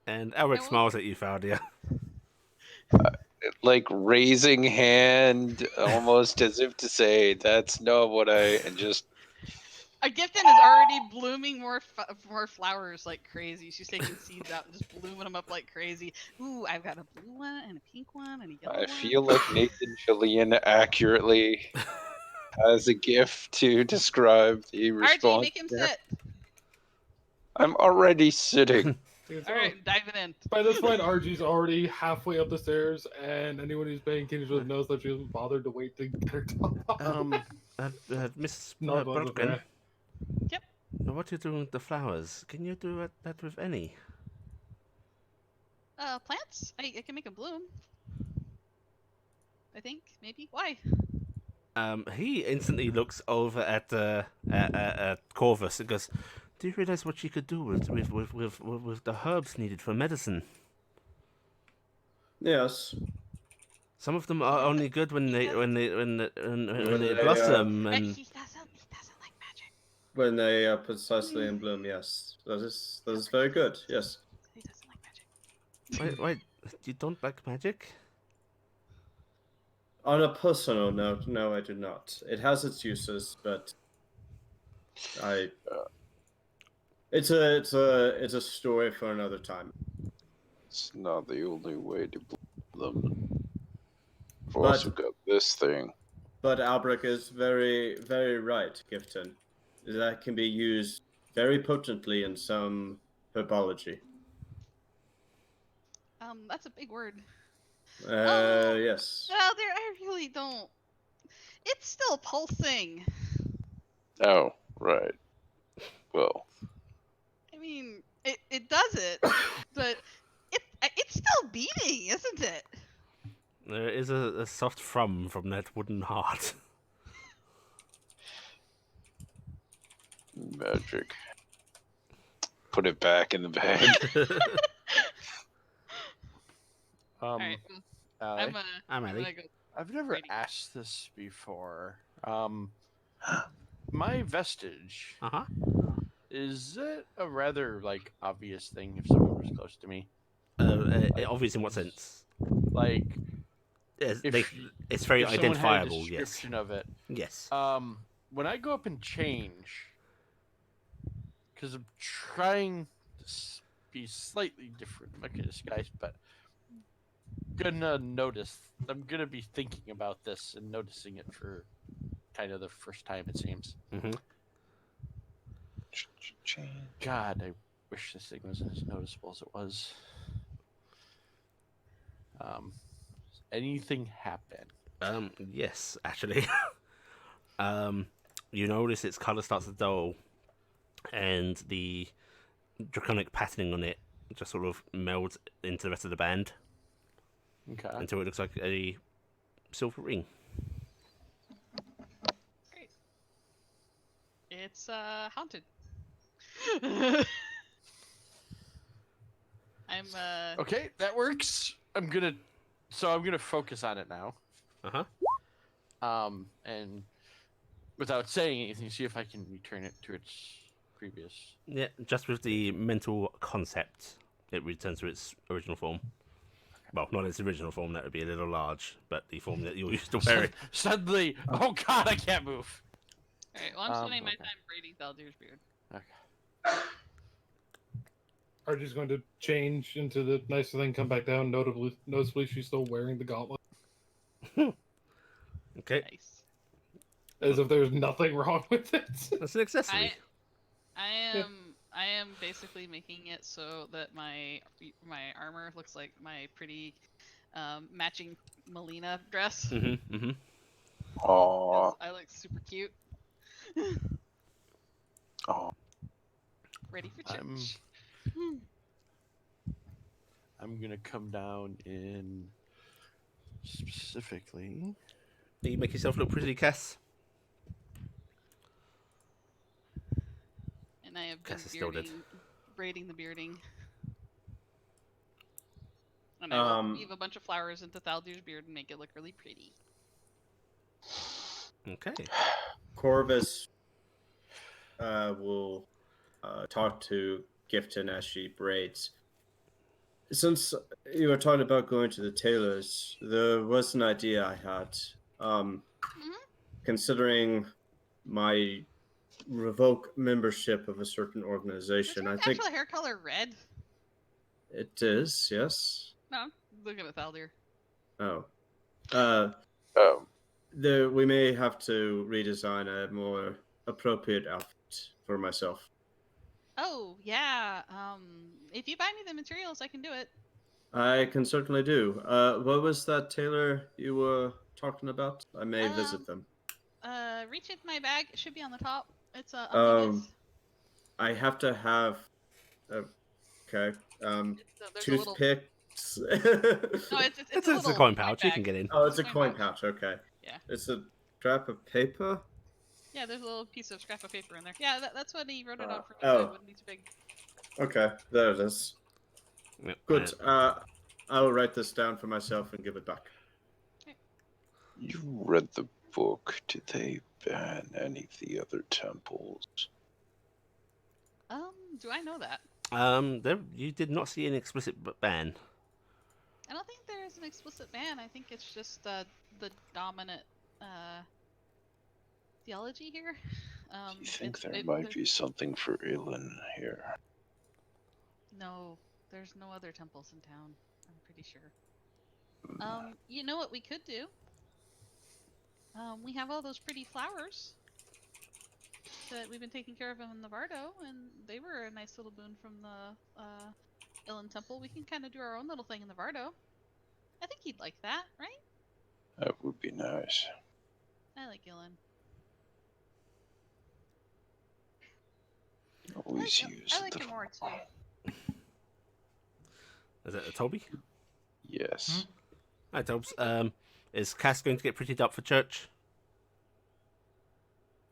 And Alric I will- smiles at you, Faldia. Like raising hand, almost as if to say, "That's not what I." And just A Gifton is already blooming more flowers like crazy. She's taking seeds out and just blooming them up like crazy. Ooh, I've got a blue one and a pink one and a yellow I one. feel like Nathan Fillion accurately has a gift to describe the response. RG, make him there. sit. I'm already sitting. Alright, diving in. By this point, RG's already halfway up the stairs, and anyone who's paying attention knows that she hasn't bothered to wait to get her top off. Mrs. Not one of Broken, them. Yep. what are you doing with the flowers? Can you do that with any? Plants? I can make them bloom. I think, maybe. Why? He instantly looks over at Corvus and goes, "Do you realize what she could do with the herbs needed for medicine? Yes. Some of them are only good when they When they, blossom, But and he doesn't like magic. When they are precisely in bloom, yes. That is very good, yes. He doesn't like magic. wait, you don't like magic? On a personal note, no, I do not. It has its uses, but it's a story for another time. It's not the only way to bloom them. I've But- also got this thing. But Albrecht is very, very right, Gifton. that can be used very potently in some herbology. That's a big word. Yes. Well, there, I really don't. It's still pulsing. Oh, right. Well, I mean, it does it, but it's still beating, isn't it? There is a soft thrum from that wooden heart. magic. Put it back in the bag. All right, Allie, I'm I'm Ellie. gonna go. I've never Ready. asked this before. My vestige, Uh-huh. is it a rather like obvious thing if someone was close to me? Obvious in what sense? Like Yes, if it's very if someone had a identifiable, yes. description of it. Yes. When I go up and change, because I'm trying to be slightly different, I'm not gonna disguise, but I'm gonna be thinking about this and noticing it for kind of the first time, it seems. Mm-hmm. God, I wish this thing wasn't as noticeable as it was. Anything happen? Yes, actually. You notice its color starts to dull, and the draconic patterning on it just sort of melds into the rest of the band Okay. until it looks like a silver ring. Great. It's haunted. I'm Okay, that works. I'm gonna focus on it now. Uh-huh. And without saying anything, see if I can return it to its previous. Yeah, just with the mental concept, it returns to its original form. Well, not its original form, that would be a little large, but the form that you're used to wearing. Suddenly, oh god, I can't move. all right. Well, I'm spending my okay. time braiding Thaldir's beard. Okay. Archie's going to change into the nicer thing, come back down. Noticeably, she's still wearing the gauntlet, Okay, Nice. as if there's nothing wrong with it. that's an accessory. I am basically making it so that my armor looks like my pretty matching Melina dress. Mm-hmm, mm-hmm. 'Aw. I look super cute. Aw. Ready for church. I'm gonna come down in specifically. You make yourself look pretty, Cass. And I have been Cass is still dead. braiding the bearding. And I will weave a bunch of flowers into Thaldir's beard and make it look really pretty. Okay. Corvus will talk to Gifton as she braids. Since you were talking about going to the tailors, there was an idea I had. Considering my revoke membership of a certain organization, Is I your think actual hair color red? it is. Yes. No, I'm looking at Thaldir. Oh. Oh, We may have to redesign a more appropriate outfit for myself. Oh yeah. If you buy me the materials, I can do it. I can certainly do. What was that tailor you were talking about? I may visit them. Reach into my bag. It should be on the top. It's I have to have. Okay. there's a little. Toothpicks. No, it's a little a coin pouch. You bag. can get in. Oh, it's a coin pouch. Okay. Yeah. It's a scrap of paper. Yeah, there's a little piece of scrap of paper in there. Yeah, that's what he wrote it on for me. Oh. So it wouldn't be too big. Okay, there it is. Yep, Good. I'll write this down for myself and give it back. you read the book. Did they ban any of the other temples? Do I know that? You did not see an explicit ban. I don't think there is an explicit ban. I think it's just the dominant theology here. Do you think there might be something for Ilan here? No, there's no other temples in town. I'm pretty sure. You know what we could do? We have all those pretty flowers. we've been taking care of him in the Vardo, and they were a nice little boon from the Illan Temple. We can kind of do our own little thing in the Vardo. I think he'd like that, right? That would be nice. I like Illan. Always use I like the him more too. Is it a Toby? Yes. Hi, Tobes. Is Cass going to get prettied up for church?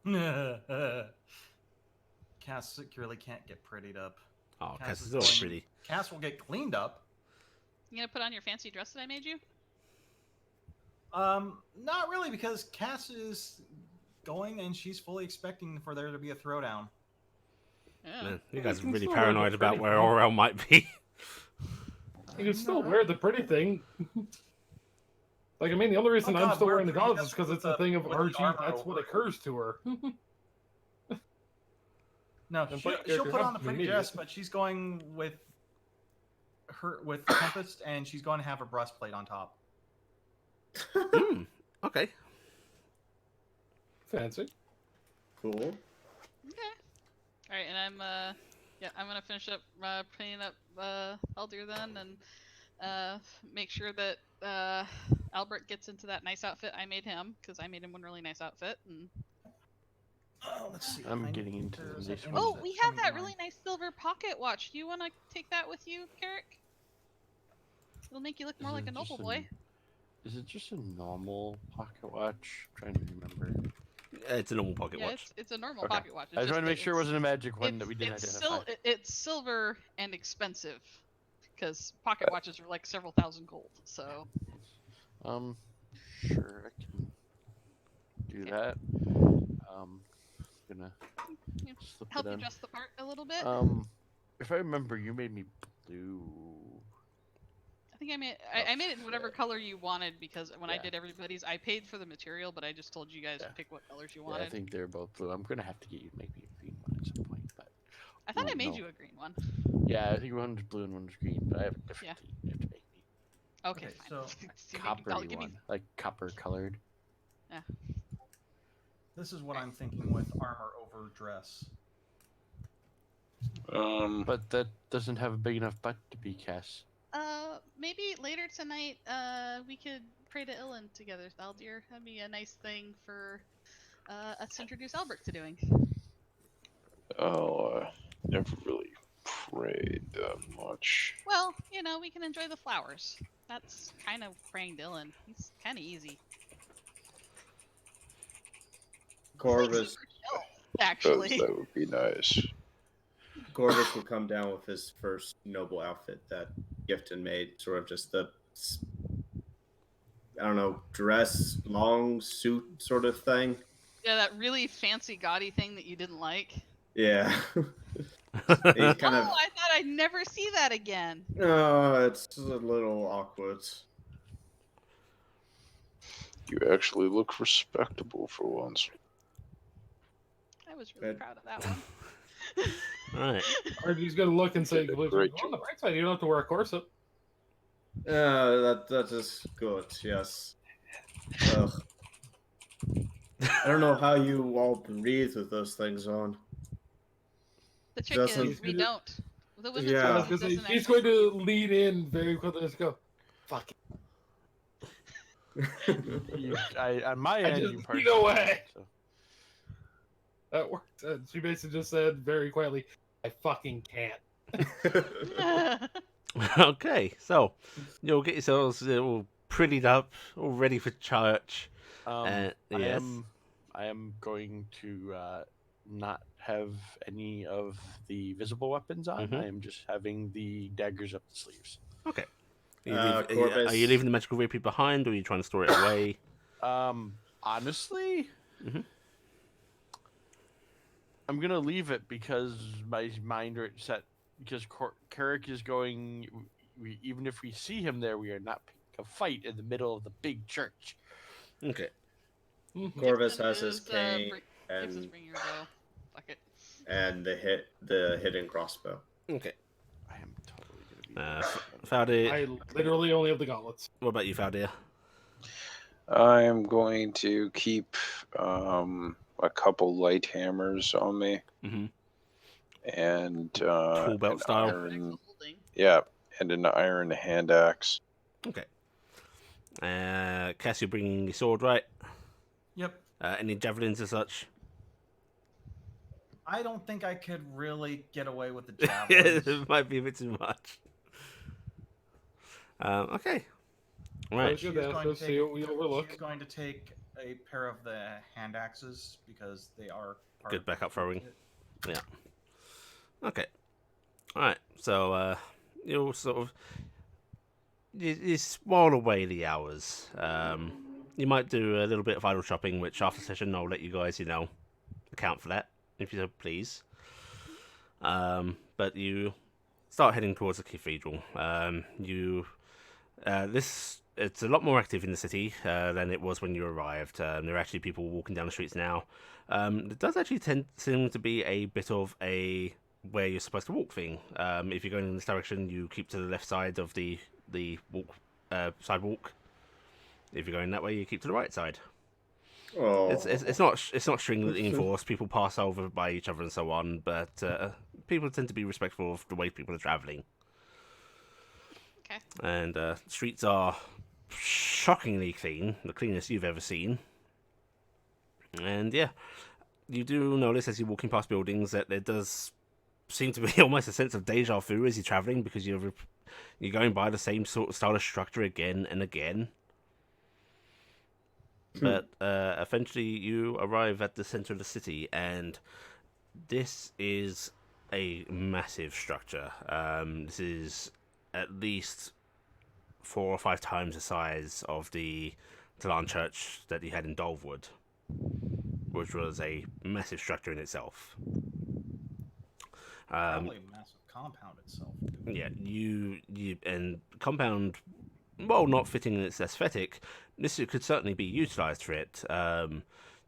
Cass securely can't get prettied up. Oh, Cass Cass is is always going- pretty. Cass will get cleaned up. You gonna put on your fancy dress that I made you? Not really, because Cass is going and she's fully expecting for there to be a throwdown. Yeah. Man, you You guys are can really still wear the paranoid about pretty where thing. Orel might be. You can still wear the pretty thing. Like, I mean, the only reason Oh, I'm God, still wear wearing the pretty gauntlets dress is because with it's a the- thing of with the RG. armor That's what over. occurs to her. No, And she'll character put on the helps pretty me. dress, but she's going with Tempest, and she's going to have a breastplate on top. Okay. Fancy. Cool. Okay. All right, and I'm gonna finish up painting up Eldir then, and make sure that Albert gets into that nice outfit I made him, because I made him one really nice outfit. And Let's see. I'm I getting need- into there's this an one. oh, image we that's have coming that to really mind. nice silver pocket watch. Do you want to take that with you, Carrick? It'll make you look more Is like it a noble just boy. Is it just a normal pocket watch? I'm trying to remember. It's a normal pocket Yeah, watch. it's a normal Okay. pocket watch. I just just wanted to that make sure it wasn't a magic one that we didn't identify. It's silver and expensive, because pocket watches are like several thousand gold. So Sure, I can do Okay. that. Gonna Yeah, slip help it you in. dress the part a little bit. If I remember, you made me blue. I think I made it whatever color you wanted, because when I Yeah. did everybody's, I paid for the material, but I just told you guys to Yeah. pick what colors you Yeah, wanted. I think they're both blue. I'm gonna have to get you maybe a green one at some point, but I thought I Ooh, made no. you a green one. yeah, I think one's blue and one's green. But I have a different thing you have to make me. Okay, Okay, fine. so You Coppery give me- one, like copper colored. This is what I'm thinking with armor over dress. But that doesn't have a big enough butt to be Cass. Maybe later tonight, we could pray to Illan together, Thaldir. That'd be a nice thing for us to introduce Albert to doing. Oh, never really prayed that much. Well, we can enjoy the flowers. That's kind of praying to Illan. He's kind of easy. He's, like, Corvus, super chill, actually. That would be nice. Corvus will come down with his first noble outfit that Gifton made, sort of just the, I don't know, dress, long suit sort of thing. Yeah, that really fancy gaudy thing that you didn't like. Yeah. He's kind Oh, of, I thought I'd never see that again. no, it's a little awkward. You actually look respectable for once. I was really Good. proud of that one. Right. RG's gonna look and say, Did a "Well, great on the job. bright side, you don't have to wear a corset." That is good, yes. Ugh. I don't know how you all breathe with those things on. The trick Doesn't- is we don't. The women's Yeah. I room was gonna say, doesn't he's actually going to lead in very quickly and just go, "Fuck it." On my I end, just you lead partially away. did, so. That worked. She basically just said very quietly, "I fucking can't." Okay, so you'll get yourselves all prettied up, all ready for church. I Yes. am going to not have any of the visible weapons on. Mhm. I am just having the daggers up the sleeves. Okay. Corvus. Are you leaving the magical repeat behind, or are you trying to store it away? Honestly, Mhm. I'm gonna leave it because my mind are set. Because Carrick is going. Even if we see him there, we are not picking a fight in the middle of the big church. Okay. Corvus Gibson has his is, cane Gibson's and bringing your bow. Fuck it. the hidden crossbow. Okay. I am totally gonna be. Faldir, I literally only have the gauntlets. what about you, Faldir? I am going to keep a couple light hammers on me, Mm-hmm. and Tool belt an style. iron, Holding. yeah, and an iron hand axe. Okay. Cass, you're bringing your sword, right? Yep. Any javelins as such? I don't think I could really get away with the javelins. It might be a bit too much. Okay. All I right. was going to ask us, see what we overlook. She's going to take a pair of the hand axes because they are part Good of the backup throwing. toolkit. Yeah. Okay. All right. So you'll sort of you while away the hours. You might do a little bit of idle shopping, which after session I'll let you guys, account for that if you so please. But you start heading towards the cathedral. It's a lot more active in the city than it was when you arrived. There are actually people walking down the streets now. It does actually seem to be a bit of a where you're supposed to walk thing. If you're going in this direction, you keep to the left side of the walk sidewalk. If you're going that way, you keep to the right side. Oh, It's not stringently enforced. People pass over by each other and so on, but people tend to be respectful of the way people are traveling. Okay. And streets are shockingly clean, the cleanest you've ever seen. And yeah, you do notice as you're walking past buildings that there does seem to be almost a sense of deja vu as you're traveling because you're going by the same sort of style of structure again and again. But eventually you arrive at the center of the city, and this is a massive structure. This is at least 4 or 5 times the size of the Talan church that you had in Dolvewood, which was a massive structure in itself. Probably a massive compound itself. Too. Yeah, you and compound, while not fitting in its aesthetic, this could certainly be utilised for it. You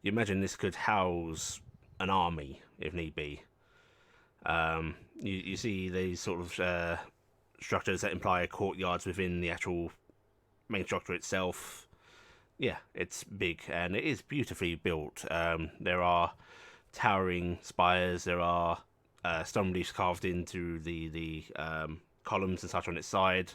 imagine this could house an army if need be. You see these sort of structures that imply courtyards within the actual main structure itself. Yeah, it's big and it is beautifully built. There are towering spires. There are stone reliefs carved into the columns and such on its side,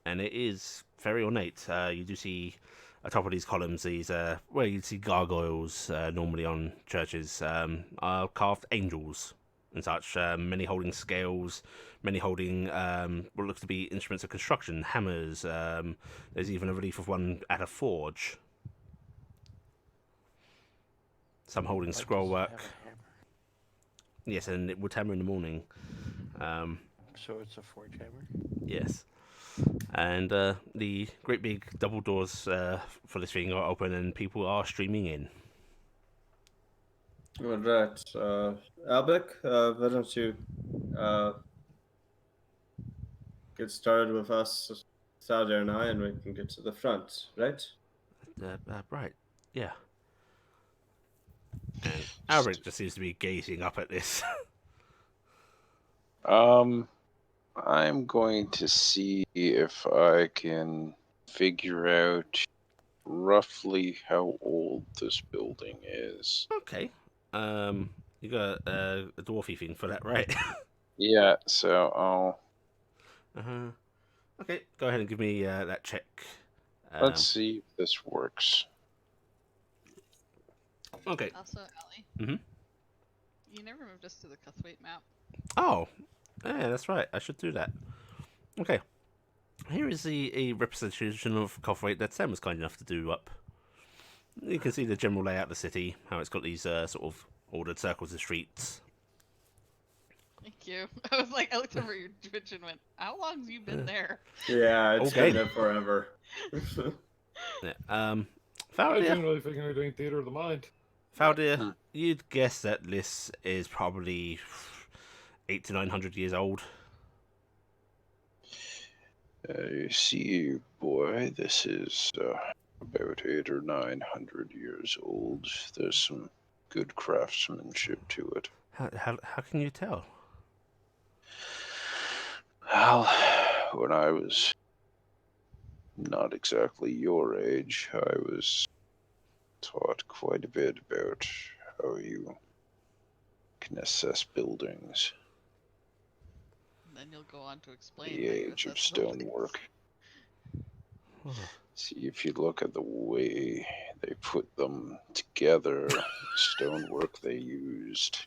and it is very ornate. You do see atop of these columns these where you'd see gargoyles normally on churches are carved angels and such. Many holding scales, many holding what looks to be instruments of construction, hammers. There's even a relief of one at a forge. Some holding Why scroll does it work. have a hammer? Yes, and it would hammer in the morning. So it's a forge hammer? Yes. And the great big double doors for this thing are open and people are streaming in. all right. Albec, why don't you get started with us, Sauder and I, and we can get to the front, right? Right, yeah. And Albert just seems to be gazing up at this. I'm going to see if I can figure out roughly how old this building is. Okay. You got a dwarfy thing for that, right? Yeah, so I'll Uh-huh. Okay, go ahead and give me that check. let's see if this works. Okay. Also, Ellie. Mhm. You never moved us to the Cuthwaite map. Oh, yeah, that's right. I should do that. Okay. Here is a representation of Cothwaite that Sam was kind enough to do up. You can see the general layout of the city, how it's got these sort of ordered circles of streets. Thank you. I was like, I looked over your Twitch and went, "How long have you been there?" Yeah, it's Okay. been there forever. Yeah. I was Faldir, generally thinking we were doing theater of the mind. Faldir, you'd guess that this is probably 800 to 900 years old. I see, boy, this is about 800 or 900 years old. There's some good craftsmanship to it. How can you tell? Well, when I was not exactly your age, I was taught quite a bit about how you can assess buildings, And then you'll go on to explain the how you age of assess buildings. stonework. See, if you look at the way they put them together, the stonework they used,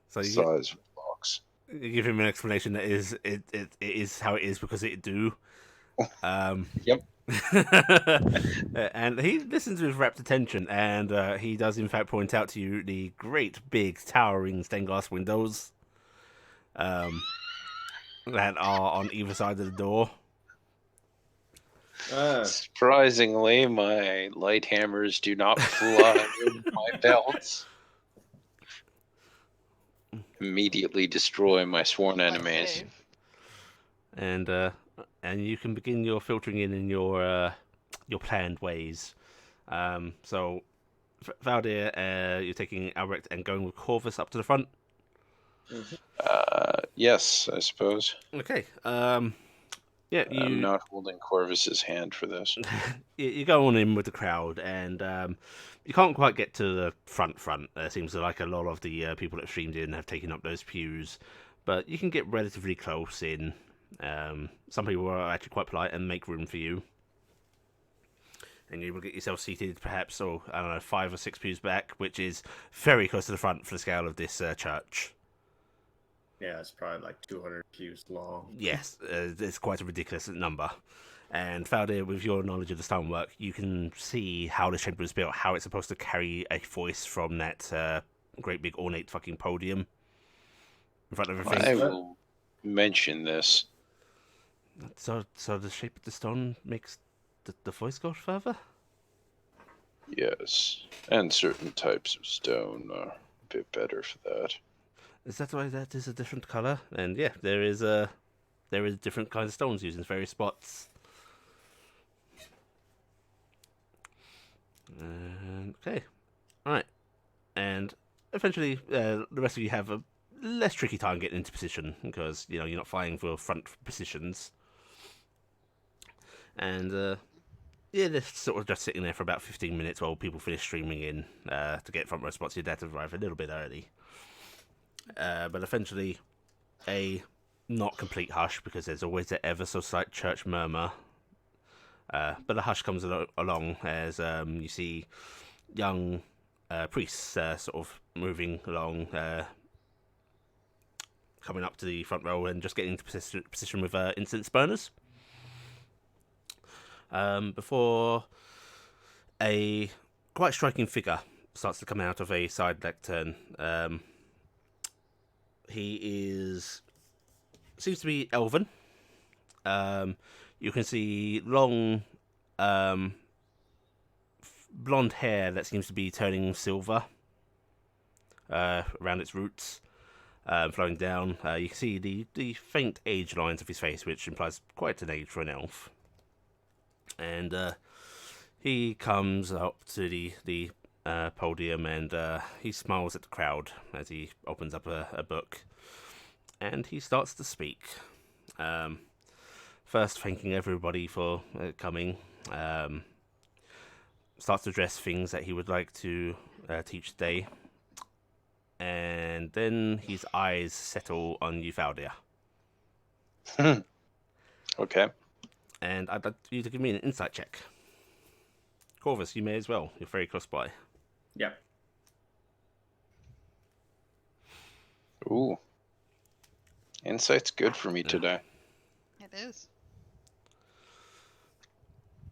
So you, size of blocks. you give him an explanation that it is how it is because it do. Yep. And he listens with rapt attention, and he does in fact point out to you the great big towering stained glass windows that are on either side of the door. Surprisingly, my light hammers do not fly in my belts. Immediately destroy my sworn My enemies. save. And you can begin your filtering in your planned ways. So Valdir, you're taking Albrecht and going with Corvus up to the front. Yes, I suppose. Okay. Yeah, I'm not holding Corvus's hand for this. you go on in with the crowd, and you can't quite get to the front. It seems like a lot of the people that streamed in have taken up those pews, but you can get relatively close in. Some people are actually quite polite and make room for you. And you will get yourself seated perhaps, or I don't know, 5 or 6 pews back, which is very close to the front for the scale of this church. Yeah, it's probably like 200 pews long. Yes, it's quite a ridiculous number. And Faldir, with your knowledge of the stonework, you can see how the chamber was built, how it's supposed to carry a voice from that great big ornate fucking podium in front of everything. I will mention this. So the shape of the stone makes the voice go further? Yes, and certain types of stone are a bit better for that. Is that why that is a different color? And yeah, there is different kinds of stones used in various spots. Okay, all right, and eventually the rest of you have a less tricky time getting into position because you're not fighting for front positions, and yeah, they're sort of just sitting there for about 15 minutes while people finish streaming in to get front row spots. Your dad to arrive a little bit early. But eventually, a not complete hush because there's always that ever so slight church murmur. But a hush comes along as you see young priests sort of moving along, coming up to the front row and just getting into position with incense burners. Before a quite striking figure starts to come out of a side lectern. He seems to be elven. You can see long blonde hair that seems to be turning silver around its roots, flowing down. You can see the faint age lines of his face, which implies quite an age for an elf. And he comes up to the podium and he smiles at the crowd as he opens up a book, and he starts to speak. First, thanking everybody for coming. Starts to address things that he would like to teach today, and then his eyes settle on you, Valdir. Okay. And I'd like you to give me an insight check. Corvus, you may as well. You're very close by. Yep. Ooh. Insight's good for me today. It is.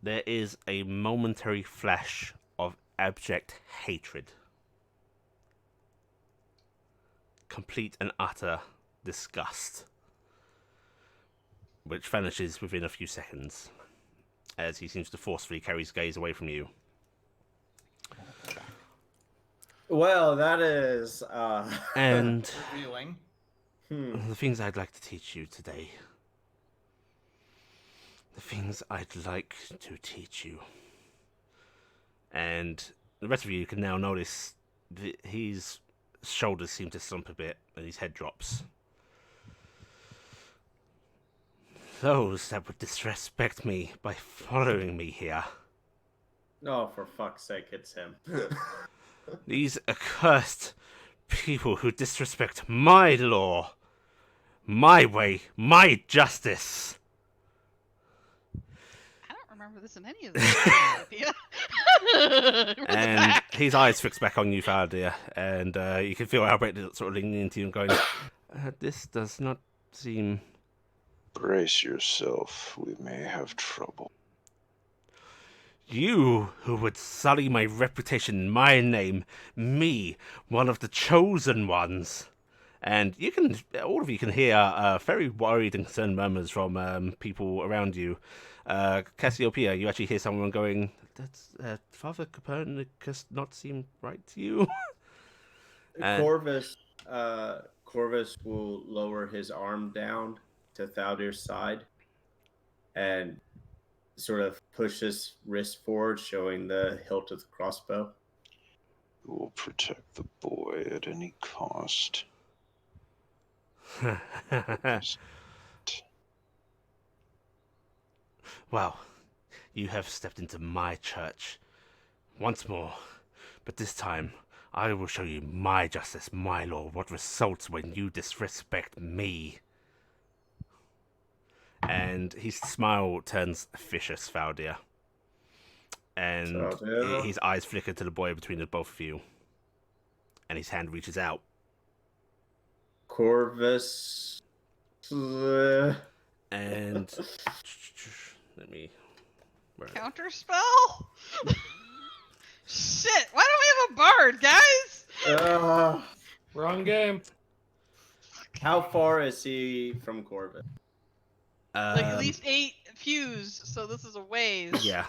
There is a momentary flash of abject hatred. Complete and utter disgust, which vanishes within a few seconds as he seems to forcefully carry his gaze away from you. Well, that is And Revealing. the things I'd like to teach you today. The things I'd like to teach you. And the rest of you can now notice that his shoulders seem to slump a bit and his head drops. Those that would disrespect me by following me here Oh, for fuck's sake, it's him. These accursed people who disrespect my law, my way, my justice. I don't remember this in any of this idea. And his eyes fix back on you, Faraday, and you can feel Albert sort of leaning into you and going, this does not seem... Brace yourself. We may have trouble. You who would sully my reputation, my name, me, one of the chosen ones. And you can, all of you can hear very worried and concerned murmurs from people around you. Cassiopeia, you actually hear someone going, "Does Father Copernicus not seem right to you?" Corvus will lower his arm down to Thaldir's side and sort of push his wrist forward, showing the hilt of the crossbow. We will protect the boy at any cost. Well, you have stepped into my church once more, but this time I will show you my justice, my law, what results when you disrespect me. And his smile turns vicious, Valdir. And his eyes flicker to the boy between the both of you. And his hand reaches out. Corvus. And let me... Counter spell? Shit, why don't we have a bard, guys? Wrong game. How far is he from Corvus? Like at least 8 pews, so this is a ways. Yeah,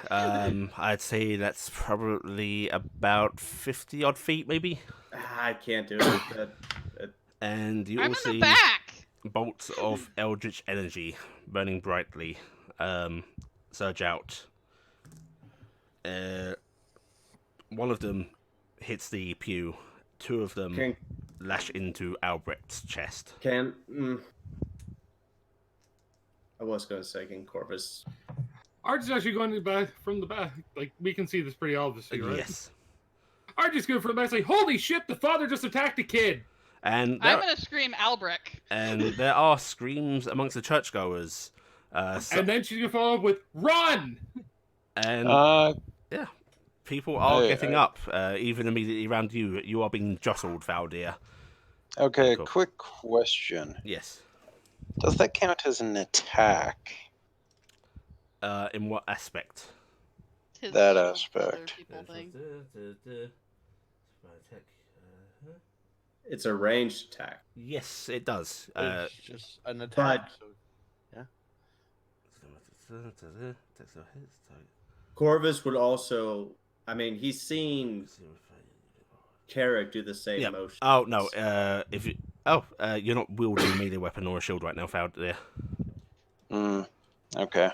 I'd say that's probably about 50 odd feet, maybe. I can't do it. And you I'm all in see the back. bolts of eldritch energy burning brightly surge out. One of them hits the pew. 2 of them lash into Albrecht's chest. I was going to say, can Corvus... Arch is actually going to back from the back. Like, we can see this pretty obviously, right? Yes. Arch is going from the back say, holy shit, the father just attacked a kid! And I'm going to scream Albrecht. And there are screams amongst the churchgoers. And then she's going to follow up with, run! And, yeah, people are getting up, even immediately around you. You are being jostled, Valdir. Okay, quick question. Yes. Does that count as an attack? In what aspect? That aspect. It's a ranged attack. Yes, it does. It's just an attack. Yeah. Corvus would also... I mean, he's seen Carrick do the same motion. Oh, no. If you... you're not wielding a melee weapon or a shield right now, Valdir. Okay.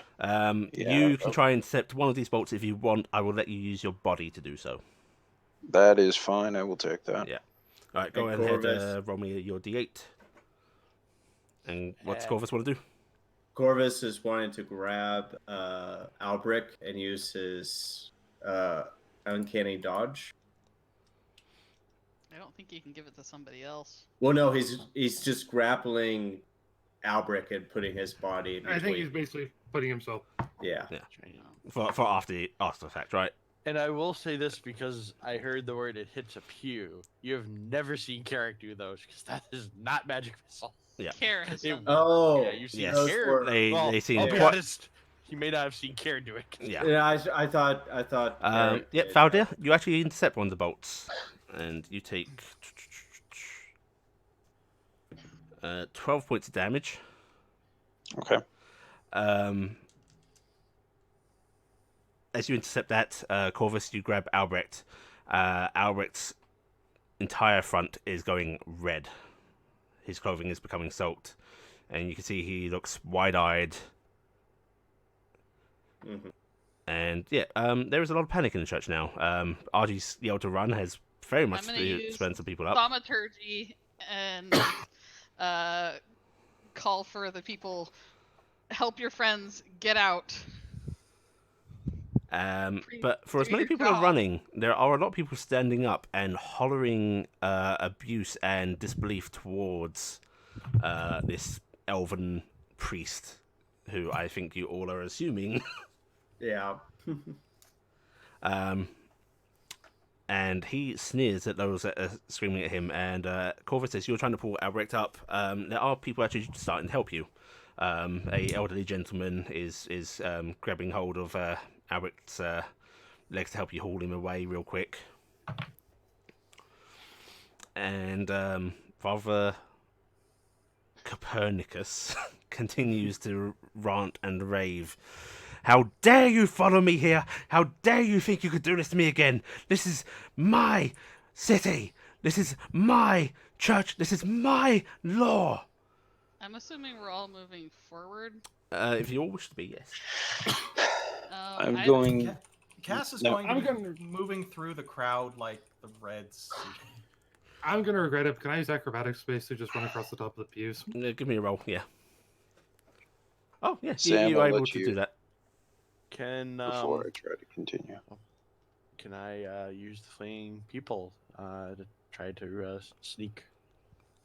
You can try and intercept one of these bolts if you want. I will let you use your body to do so. That is fine. I will take that. Yeah. All right, go ahead, roll me your d8. And what's Corvus want to do? Corvus is wanting to grab Albrecht and use his uncanny dodge. I don't think you can give it to somebody else. Well, no, he's just grappling Albrecht and putting his body in between. I think he's basically putting himself. Yeah. For after the fact, right? And I will say this because I heard the word it hits a pew. You have never seen Carrick do those because that is not magic missile. Yeah. Carrick has done yeah, you've seen Carrick. They seem I'll be quite... honest, you may not have seen Carrick do it. Yeah, I thought. Yep, Valdir, you actually intercept one of the bolts, and you take 12 points of damage. Okay. As you intercept that, Corvus, you grab Albrecht. Albrecht's entire front is going red. His clothing is becoming soaked, and you can see he looks wide-eyed. Mm-hmm. And yeah, there is a lot of panic in the church now. RG's yell to run has very much spent some people up. thaumaturgy and call for the people. Help your friends get out. But for as Do many your people are job. running, there are a lot of people standing up and hollering abuse and disbelief towards this elven priest, who I think you all are assuming. Yeah. And he sneers at those that are screaming at him. And Corvus says, "You're trying to pull Albrecht up. There are people actually starting to help you. A elderly gentleman is grabbing hold of Albrecht's legs to help you haul him away real quick." And Father Copernicus continues to rant and rave. "How dare you follow me here? How dare you think you could do this to me again? This is my city. This is my church. This is my law." I'm assuming we're all moving forward. If you all wish to be, yes. I'm going. Cass is No. going to I'm be gonna- moving through the crowd like the Red Sea. I'm gonna regret it. But can I use acrobatics space to just run across the top of the pews? Give me a roll, yeah. Oh, yeah, Sam, you're I'll able let to you- do that. Can Before I try to continue. can I use the fleeing people to try to sneak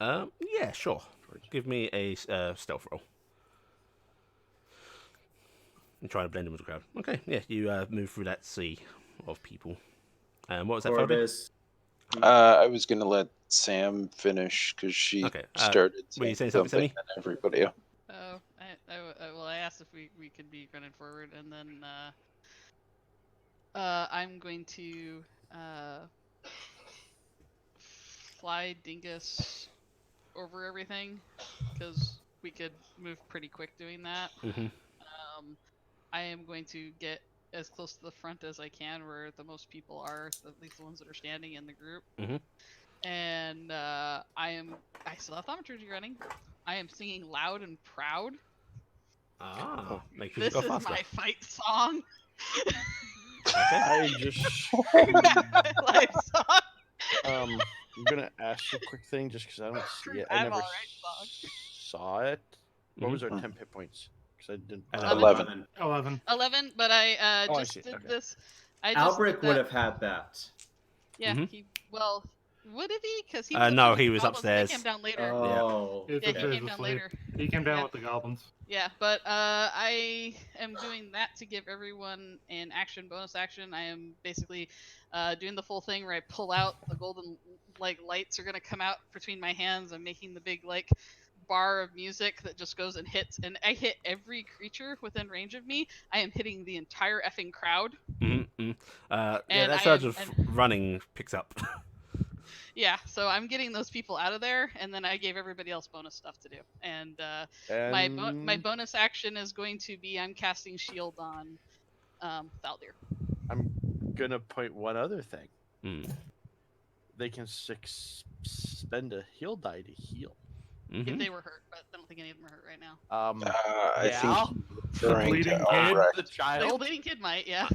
Yeah, sure. towards? Give me a stealth roll. And try to blend in with the crowd. Okay, yeah, you move through that sea of people. What was that, Fabian? Corvus. I was going to let Sam finish because she Okay, started were you saying saying something, something, Sammy? and everybody else. Oh, well, I asked if we could be running forward, and then I'm going to fly Dingus over everything because we could move pretty quick doing that. Mm-hmm. I am going to get as close to the front as I can, where the most people are, at least the ones that are standing in the group. Mhm. And I still have thaumaturgy running. I am singing loud and proud. Ah, make people This go is faster. my fight song. Okay. I just My life song. I'm gonna ask a quick thing just because I don't see it. I I'm never alright, dog. saw it. What was our Mhm. temp hit points? Because I didn't. 11. 11. 11, but I Oh, I just see, did okay. this. I just Albrecht did would that. have had that. Yeah, Mhm. would it be? Because he was No, upstairs with he the was goblins and upstairs. they came down later. Oh. He was Yeah, he upstairs came down asleep. later. He came down Yeah. with the goblins. Yeah, but I am doing that to give everyone an bonus action. I am basically doing the full thing where I pull out the golden lights are gonna come out between my hands. I'm making the big bar of music that just goes and hits, and I hit every creature within range of me. I am hitting the entire effing crowd. Mm-hmm. Yeah, And that surge of running picks up. Yeah, so I'm getting those people out of there, and then I gave everybody else bonus stuff to do. And my bonus action is going to be I'm casting shield on Thaldir. I'm gonna point one other thing. Mm. They can spend a heal die to heal. Mm-hmm. If they were hurt, but I don't think any of them are hurt right now. I Yeah. think he's referring bleeding to kid? Albrecht. The The child. bleeding kid might, yeah.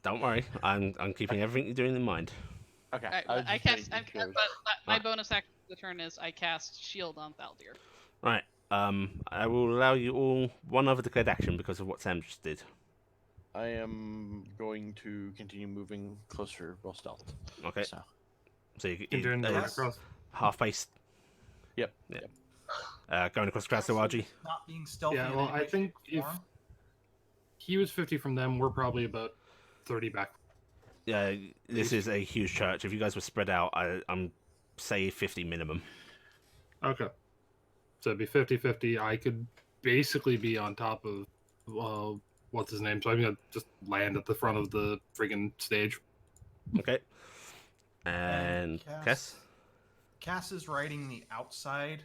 Don't worry, I'm keeping everything you're doing in mind. Okay. All right, I was but I just cast. making sure. But my Right. bonus action for the turn is I cast shield on Thaldir. Right. I will allow you all one other declared action because of what Sam just did. I am going to continue moving closer while stealth. Okay. So you You're doing the run Yes. across. half paced. Yep. Going across the crowd to RG. Not being stealthy. Yeah, in well, any I way, think shape, or if form. he was 50 from them, we're probably about 30 back. Yeah, this is a huge church. If you guys were spread out, I'm say 50 minimum. Okay. So it'd be 50-50. I could basically be on top of, what's his name? So I'm going to just land at the front of the friggin' stage. Okay. And Cass? Cass is riding the outside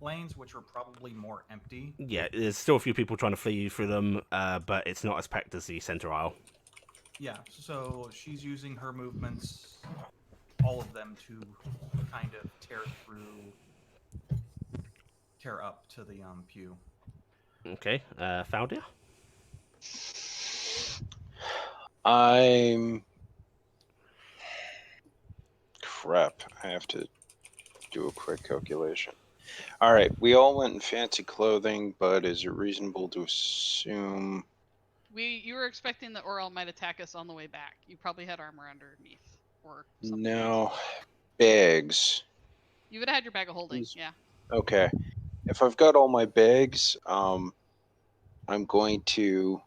lanes, which are probably more empty. Yeah, there's still a few people trying to flee through them, but it's not as packed as the center aisle. Yeah, so she's using her movements, all of them, to kind of tear up to the pew. Okay, Faldia? Crap, I have to do a quick calculation. All right, we all went in fancy clothing, but is it reasonable to assume You were expecting that Orel might attack us on the way back. You probably had armor underneath or something. No. Bags. You would have had your bag of holding, Who's- yeah. Okay. If I've got all my bags, I'm going to.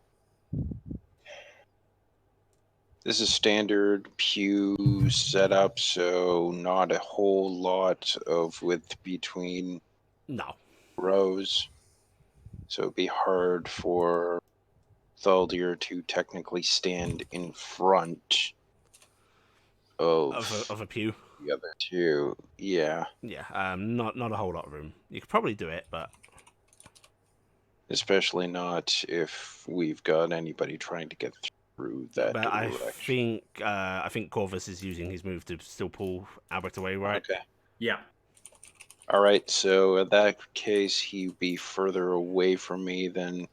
This is standard pew setup, so not a whole lot of width between No. rows. So it'd be hard for Thaldir to technically stand in front of Of a pew. the other two. Yeah. Yeah. Not a whole lot of room. You could probably do it, but Especially not if we've got anybody trying to get through that but direction. I think Corvus is using his move to still pull Albrecht away, right? Okay. Yeah. All right. So in that case, he'd be further away from me than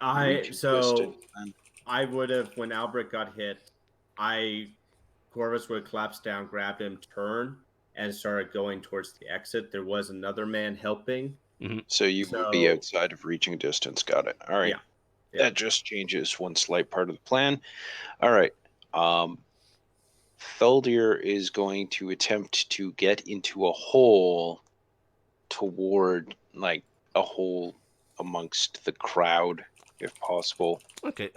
reaching distance. Then. I would have, when Albrecht got hit, Corvus would have collapsed down, grabbed him, turn, and started going towards the exit. There was another man helping. So you would be outside of reaching distance. Got it. All right. Yeah. That just changes one slight part of the plan. All right. Thaldir is going to attempt to get into a hole toward, like, a hole amongst the crowd, if possible. Okay.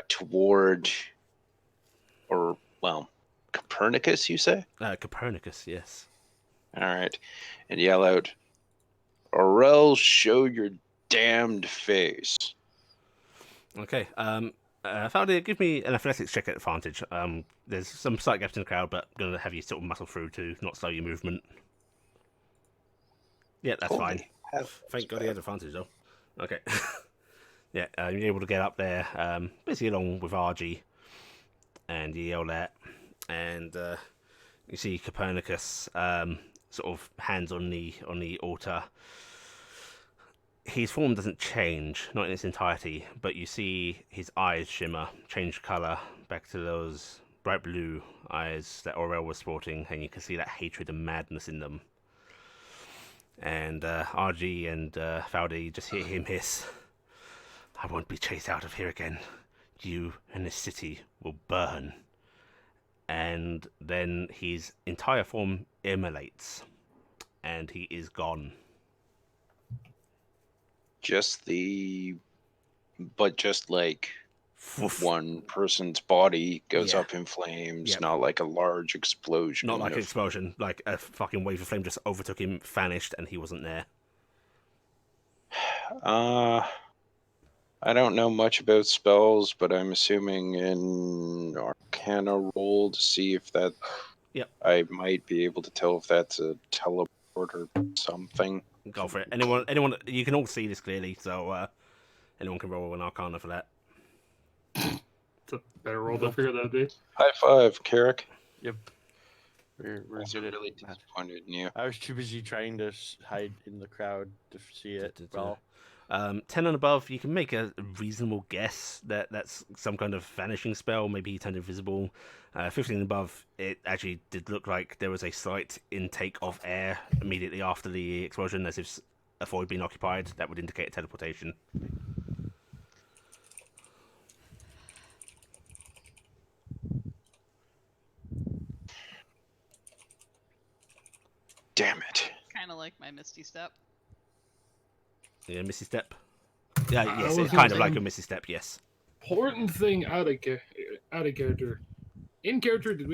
Toward, or, well, Copernicus, you say? Copernicus, yes. All right. And yell out, Aurel, show your damned face. Okay. Faldia, give me an athletics check at advantage. There's some slight gaps in the crowd, but I'm gonna have you sort of muscle through to not slow your movement. Yeah, that's Holy fine. heavens, Thank God he man. had advantage though. Okay. Yeah, you're able to get up there, basically along with RG, and you yell that, and you see Copernicus, sort of hands on the altar. His form doesn't change, not in its entirety, but you see his eyes shimmer, change colour back to those bright blue eyes that Aurel was sporting, and you can see that hatred and madness in them. And RG and Faldi just hear him hiss, I won't be chased out of here again. You and this city will burn. And then his entire form immolates, and he is gone. Just like one person's body goes Yeah. up in flames, Yep. not like a large explosion. Not like an explosion, like a fucking wave of flame just overtook him, vanished, and he wasn't there. I don't know much about spells, but I'm assuming in Arcana roll to see if that. Yep. I might be able to tell if that's a teleport or something. Go for it. Anyone, you can all see this clearly, so anyone can roll an Arcana for that. It's a better roll to figure that out. High five, Carrick. Yep. We're I'm good really at that. disappointed in you. I was too busy trying to hide in the crowd to see it. Well, 10 and above, you can make a reasonable guess that that's some kind of vanishing spell. Maybe he turned invisible. 15 and above, it actually did look like there was a slight intake of air immediately after the explosion, as if a void had been occupied. That would indicate teleportation. Damn it. Kind of like my Misty Step. Yeah, Missy Step. Yeah, yes, was it's gonna kind of say- like a Missy Step, yes. Important thing out of character. In character, did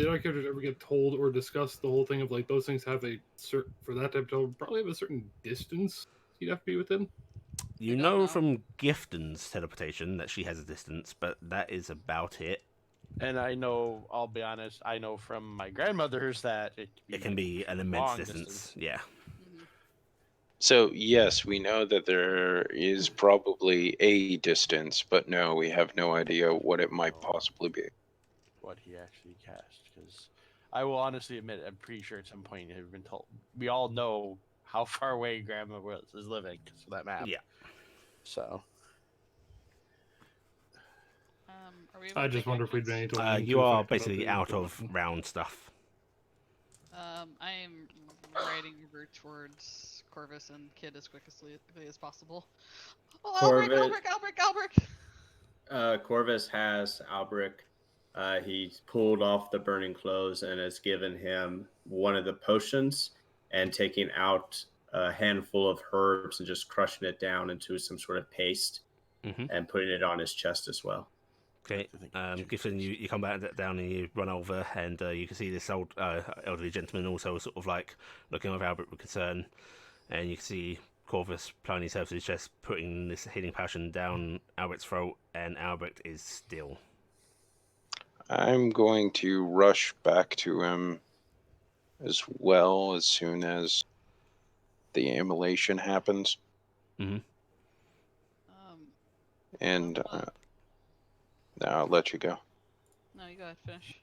our characters ever get told or discuss the whole thing of like those things have a certain, for that type of tele, probably have a certain distance you'd have to be within? You don't know know. from Gifton's teleportation that she has a distance, but that is about it. and I know, I'll be honest, I know from my grandmother's that It can be an immense long distance. Yeah. Mhm. So, yes, we know that there is probably a distance, but no, we have no idea what it might possibly be. what he actually cast. Because I will honestly admit, I'm pretty sure at some point have been told. We all know how far away Grandma is living because of that map. Yeah. So Are we able I to just take wonder if we'd actions? been able to. You are basically out of round stuff. I am riding over towards Corvus and Kid as quickly as possible. Oh, Corvus- Albrecht! Corvus has Albric. He's pulled off the burning clothes and has given him one of the potions and taking out a handful of herbs and just crushing it down into some sort of paste Mm-hmm. and putting it on his chest as well. Okay, Giffen, you come back down and you run over, and you can see this old elderly gentleman also sort of like looking over Albert with concern, and you can see Corvus applying himself to his chest, putting this healing passion down Albert's throat, and Albert is still. I'm going to rush back to him as well as soon as the immolation happens. Mm-hmm. And now I'll let you go. No, you go ahead, finish.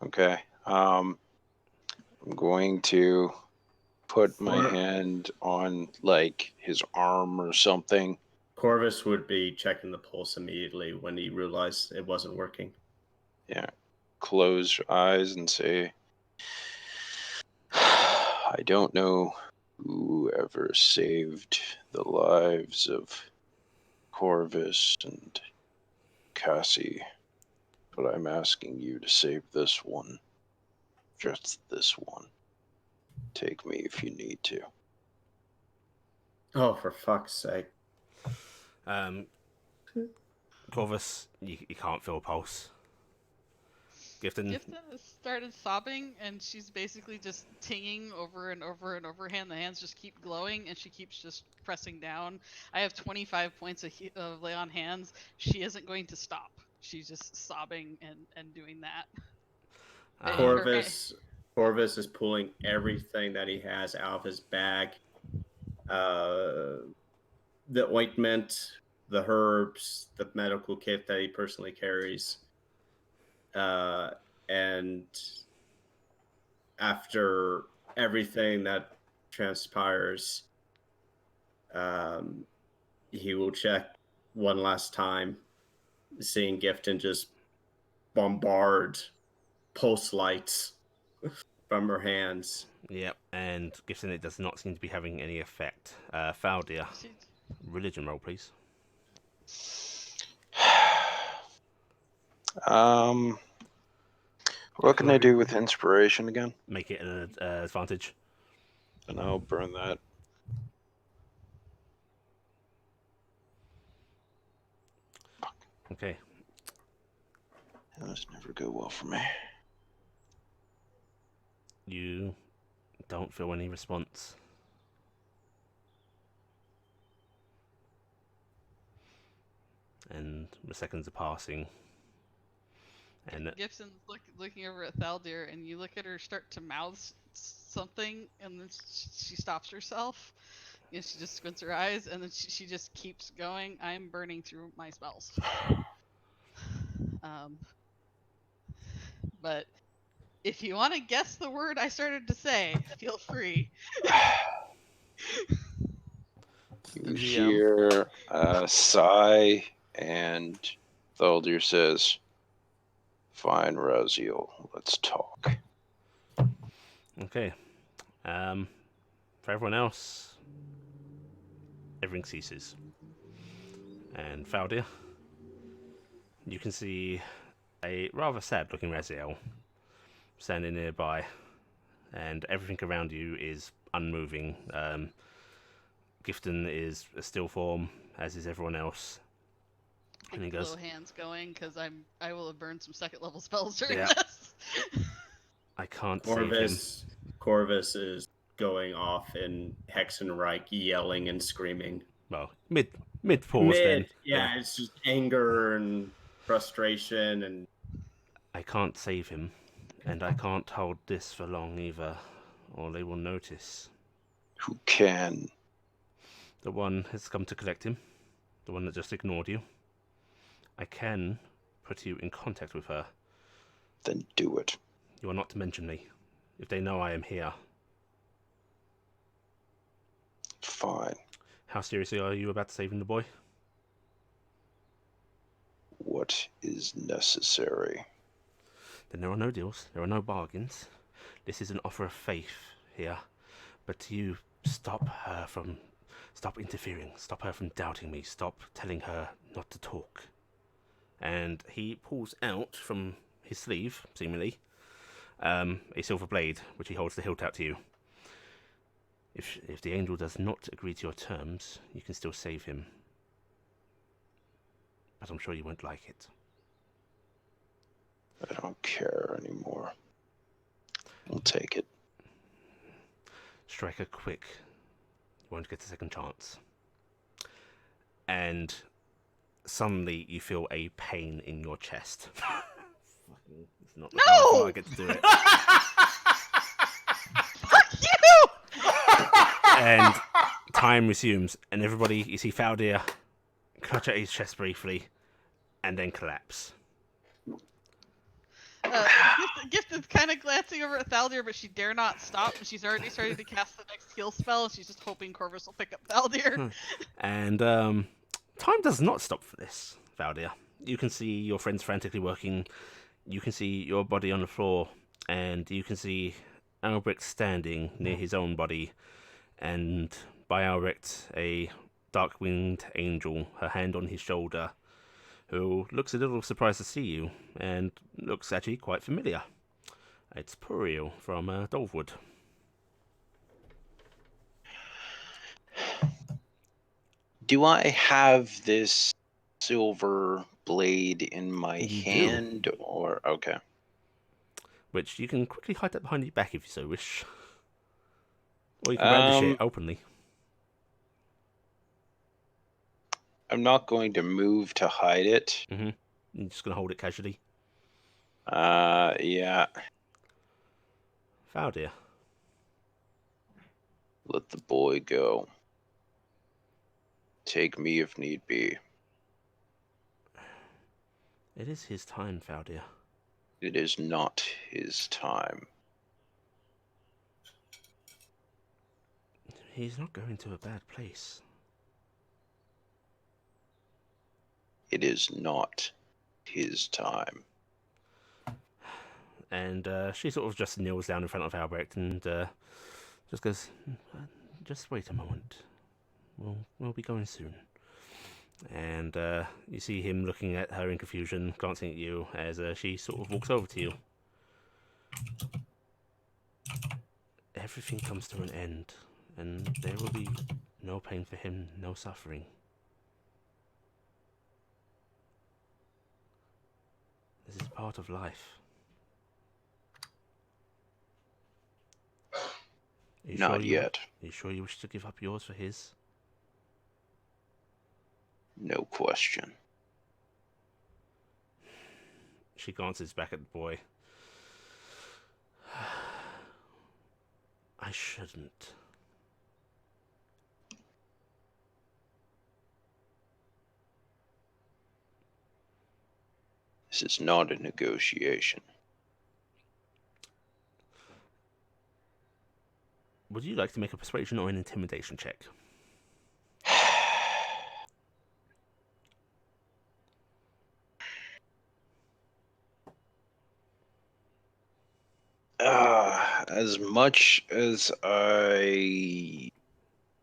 Okay. I'm going to put my Sure. hand on like his arm or something. Corvus would be checking the pulse immediately when he realized it wasn't working. Yeah. Close your eyes and say, I don't know who ever saved the lives of Corvus and Cassie, but I'm asking you to save this one. Just this one. Take me if you need to. Oh, for fuck's sake. Corvus, you can't feel a pulse. Gifton has started sobbing, and she's basically just tinging over and over and over hand. The hands just keep glowing, and she keeps just pressing down. I have 25 points of lay on hands. She isn't going to stop. She's just sobbing and doing that. Corvus is pulling everything that he has out of his bag. The ointment, the herbs, the medical kit that he personally carries. And after everything that transpires, he will check one last time, seeing Gifton just bombard pulse lights from her hands. Yep, and Gifton, it does not seem to be having any effect. Faldia, religion roll, please. What can I do with inspiration again? Make it an advantage. And I'll burn that. Okay. Those never go well for me. You don't feel any response. And the seconds are passing. And Gibson's looking over at Thaldir, and you look at her start to mouth something, and then she stops herself. And she just squints her eyes, and then she just keeps going. I'm burning through my spells. But if you want to guess the word I started to say, feel free. You hear a sigh, and Thaldir says, "Fine, Raziel, let's talk." okay. For everyone else, everything ceases. And Faldia, you can see a rather sad-looking Raziel standing nearby, and everything around you is unmoving. Gifton is a still form, as is everyone else. And he goes, "Low hands going, because I will have burned some second level spells during Yeah. this." I can't save him. Corvus is going off in Hexenreich, yelling and screaming. Well, mid pause then. Yeah, it's just anger and frustration, and I can't save him, and I can't hold this for long either, or they will notice. Who can? The one has come to collect him, the one that just ignored you. I can put you in contact with her. Then do it. You are not to mention me, if they know I am here. Fine. How seriously are you about saving the boy? What is necessary? Then there are no deals, there are no bargains. This is an offer of faith here. But to you, Stop interfering. Stop her from doubting me. Stop telling her not to talk. And he pulls out from his sleeve, seemingly, a silver blade, which he holds the hilt out to you. If the angel does not agree to your terms, you can still save him. But I'm sure you won't like it. I don't care anymore. I'll take it. Strike her quick. You won't get a second chance. And suddenly you feel a pain in your chest. It's not the first time I get to do it. Fuck you! And time resumes, and everybody, you see Faldir clutch at his chest briefly, and then collapse. Gift is kind of glancing over at Thaldir, but she dare not stop. She's already starting to cast the next heal spell, and she's just hoping Corvus will pick up Thaldir. And time does not stop for this, Valdir. You can see your friends frantically working. You can see your body on the floor, and you can see Albrecht standing near his own body, and by Albrecht, a dark-winged angel, her hand on his shoulder, who looks a little surprised to see you, and looks actually quite familiar. It's Puriel from Dolvewood. Do I have this silver blade in my You do. hand, or okay? Which you can quickly hide that behind your back if you so wish. Or you can brandish it openly. I'm not going to move to hide it. Mm-hmm. You're just going to hold it casually. Yeah. Valdir. Let the boy go. Take me if need be. It is his time, Valdir. It is not his time. He's not going to a bad place. It is not his time. And she sort of just kneels down in front of Albrecht and just goes, just wait a moment. We'll be going soon. And you see him looking at her in confusion, glancing at you as she sort of walks over to you. Everything comes to an end, and there will be no pain for him, no suffering. This is part of life. Not yet. Are you sure you wish to give up yours for his? No question. She glances back at the boy. I shouldn't. This is not a negotiation. Would you like to make a persuasion or an intimidation check? As much as I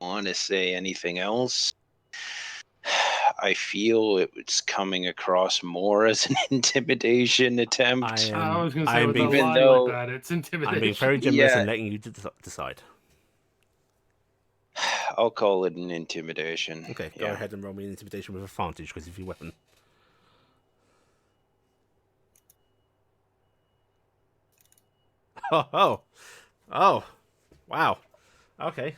want to say anything else, I feel it was coming across more as an intimidation attempt. I was going to say, I'm with being- a Even lie though- like that, it's intimidation. I'm being very generous Yeah. and letting you decide. I'll call it an intimidation. Okay, go Yeah. ahead and roll me an intimidation with advantage because of your weapon. Oh, wow. Okay.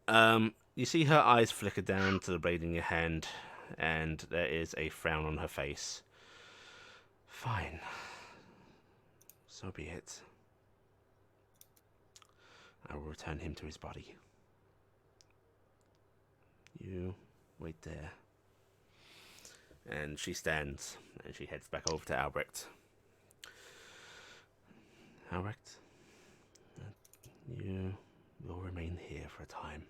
You see her eyes flicker down to the blade in your hand, and there is a frown on her face. Fine. So be it. I will return him to his body. You wait there. And she stands, and she heads back over to Albrecht. Albrecht, you will remain here for a time.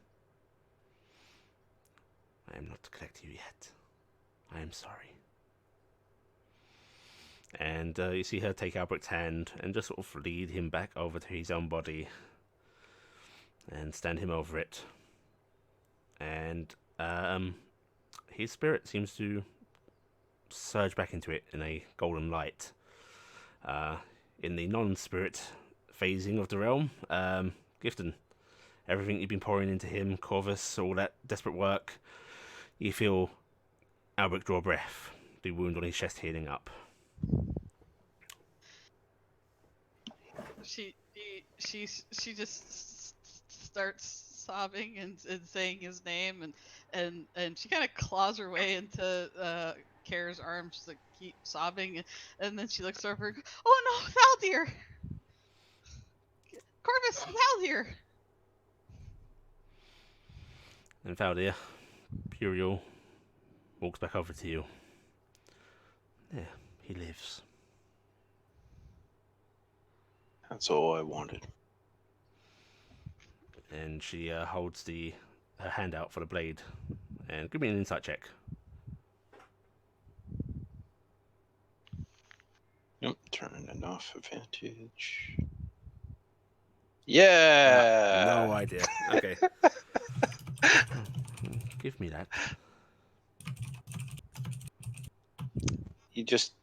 I am not to collect you yet. I am sorry. And you see her take Albrecht's hand and just sort of lead him back over to his own body. and stand him over it. And his spirit seems to surge back into it in a golden light. In the non-spirit phasing of the realm, Gifton, everything you've been pouring into him, Corvus, all that desperate work, you feel Albrecht draw breath, the wound on his chest healing up. She just starts sobbing and saying his name, and she kind of claws her way into Kara's arms to keep sobbing, and then she looks over and goes, "Oh no, Valdir! Corvus, Valdir!" And Valdir, Puriel walks back over to you. There, he lives. That's all I wanted. And she holds her hand out for the blade. And give me an insight check. Yep, turn enough advantage. Yeah. No idea. Okay. Give me that. He just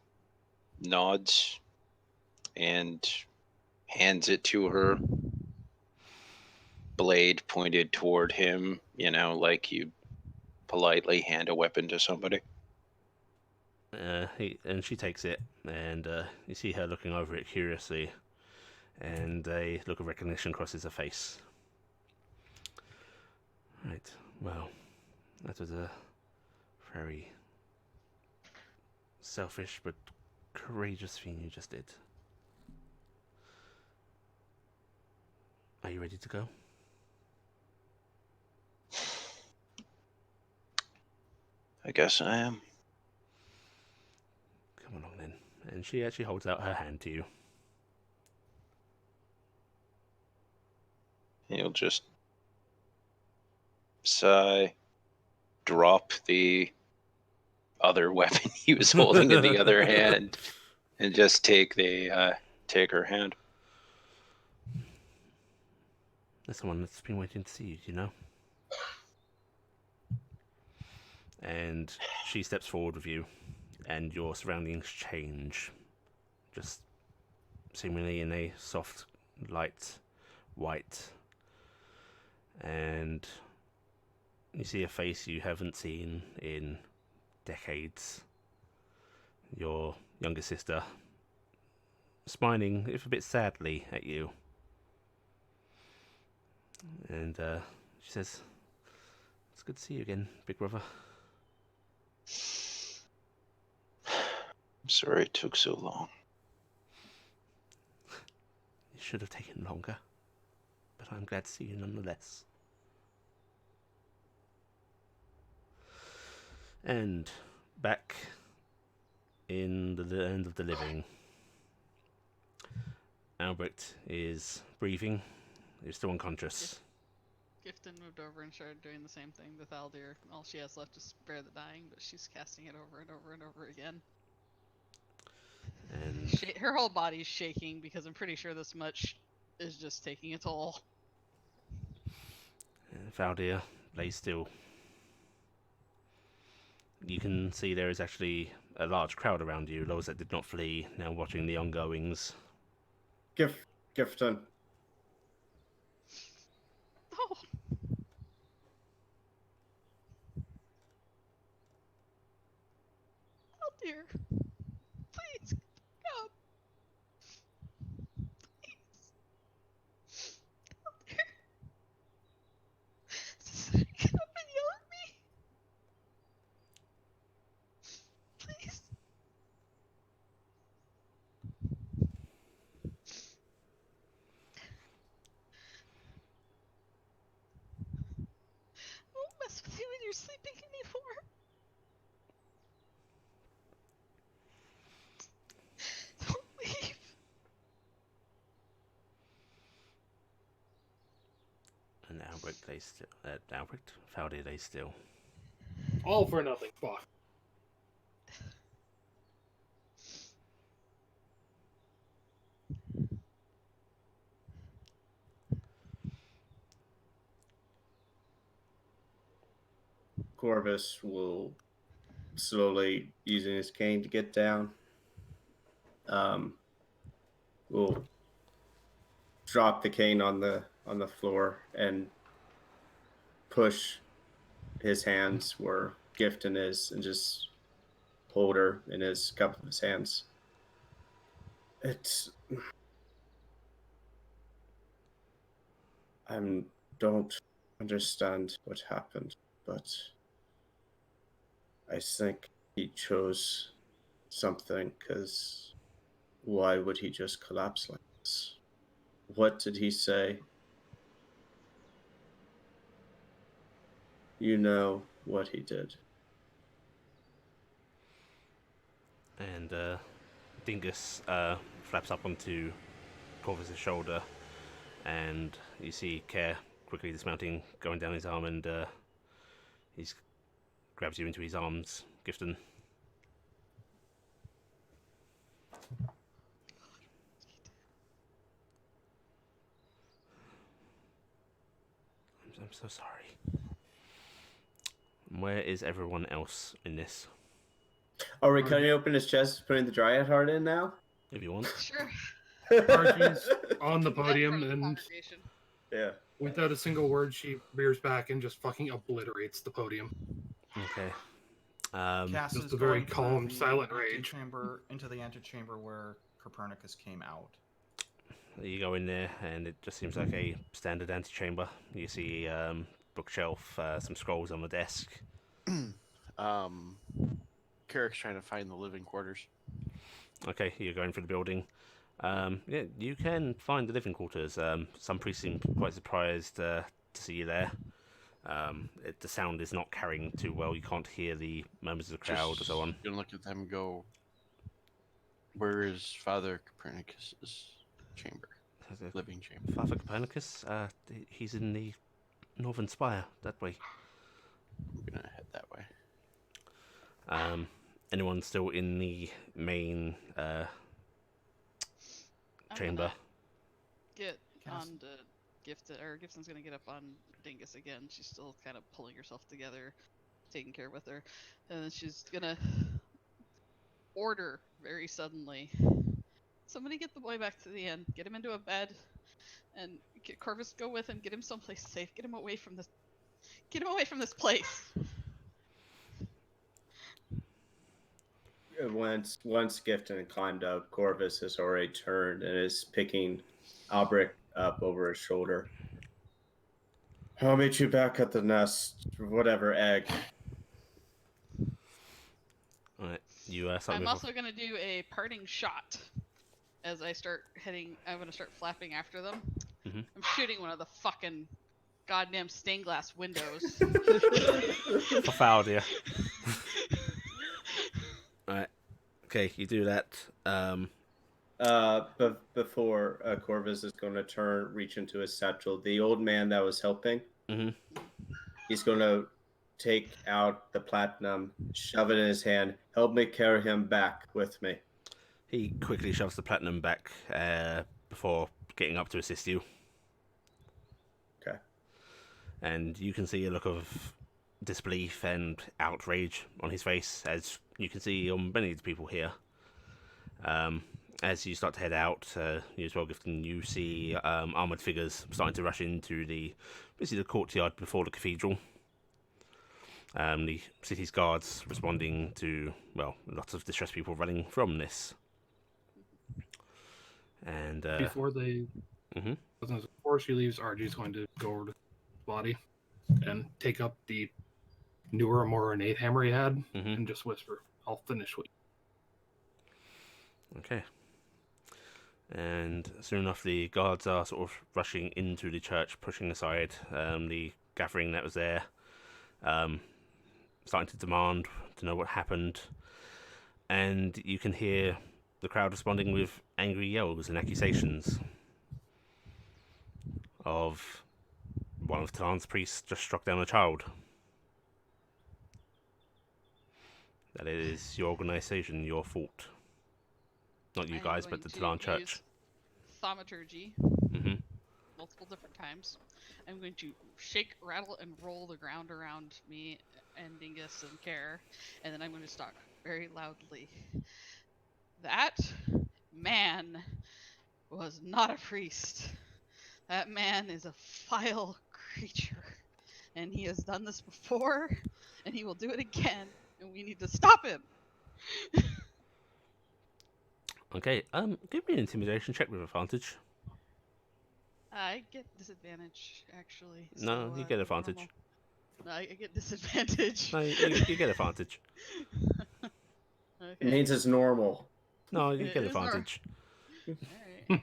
nods and hands it to her. Blade pointed toward him, like you politely hand a weapon to somebody. And she takes it, and you see her looking over it curiously, and a look of recognition crosses her face. Right, well, that was a very selfish but courageous thing you just did. Are you ready to go? I guess I am. Come along then. And she actually holds out her hand to you. He'll just sigh, drop the other weapon he was holding in the other hand, and just take her hand. There's someone that's been waiting to see you, And she steps forward with you, and your surroundings change. Just seemingly in a soft, light white. And you see a face you haven't seen in decades. Your younger sister, smiling, if a bit sadly, at you. And she says, "It's good to see you again, big brother." I'm sorry it took so long. It should have taken longer, but I'm glad to see you nonetheless. And back in the land of the living, Albrecht is breathing. He's still unconscious. Gifton moved over and started doing the same thing with Aldir. All she has left is spare the dying, but she's casting it over and over and over again. And Her whole body's shaking because I'm pretty sure this much is just taking a toll. Valdir lays still. You can see there is actually a large crowd around you, those that did not flee, now watching the ongoings. Gifton. Oh. Oh dear. Please come. Please. Oh dear. Get up and yell at me. Please. I won't mess with you when you're sleeping anymore. Don't leave. And Albrecht lays still. Valdir lays still. All for nothing. Fuck. Corvus will slowly, using his cane to get down, will drop the cane on the floor and push his hands where Gifton is, and just hold her in his cup of his hands. It's I don't understand what happened, but I think he chose something, because why would he just collapse like this? What did he say? You know what he did. And Dingus flaps up onto Corvus's shoulder, and you see Care quickly dismounting, going down his arm, and he grabs you into his arms, Gifton. I'm so sorry. Where is everyone else in this? Are we cutting open his chest, putting the Dryad heart in now? If you want. Sure. Archie's on the That part podium, of the and congregation. Yeah. without a single word, she rears back and just fucking obliterates the podium. Okay. Cass Just is a very going through calm, the silent rage. antechamber, into the antechamber where Copernicus came out. You go in there, and it just seems like a standard antechamber. You see bookshelf, some scrolls on the desk. Carrick's trying to find the living quarters. Okay, you're going through the building. Yeah, you can find the living quarters. Some priests seem quite surprised to see you there. The sound is not carrying too well. You can't hear the murmurs of the crowd and so on. Gonna look at them and go, where is Father Copernicus's chamber? Living chamber. Father Copernicus, he's in the northern spire, that way. I'm gonna head that way. Anyone still in the main I'm chamber? gonna get Cass- on to Gifton's gonna get up on Dingus again. She's still kind of pulling herself together, taking care with her, and then she's gonna order very suddenly. Somebody get the boy back to the inn. Get him into a bed, and get Corvus go with him. Get him someplace safe. Get him away from this. Get him away from this place. Once Gifton climbed up, Corvus has already turned and is picking Albrecht up over his shoulder. I'll meet you back at the nest, whatever egg. Alright, you start I'm moving also gonna do a parting shot as I start heading. I'm gonna start flapping after them. Mhm. I'm shooting one of the fucking goddamn stained glass windows. for foul, dear. Alright, okay, you do that. But before Corvus is going to reach into his satchel, the old man that was helping, he's going to take out the platinum, shove it in his hand, help me carry him back with me. He quickly shoves the platinum back before getting up to assist you. Okay. And you can see a look of disbelief and outrage on his face, as you can see on many of the people here. As you start to head out, you as well, Gifton, you see armoured figures starting to rush into basically the courtyard before the cathedral. The city's guards responding to, well, lots of distressed people running from this. And Before she leaves, Archie's going to go over to the body and take up the newer, more ornate hammer he had and just whisper, "I'll finish what." Okay. And soon enough, the guards are sort of rushing into the church, pushing aside the gathering that was there, starting to demand to know what happened. And you can hear the crowd responding with angry yells and accusations of one of Tarn's priests just struck down a child. That it is your organisation, your fault. Not you I am guys, but going the to Tarn church. use thaumaturgy. multiple different times. I'm going to shake, rattle, and roll the ground around me and Dingus and Care, and then I'm going to talk very loudly. That man was not a priest. That man is a vile creature, and he has done this before, and he will do it again, and we need to stop him. Okay, give me an intimidation check with advantage. I get disadvantage, actually. No, so, you get normal. advantage. No, I get disadvantage. No, you get advantage. It Okay. means it's normal. No, you It get is nor- advantage. Alright.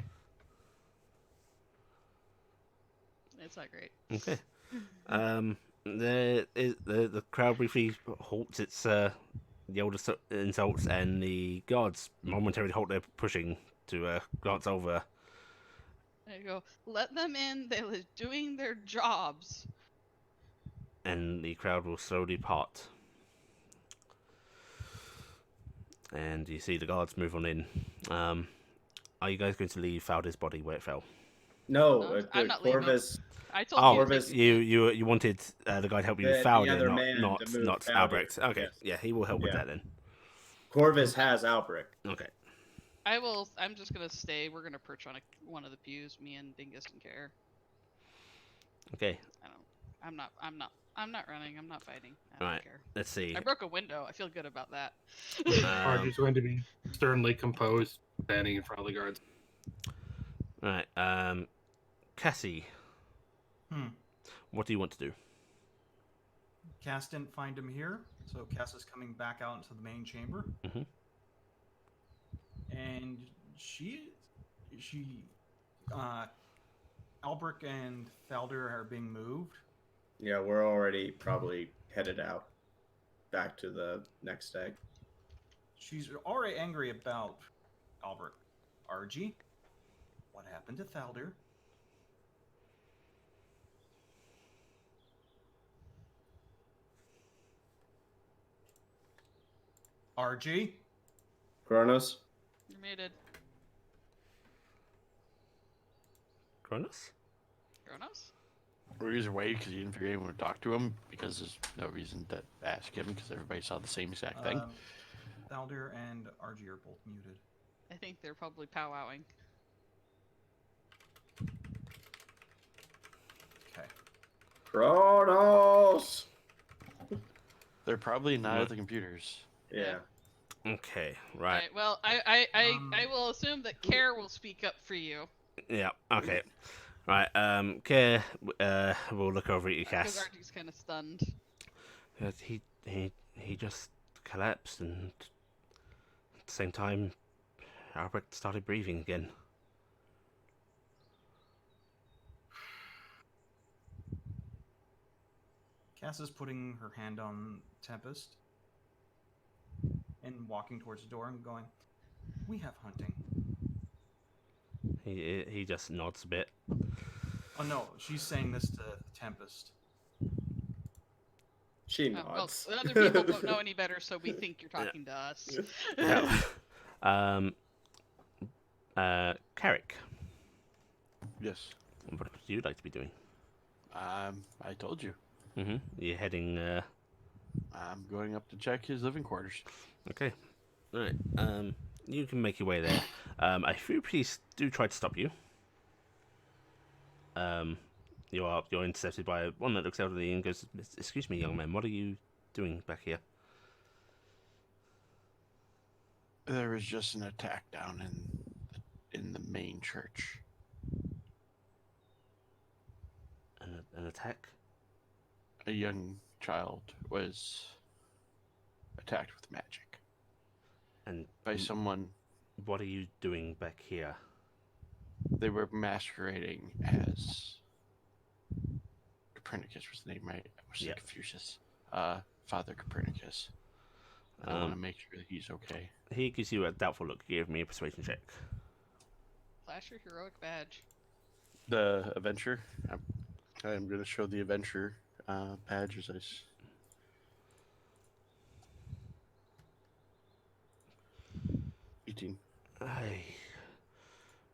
It's not great. Okay. The crowd briefly halts its yelled insults, and the guards momentarily halt their pushing to glance over. There you go. Let them in. They were doing their jobs. And the crowd will slowly part. And you see the guards move on in. Are you guys going to leave Fowler's body where it fell? No, I'm not leaving. Corvus. I told Oh, you. Corvus- Take you wanted the guy to help you with The Fowler, other man not to move Fowler, Albrecht. Okay, yes. yeah, he will help with Yeah. that then. Corvus has Albrecht. Okay. I will. I'm just gonna stay. We're gonna perch on one of the pews. Me and Dingus and Care. Okay. I'm not running. I'm not fighting. I don't Alright. care. Let's see. I broke a window. I feel good about that. Archer's going to be sternly composed, standing in front of the guards. Alright. Cassie, what do you want to do? Cass didn't find him here, so Cass is coming back out into the main chamber. Mhm. And Albrecht and Felder are being moved. Yeah, we're already probably headed out back to the next day. She's already angry about Albrecht. RG, what happened to Felder? RG? Kronos? You're muted. Kronos? Kronos? Or either way, because you didn't figure anyone to talk to him, because there's no reason to ask him, because everybody saw the same exact thing. Felder and RG are both muted. I think they're probably powwowing. Okay. Kronos! They're probably not at the computers. Yeah. Okay, right. Alright, well, I will assume that Care will speak up for you. Yeah, okay. Right, Care, we'll look over at you, Because Cass. RG's kind of stunned. He just collapsed, and at the same time, Albrecht started breathing again. Cass is putting her hand on Tempest and walking towards the door and going, "We have hunting." He just nods a bit. Oh no, she's saying this to Tempest. She Well, nods. the other people don't know any better, so we think you're talking to us. Carrick, Yes. what would you like to be doing? I told you. You're heading, I'm going up to check his living quarters. okay. Alright, you can make your way there. A few police do try to stop you. You're intercepted by one that looks elderly and goes, "Excuse me, young man, what are you doing back here?" There was just an attack down in the main church. An attack? A young child was attacked with magic And by someone. what are you doing back here? They were masquerading as Copernicus was the name, right? I was Yeah. Confucius. Father Copernicus. I want to make sure that he's okay. He gives you a doubtful look. Give me a persuasion check. Flash your heroic badge. The adventure. I'm going to show the adventure badge as I. 18.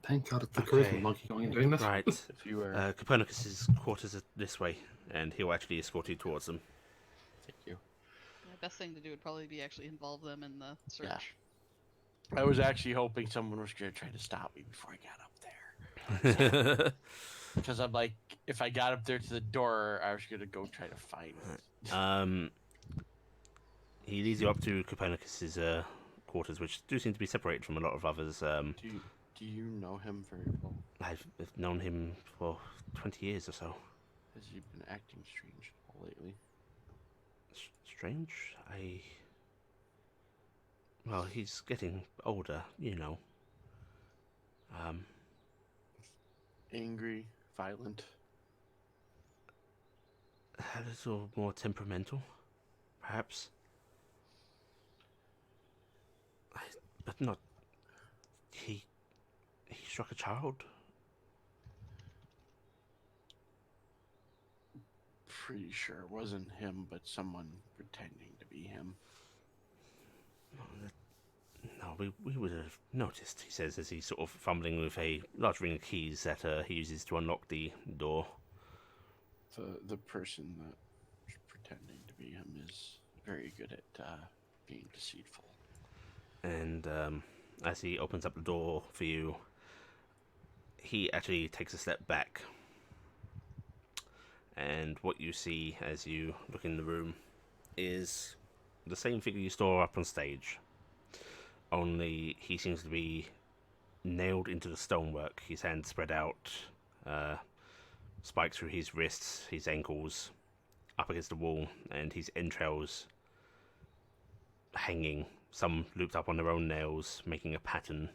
Thank God it's the Okay. charisma monkey going and doing this. Right. If you were, Copernicus's quarters are this way, and he'll actually escort you towards them. thank you. Yeah, best thing to do would probably be actually involve them in the search. Yeah. I was actually hoping someone was going to try to stop me before I got up there. Because I'm like, if I got up there to the door, I was going to go try to find it. He leads you up to Copernicus's quarters, which do seem to be separated from a lot of others. Do you know him very well? I've known him for 20 years or so. Has he been acting strange lately? Strange? Well, he's getting older, you know. Angry, violent. A little more temperamental, perhaps. But not... He struck a child? Pretty sure it wasn't him, but someone pretending to be him. No, we would have noticed, he says, as he's sort of fumbling with a large ring of keys that he uses to unlock the door. The person that's pretending to be him is very good at being deceitful. And as he opens up the door for you, he actually takes a step back. And what you see as you look in the room is the same figure you saw up on stage. Only he seems to be nailed into the stonework, his hands spread out, spikes through his wrists, his ankles, up against the wall, and his entrails hanging, some looped up on their own nails, making a pattern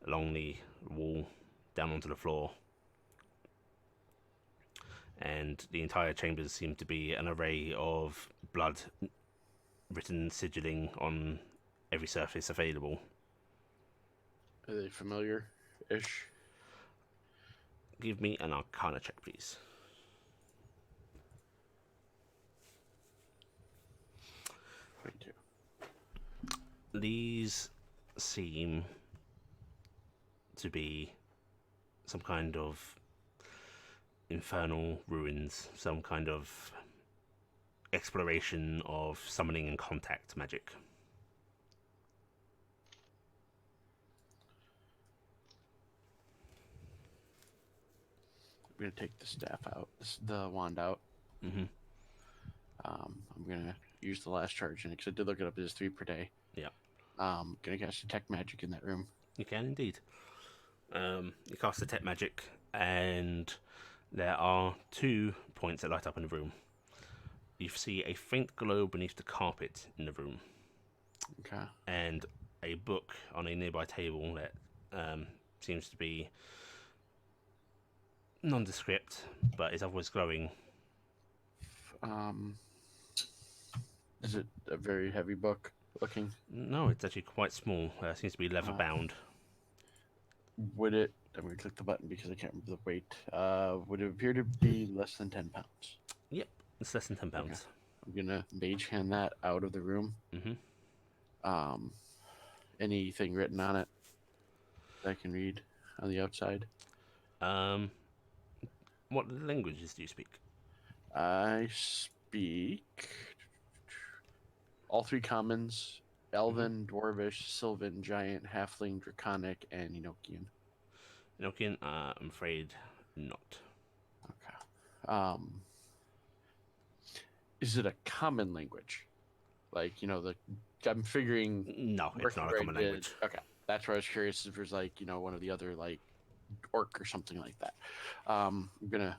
along the wall down onto the floor. And the entire chambers seem to be an array of blood written sigilling on every surface available. Are they familiar-ish? Give me an Arcana check, please. 22. These seem to be some kind of infernal ruins, some kind of exploration of summoning and contact magic. I'm gonna take the staff out, the wand out. Mm-hmm. I'm gonna use the last charge in it because I did look it up. It is 3 per day. Yeah. Gonna cast detect magic in that room. You can indeed. You cast detect magic, and there are 2 points that light up in the room. You see a faint glow beneath the carpet in the room, Okay. and a book on a nearby table that seems to be nondescript, but is otherwise glowing. Is it a very heavy book looking? No, it's actually quite small. Seems to be leather bound. Would it? I'm gonna click the button because I can't remember the weight. Would it appear to be less than 10 pounds? Yep, it's less than 10 pounds. Okay. I'm gonna mage hand that out of the room. Mm-hmm. Anything written on it that I can read on the outside? What languages do you speak? I speak all 3 commons: Elven, Dwarvish, Sylvan, Giant, Halfling, Draconic, and Enochian. Enochian, I'm afraid not. Okay. Is it a common language? Like, I'm figuring... No, it's not a common language. Okay. That's where I was curious if there's, one of the other, orc or something like that. I'm going to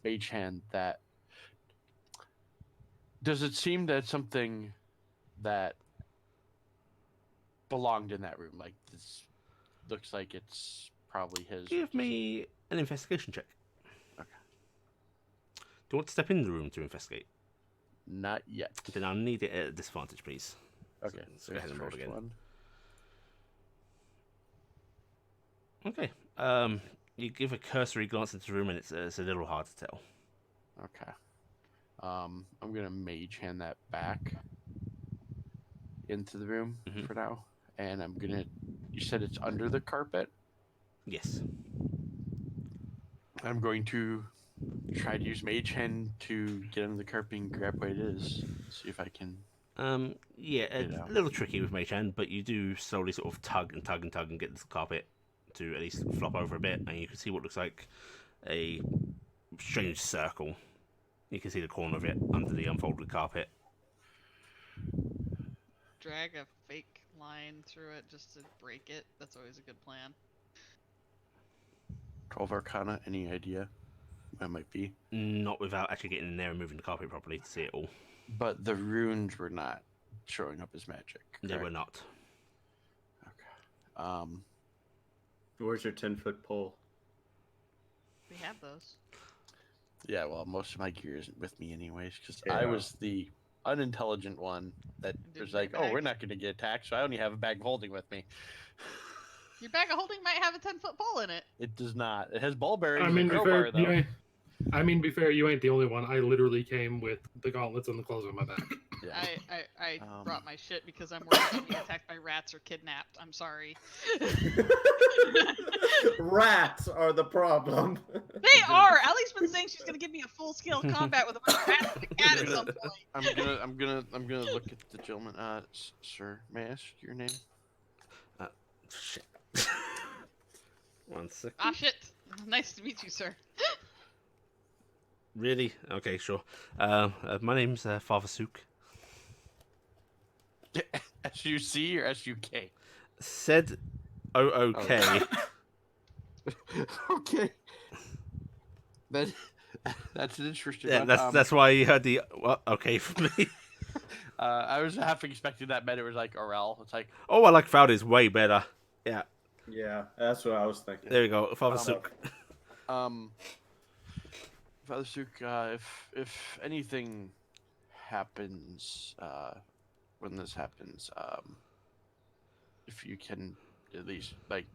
mage hand that. Does it seem that something that belonged in that room, like this, looks like it's probably his? Give me an investigation check. Okay. Do you want to step in the room to investigate? Not yet. Then I'll need it at a disadvantage, please. Okay. So go ahead and roll again. One. Okay. You give a cursory glance into the room, and it's a little hard to tell. Okay. I'm gonna mage hand that back into the room for now, and I'm gonna. You said it's under the carpet. Yes. I'm going to try to use Mage Hand to get under the carpet and grab what it is. See if I can. Yeah, Get it it's out. a little tricky with Mage Hand, but you do slowly sort of tug and tug and tug and get the carpet to at least flop over a bit, and you can see what looks like a strange circle. You can see the corner of it under the unfolded carpet. Drag a fake line through it just to break it. That's always a good plan. 12 Arcana. Any idea what it might be? Not without actually getting in there and moving the carpet properly to see it all. But the runes were not showing up as magic. They were correct? not. Okay. Where's your 10-foot pole? We have those. Yeah, well, most of my gear isn't with me anyways, because Yeah. I was the unintelligent one that Didn't was get like, oh, back. we're not going to get attacked, so I only have a bag of holding with me. Your bag of holding might have a 10-foot pole in it. It does not. It has ball bearings I and mean, a be crowbar, fair, though. be fair, you ain't the only one. I literally came with the gauntlets and the clothes on my back. Yeah. I Um, brought my shit because I'm worried about being attacked by rats or kidnapped. I'm sorry. Rats are the problem. They are. Ellie's been saying she's gonna give me a full-scale combat with a bunch of rats and a cat at some point. I'm gonna look at the gentleman. Sir, may I ask your name? Shit. 1 second. Ah, shit. Nice to meet you, sir. Really? Okay, sure. My name's Father Sook. S-U-C or S-U-K? Said O-O-K. Okay. That's an interesting Yeah, one. that's why you had the okay from me. I was half expecting that meant it was like Orel. It's like, Oh, I like Found is way better. Yeah, Yeah, that's what I was thinking. there we go. Father Um, Sook. Father Suk, if anything happens, when this happens, if you can at least like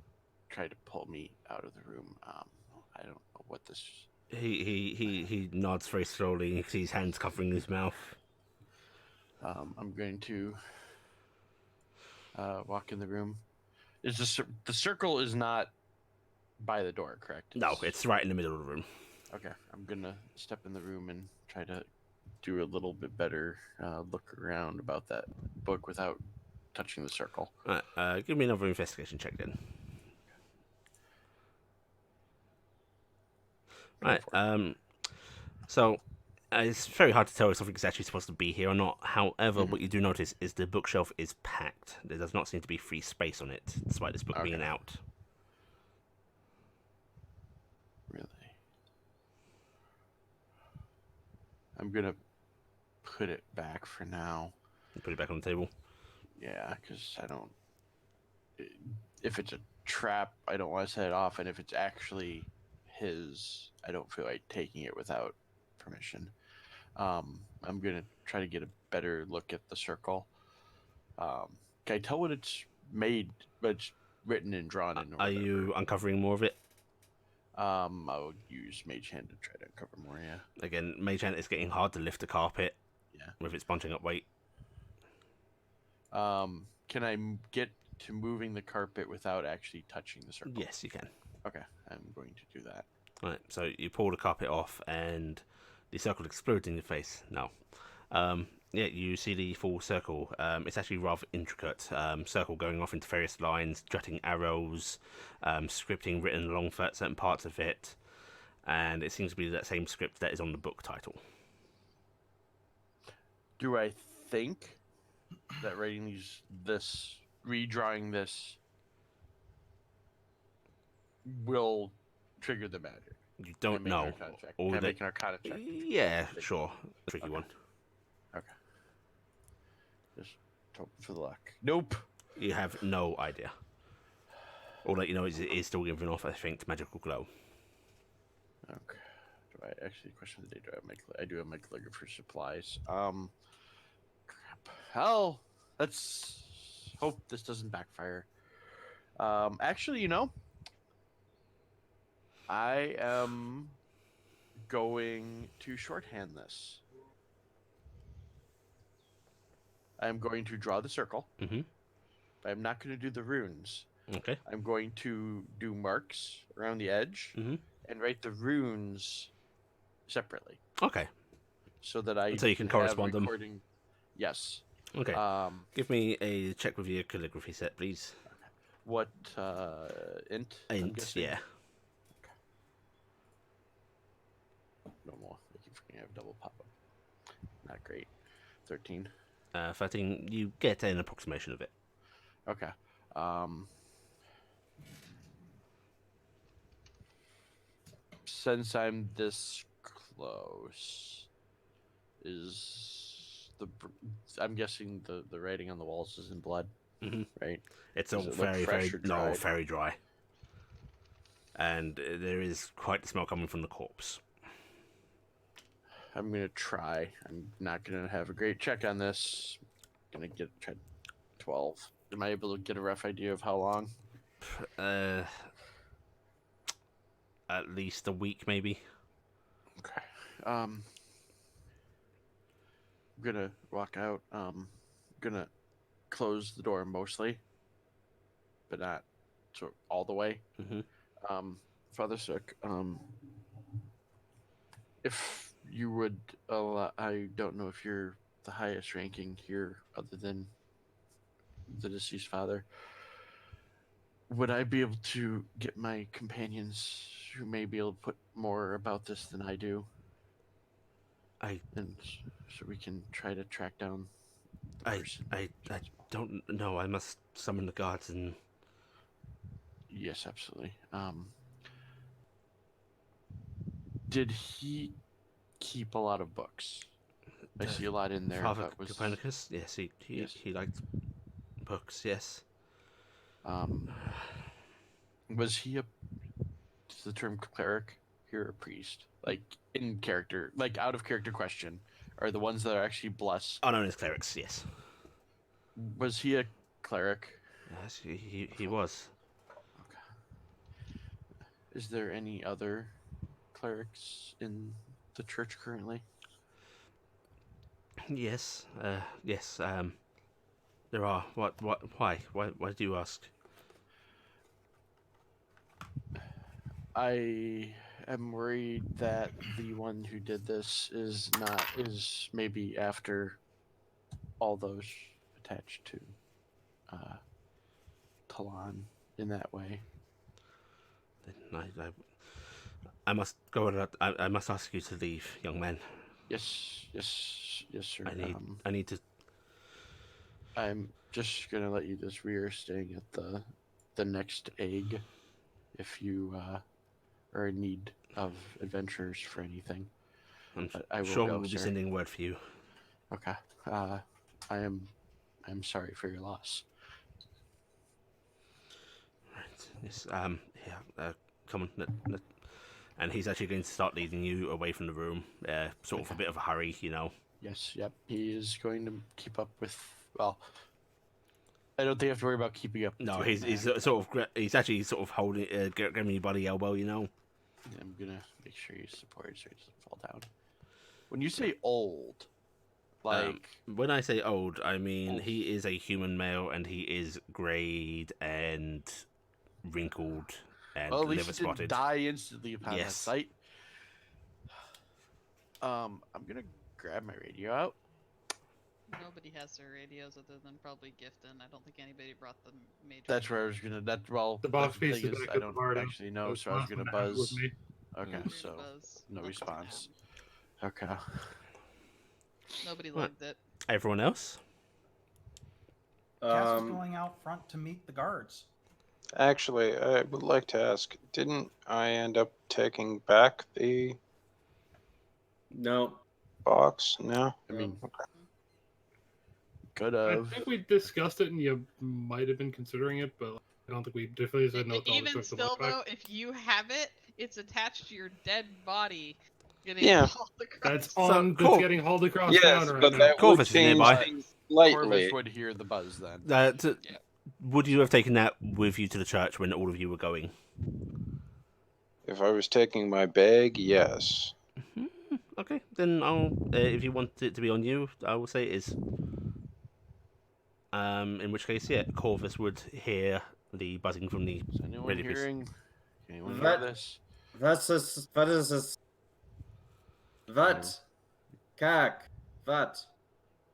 try to pull me out of the room. I don't know what this. He nods very slowly. You can see his hands covering his mouth. I'm going to walk in the room. Is the circle is not by the door, correct? No, it's right in the middle of the room. Okay. I'm gonna step in the room and try to do a little bit better look around about that book without touching the circle. Right, give me another investigation check then. Right. So it's very hard to tell if something's actually supposed to be here or not. However, what you do notice is the bookshelf is packed. There does not seem to be free space on it, despite this book being Okay. out. Really? I'm gonna put it back for now. Put it back on the table. Yeah, because I don't. If it's a trap, I don't want to set it off, and if it's actually his, I don't feel like taking it without permission. I'm gonna try to get a better look at the circle. Can I tell what it's made, but it's written and drawn in? Are you uncovering more of it? I'll use Mage Hand to try to uncover more. Yeah. Again, Mage Hand is getting hard to lift the carpet. Yeah. With its bunching up weight. Can I get to moving the carpet without actually touching the circle? Yes, you can. Okay, I'm going to do that. Right, so you pull the carpet off and the circle explodes in your face. No. Yeah, you see the full circle. It's actually rather intricate. Circle going off into various lines, jutting arrows, scripting written along certain parts of it. And it seems to be that same script that is on the book title. Do I think that redrawing this will trigger the magic? You don't know. Can I make an Arcana check? Yeah, sure. Tricky Okay. one. Okay. Just hope for the luck. Nope. You have no idea. All that you know is it is still giving off, I think, magical glow. Okay. Do I actually question of the day? I do have my calligraphy supplies. Crap. Hell, let's hope this doesn't backfire. Actually, I am going to shorthand this. I'm going to draw the circle. Mm-hmm. But I'm not going to do the runes. Okay. I'm going to do marks around the edge Mhm. and write the runes separately, Okay. so that I So you can have correspond them. recording. Yes. Okay. Um. Give me a check with your calligraphy set, please. What? Int. I'm Int, guessing? yeah. No more. I keep forgetting I have double pop up. Not great. 13. 13. You get an approximation of it. Okay. Since I'm this close, I'm guessing the writing on the walls is in blood, Mhm. right? It's Does all it look very, fresh very or no, dried? very dry. And there is quite the smell coming from the corpse. I'm gonna try. I'm not gonna have a great check on this. Gonna try 12. Am I able to get a rough idea of how long? Uh, at least a week, maybe. Okay. I'm gonna walk out. Gonna close the door mostly, but not so all the way. Mhm. Father Sook, if you would allow, I don't know if you're the highest ranking here other than the deceased father. Would I be able to get my companions who may be able to put more about this than I do? And so we can try to track down the person. I don't know. I must summon the guards and. Yes, absolutely. Did he keep a lot of books? I see a lot in there. Father That was Copernicus. Yes, Yes. he liked books. Yes. Was he is the term cleric here a priest? Like in character, like out of character question, are the ones that are actually blessed? Oh, known as clerics. Yes. Was he a cleric? Yes, he was. Okay. Is there any other clerics in the church currently? Yes. Yes. There are. What? Why? Why do you ask? I am worried that the one who did this is maybe after all those attached to Talon in that way. Then I must go. I must ask you to leave, young man. Yes, sir. I need to. I'm just gonna let you just. We are staying at the next egg, if you are in need of adventures for anything. But I will sure go, we'll be sir. sending word for you. Okay. I'm sorry for your loss. Right. Yes. Yeah. Come on. And he's actually going to start leading you away from the room. Sort of a bit of a hurry, you know. Yes. Yep. He is going to keep up with. Well, I don't think you have to worry about keeping up. With No, you, he's man. he's actually sort of holding, grabbing you by the elbow, you know. I'm gonna make sure you support so he doesn't fall down. When you say old, like when I say old, I mean old. he is a human male and he is grayed and wrinkled and well, at liver least he didn't spotted. die instantly upon that Yes. sight. I'm gonna grab my radio out. Nobody has their radios other than probably Gifton. I don't think anybody brought the major. That's where I was gonna. The box that's piece thing is back I at the don't bar now. actually know, was so I was gonna last one to have it with buzz. me. Okay, Weird so buzz. no Nothing response. happened. Okay. Nobody What? logged it. Everyone else? Cass is going out front to meet the guards. Actually, I would like to ask, didn't I end up taking back the No. box? No? I mean, Okay. could I have. think we discussed it and you might have been considering it, but I don't think we definitely said no to all the Even took the still, box back. though, if you have it, it's attached to your dead body. Getting Yeah. hauled across. That's Cool. that's getting hauled across Yes, town right but now. that would Corvus is change nearby. things slightly. Corvus would hear the buzz then. Would you have taken that with you to the church when all of you were going? If I was taking my bag, yes. Okay, then I'll. If you want it to be on you, I will say it is. In which case, yeah, Corvus would hear the buzzing from the Is anyone radio piece. hearing? Can anyone hear What? this? What is this? What? Kak? What?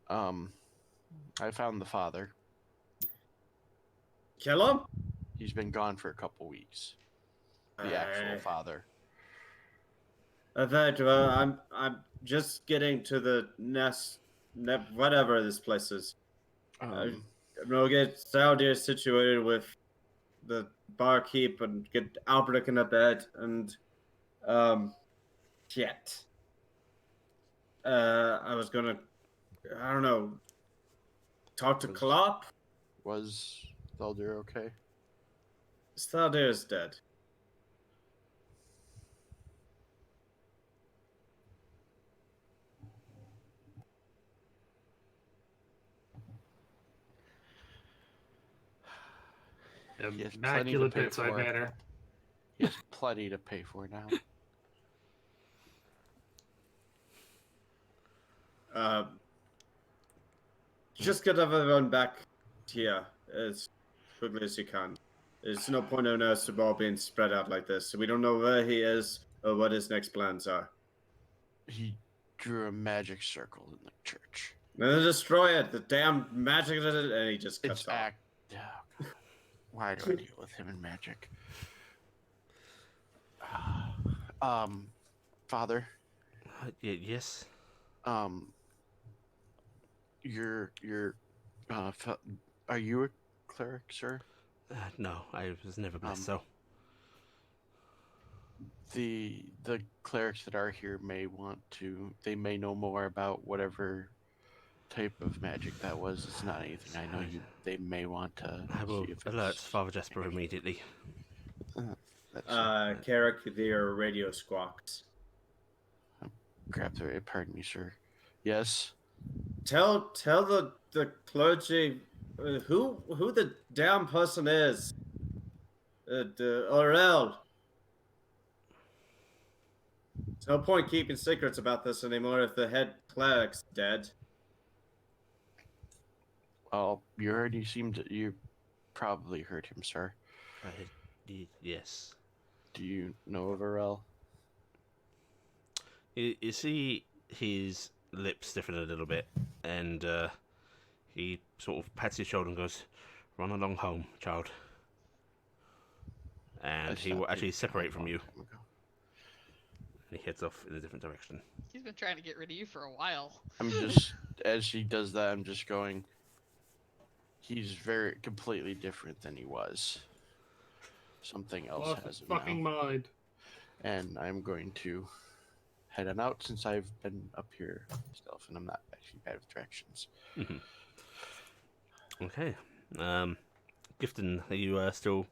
I found the father. Kill him? He's been gone for a couple weeks. The actual father. Well, I'm just getting to the nest, whatever this place is. I'm gonna get Saldir situated with the barkeep and get Albrecht in a bed and shit. I was gonna, I don't know, talk to Klopp. Was Thaldir okay? Saldir is dead. He has plenty to Immaculate pay bedside for. manner. He has plenty to pay for now. Just get everyone back here as quickly as you can. There's no point in us all being spread out like this. We don't know where he is or what his next plans are. He drew a magic circle in the church. Then destroy it. The damn magic did it, and he just cuts It's off. Oh, God. Why do I deal with him in magic? Father. Yes. Are you a cleric, sir? No, I was never blessed. So the clerics that are here may want to. They may know more about whatever type of magic that was. It's not anything I know. They may want to. I will see if alert it's Father Jasper immediately. Carrick, their radio squawks. Crap, sorry, pardon me, sir. Yes. Tell the clergy who the damn person is. Aurel. There's no point keeping secrets about this anymore if the head cleric's dead. Well, you probably heard him, sir. Yes. Do you know of Arel? You see his lips stiffen a little bit, and he sort of pats his shoulder and goes, "Run along home, child." And he will actually separate from you. And he heads off in a different direction. He's been trying to get rid of you for a while. I'm just, as she does that, I'm just going, he's completely different than he was. Something else Lost has his him fucking now. mind. And I'm going to head on out since I've been up here myself and I'm not actually bad with directions. Mm-hmm. Okay. Gifton, are you still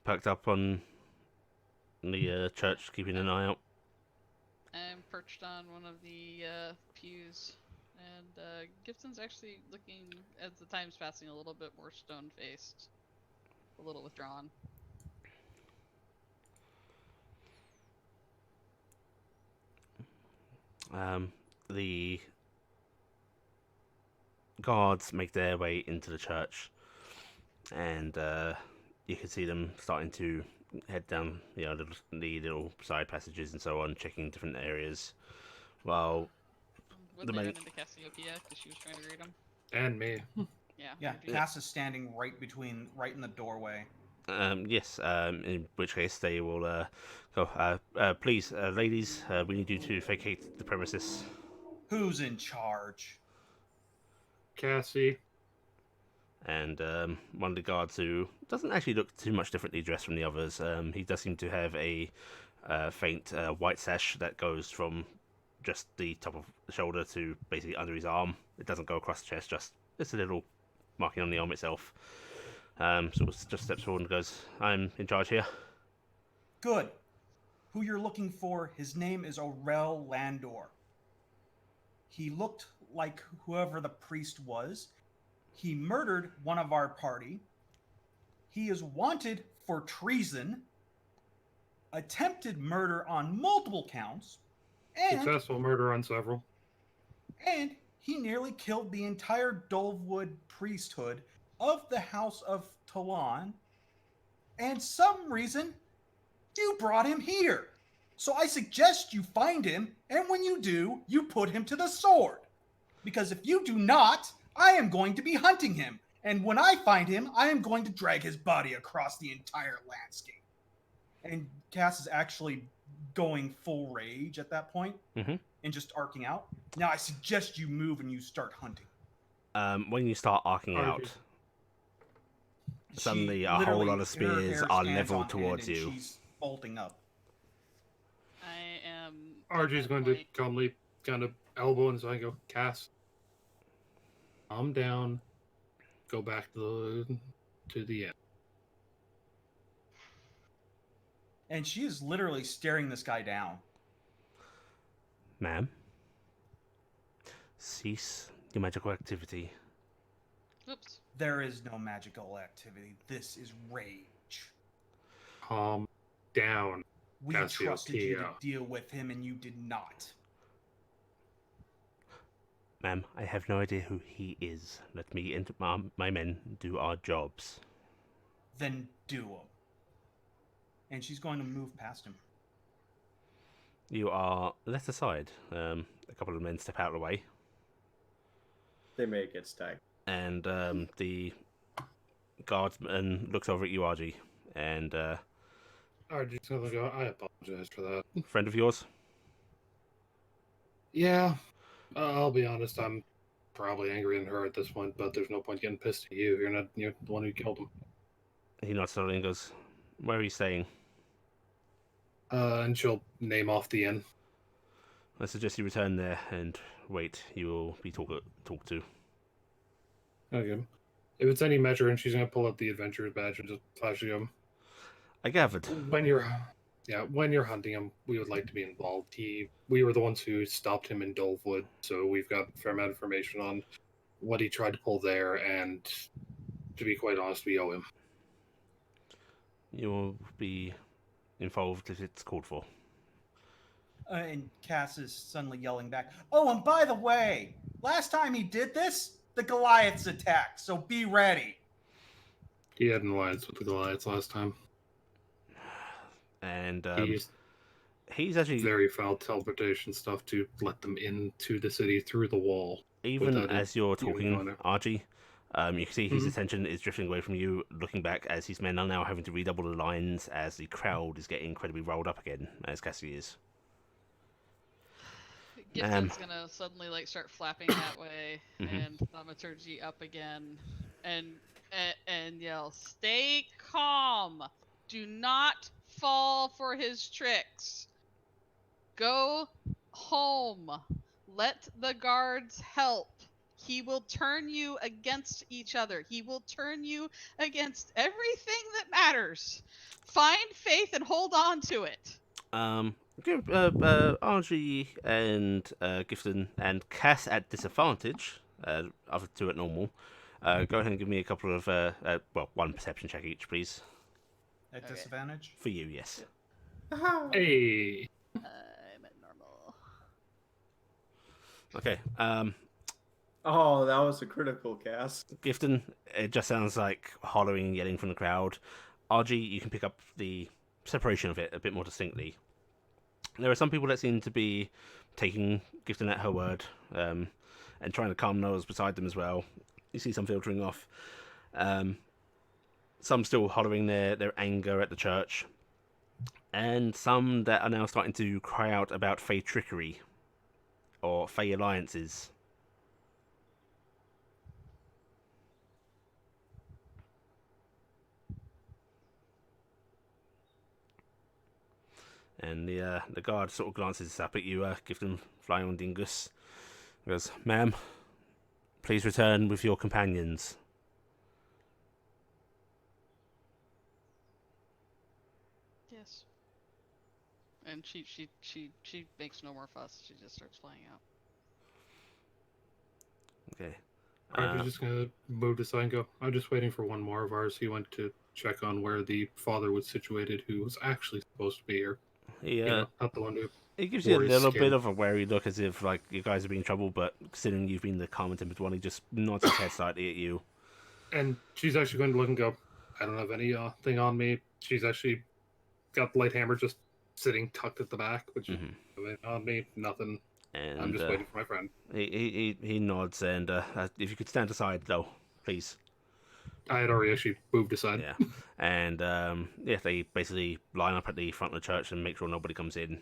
packed up on the church, keeping an eye out? I'm perched on one of the pews, and Gibson's actually looking, as the time's passing, a little bit more stone-faced, a little withdrawn. The guards make their way into the church, and you can see them starting to head down, the little side passages and so on, checking different areas. While Would they run into Cassiopeia because she was trying to greet him? And me. Yeah, Cass is standing right in the doorway. Yes. In which case they will go. Please, ladies, we need you to vacate the premises. Who's in charge? Cassie. And one of the guards, who doesn't actually look too much differently dressed from the others, he does seem to have a faint white sash that goes from just the top of the shoulder to basically under his arm. It doesn't go across the chest, just a little marking on the arm itself. So just steps forward and goes, "I'm in charge here." Good. Who you're looking for, his name is Aurel Landor. He looked like whoever the priest was. He murdered one of our party. He is wanted for treason, attempted murder on multiple counts, and Successful murder on several. And he nearly killed the entire Dolwood priesthood of the House of Talon and some reason, you brought him here. So I suggest you find him, and when you do, you put him to the sword. Because if you do not, I am going to be hunting him. And when I find him, I am going to drag his body across the entire landscape. And Cass is actually going full rage at that point Mhm. and just arcing out. Now I suggest you move and you start hunting. When you start arcing Archie. out, suddenly She a whole literally- lot of her spears hair are stands leveled on end towards and you. She's bolting up. I am. at Archie's that going to point- calmly kind of elbow and so I go, Cass, calm down, go back to the end. And she is literally staring this guy down. Ma'am, cease your magical activity. Oops. There is no magical activity. This is rage. Calm down. We Cassiopeia. trusted you to deal with him and you did not. Ma'am, I have no idea who he is. Let me and my men do our jobs. Then do him. And she's going to move past him. You are let aside. A couple of men step out of the way, They may get stacked. and the guardsman looks over at you, RG, and Archie's going to go, I apologize for that. friend of yours. Yeah, I'll be honest, I'm probably angry at her at this point, but there's no point getting pissed at you. You're the one who killed him. He nods slowly and goes, "Where are you staying?" And she'll name off the inn. I suggest you return there and wait. You will be talked to. Okay. If it's any measure, and she's gonna pull out the adventurer's badge and just flash it to him. I gathered. When you're hunting him, we would like to be involved. We were the ones who stopped him in Dolewood, so we've got a fair amount of information on what he tried to pull there, and to be quite honest, we owe him. You will be involved if it's called for. And Cass is suddenly yelling back, "Oh, and by the way, last time he did this, the Goliaths attacked, so be ready." He had an alliance with the Goliaths last time. And He's he's actually, very foul teleportation stuff to let them into the city through the wall. even without as you're even talking, going there. RG, you can see his Mhm. attention is drifting away from you, looking back as his men are now having to redouble the lines as the crowd is getting incredibly rolled up again, as Cassie is. Gifton's gonna suddenly like start flapping that way Mhm. and thaumaturgy up again, and yell, "Stay calm! Do not fall for his tricks. Go home. Let the guards help. He will turn you against each other. He will turn you against everything that matters. Find faith and hold on to it." Give RG and Gifton and Cass at disadvantage, other two at normal. Go ahead and give me a couple of, one perception check each, please. At Okay. disadvantage? For you, yes. Hey, I'm at normal. Okay. Oh, that was a critical cast. Gifton, it just sounds like hollering and yelling from the crowd. RG, you can pick up the separation of it a bit more distinctly. There are some people that seem to be taking Gifton at her word, and trying to calm those beside them as well. You see some filtering off. Some still hollering their anger at the church. And some that are now starting to cry out about Fey trickery or Fey alliances. And the guard sort of glances up at you, Gifton flying on Dingus. He goes, "Ma'am, please return with your companions." Yes. And she makes no more fuss. She just starts flying out. Okay. I'm just gonna move aside and go. I'm just waiting for one more of ours. He went to check on where the father was situated, who was actually supposed to be here. Not the one who. He gives you a Or his little skin. bit of a wary look, as if like you guys are being in trouble, but considering you've been the calm and tempered one, he just nods his head slightly at you. And she's actually going to look and go, I don't have any thing on me. She's actually got the light hammer just sitting tucked at the back, but she's on me, nothing. And I'm just waiting for my friend. he nods, and if you could stand aside, though, please. I had already actually moved aside. Yeah. And they basically line up at the front of the church and make sure nobody comes in.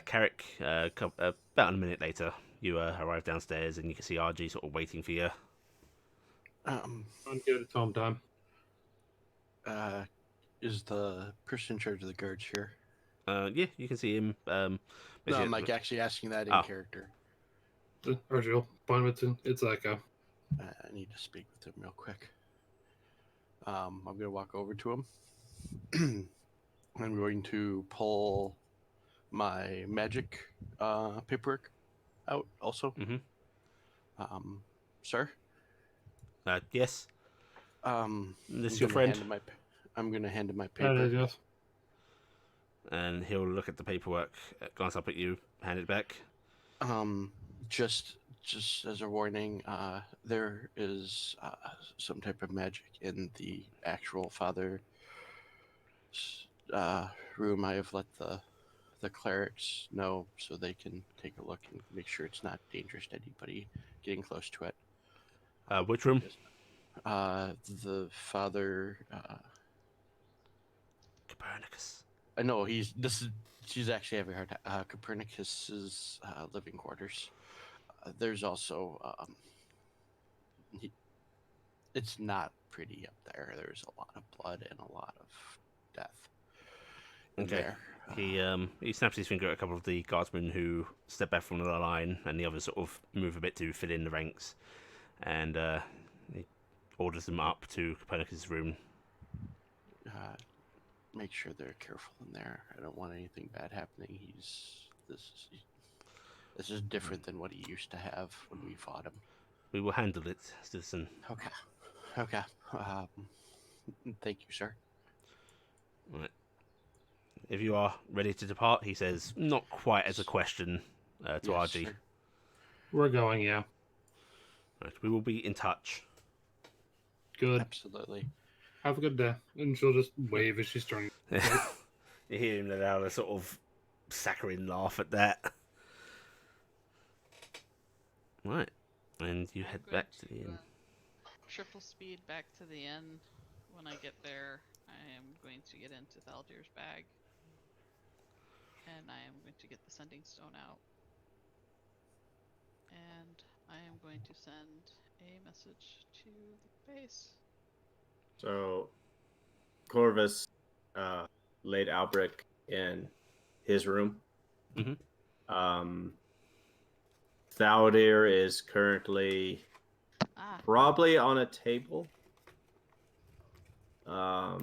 Carrick, about a minute later, you arrive downstairs and you can see RG sort of waiting for you. I'm good. It's home time. Is the person in charge of the guards here? Yeah, you can see him. No, I'm like actually asking that in Oh. character. Argyle, it's that guy. I need to speak with him real quick. I'm going to walk over to him. I'm going to pull my magic paperwork out also. Mm-hmm. Sir? Yes. This is your gonna friend? I'm going to hand him my paper. Yes. And he'll look at the paperwork, glance up at you, hand it back. Just as a warning, there is some type of magic in the actual father's room. I have let the clerics know so they can take a look and make sure it's not dangerous to anybody getting close to it. Which room? The father. Copernicus. I know she's actually having a hard time. Copernicus's living quarters. There's also it's not pretty up there. There's a lot of blood and a lot of death. Okay. There. He snaps his finger at a couple of the guardsmen who step back from the line, and the others sort of move a bit to fill in the ranks, and he orders them up to Copernicus' room. Make sure they're careful in there. I don't want anything bad happening. This is different than what he used to have when we fought him. We will handle it, citizen. Okay. Thank you, sir. Right. If you are ready to depart, he says, not quite as a question to Yes, RG. sir. We're going, yeah. Right. We will be in touch. Good. Absolutely. Have a good day. And she'll just wave as she's turning. You hear him let out a sort of saccharine laugh at that. Right. And you head back to the inn. Triple speed back to the inn. When I get there, I am going to get into Thaldir's bag. And I am going to get the sending stone out. And I am going to send a message to the base. So, Corvus laid Albrecht in his room. Mm-hmm. Thaldir is currently probably on a table. Yeah,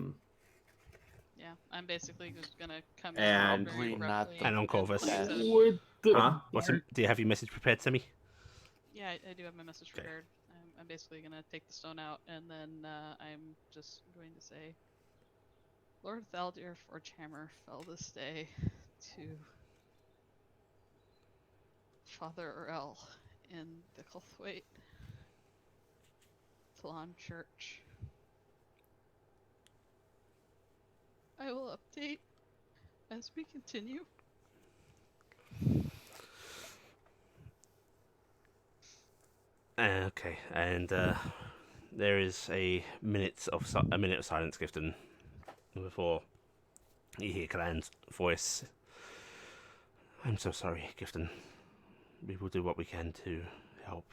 I'm basically just gonna come And in very probably not abruptly the And on Corvus. and- Huh? Do you have your message prepared, Semi? Yeah, I do have my message prepared. I'm basically gonna take the stone out, and then I'm just going to say, Lord Thaldir Forgehammer fell this day to Father Urel in the Culthwaite Talon Church. I will update as we continue. Okay, and there is a minute of silence, Gifton, before you hear Kalan's voice. I'm so sorry, Gifton. We will do what we can to help.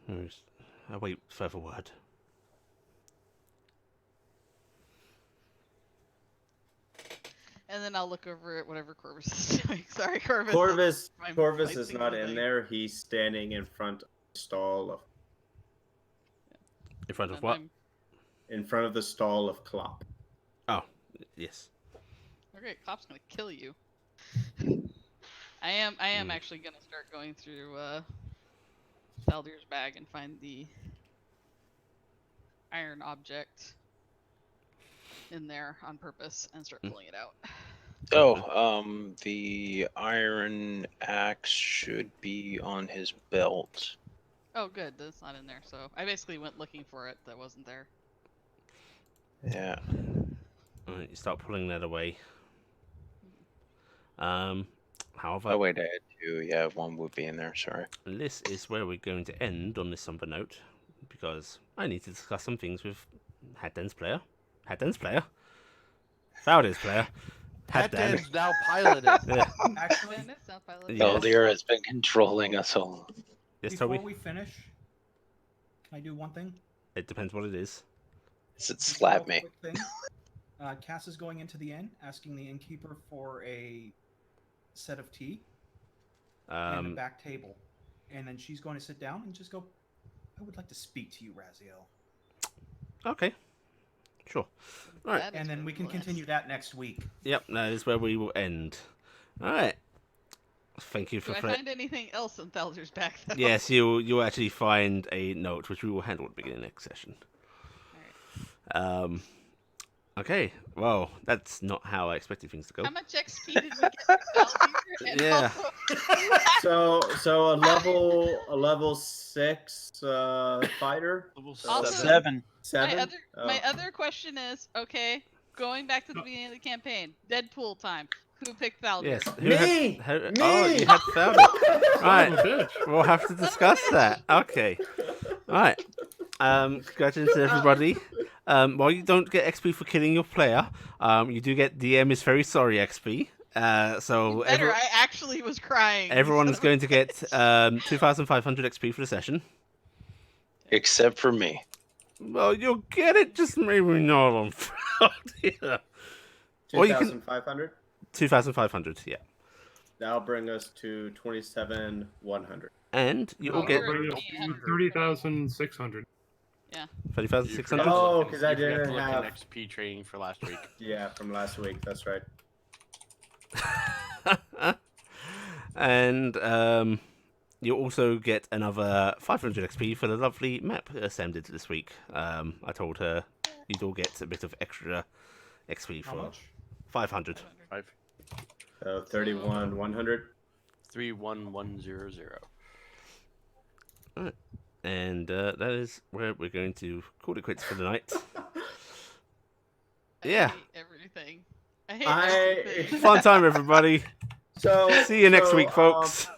I wait further word. And then I'll look over at whatever Corvus is doing. Sorry, Corvus. Corvus is not in there. He's standing in front of the stall of. In front of what? In front of the stall of Klopp. Oh, yes. Okay, Klopp's gonna kill you. I am actually gonna start going through Thaldir's bag and find the iron object in there on purpose and start pulling it out. The iron axe should be on his belt. Oh, good. That's not in there. So I basically went looking for it. That wasn't there. Yeah. Alright, you start pulling that away. However, Oh wait, I had two. Yeah, one would be in there. Sorry. this is where we're going to end on this somber note, because I need to discuss some things with Hadden's player, Fowler's player, Hadden. Hadden's now piloted. Yeah. Actually, And it's not pilot. Yeah. Eldir has been controlling us all. Yes, before Toby. we finish, can I do one thing? It depends what it is. Is it Just a slap real me? quick thing. Cass is going into the inn, asking the innkeeper for a set of tea and a back table. And then she's going to sit down and just go, I would like to speak to you, Raziel. Okay. Sure. Alright. That is And then we can really continue that next week. Yep, that is where we will end. Alright. Thank you Do for I find anything else in Thalder's back, though? Yes, you'll actually find a note which we will handle at the beginning of next session. Okay, well, that's not how I expected things to go. How much XP did we get for Thalder? And Yeah. also- So a level 6 fighter. Level Also- 7. 7. My other question is, okay, going back to the beginning of the campaign, Deadpool time. Who picked Thalder? Yes. Me! Oh, Me! you had found it. Son Right. of a bitch. We'll have to discuss that. Okay. Alright. Congratulations to everybody. While you don't get XP for killing your player, you do get DM is very sorry XP. So Better, I actually was crying. everyone is Son of a going to get bitch. 2,500 XP for the session. Except for me. Well, you'll get it, just maybe not on Friday. Or you can- 2,500. 2,500, yeah. That'll bring us to 27,100. And you all Oh, get we're- 30,600. 30,600. Oh, 'cause I You forgot to didn't look in have- XP training for last week. Yeah, from last week. That's right. And you also get another 500 XP for the lovely map Sam did this week. I told her you'd all get a bit of extra XP How for much? 500. 5 31,100. 31100. And that is where we're going to call it quits for the night. I Yeah. hate everything. I hate I- everything. Fun time, everybody. So See you next so, week, folks.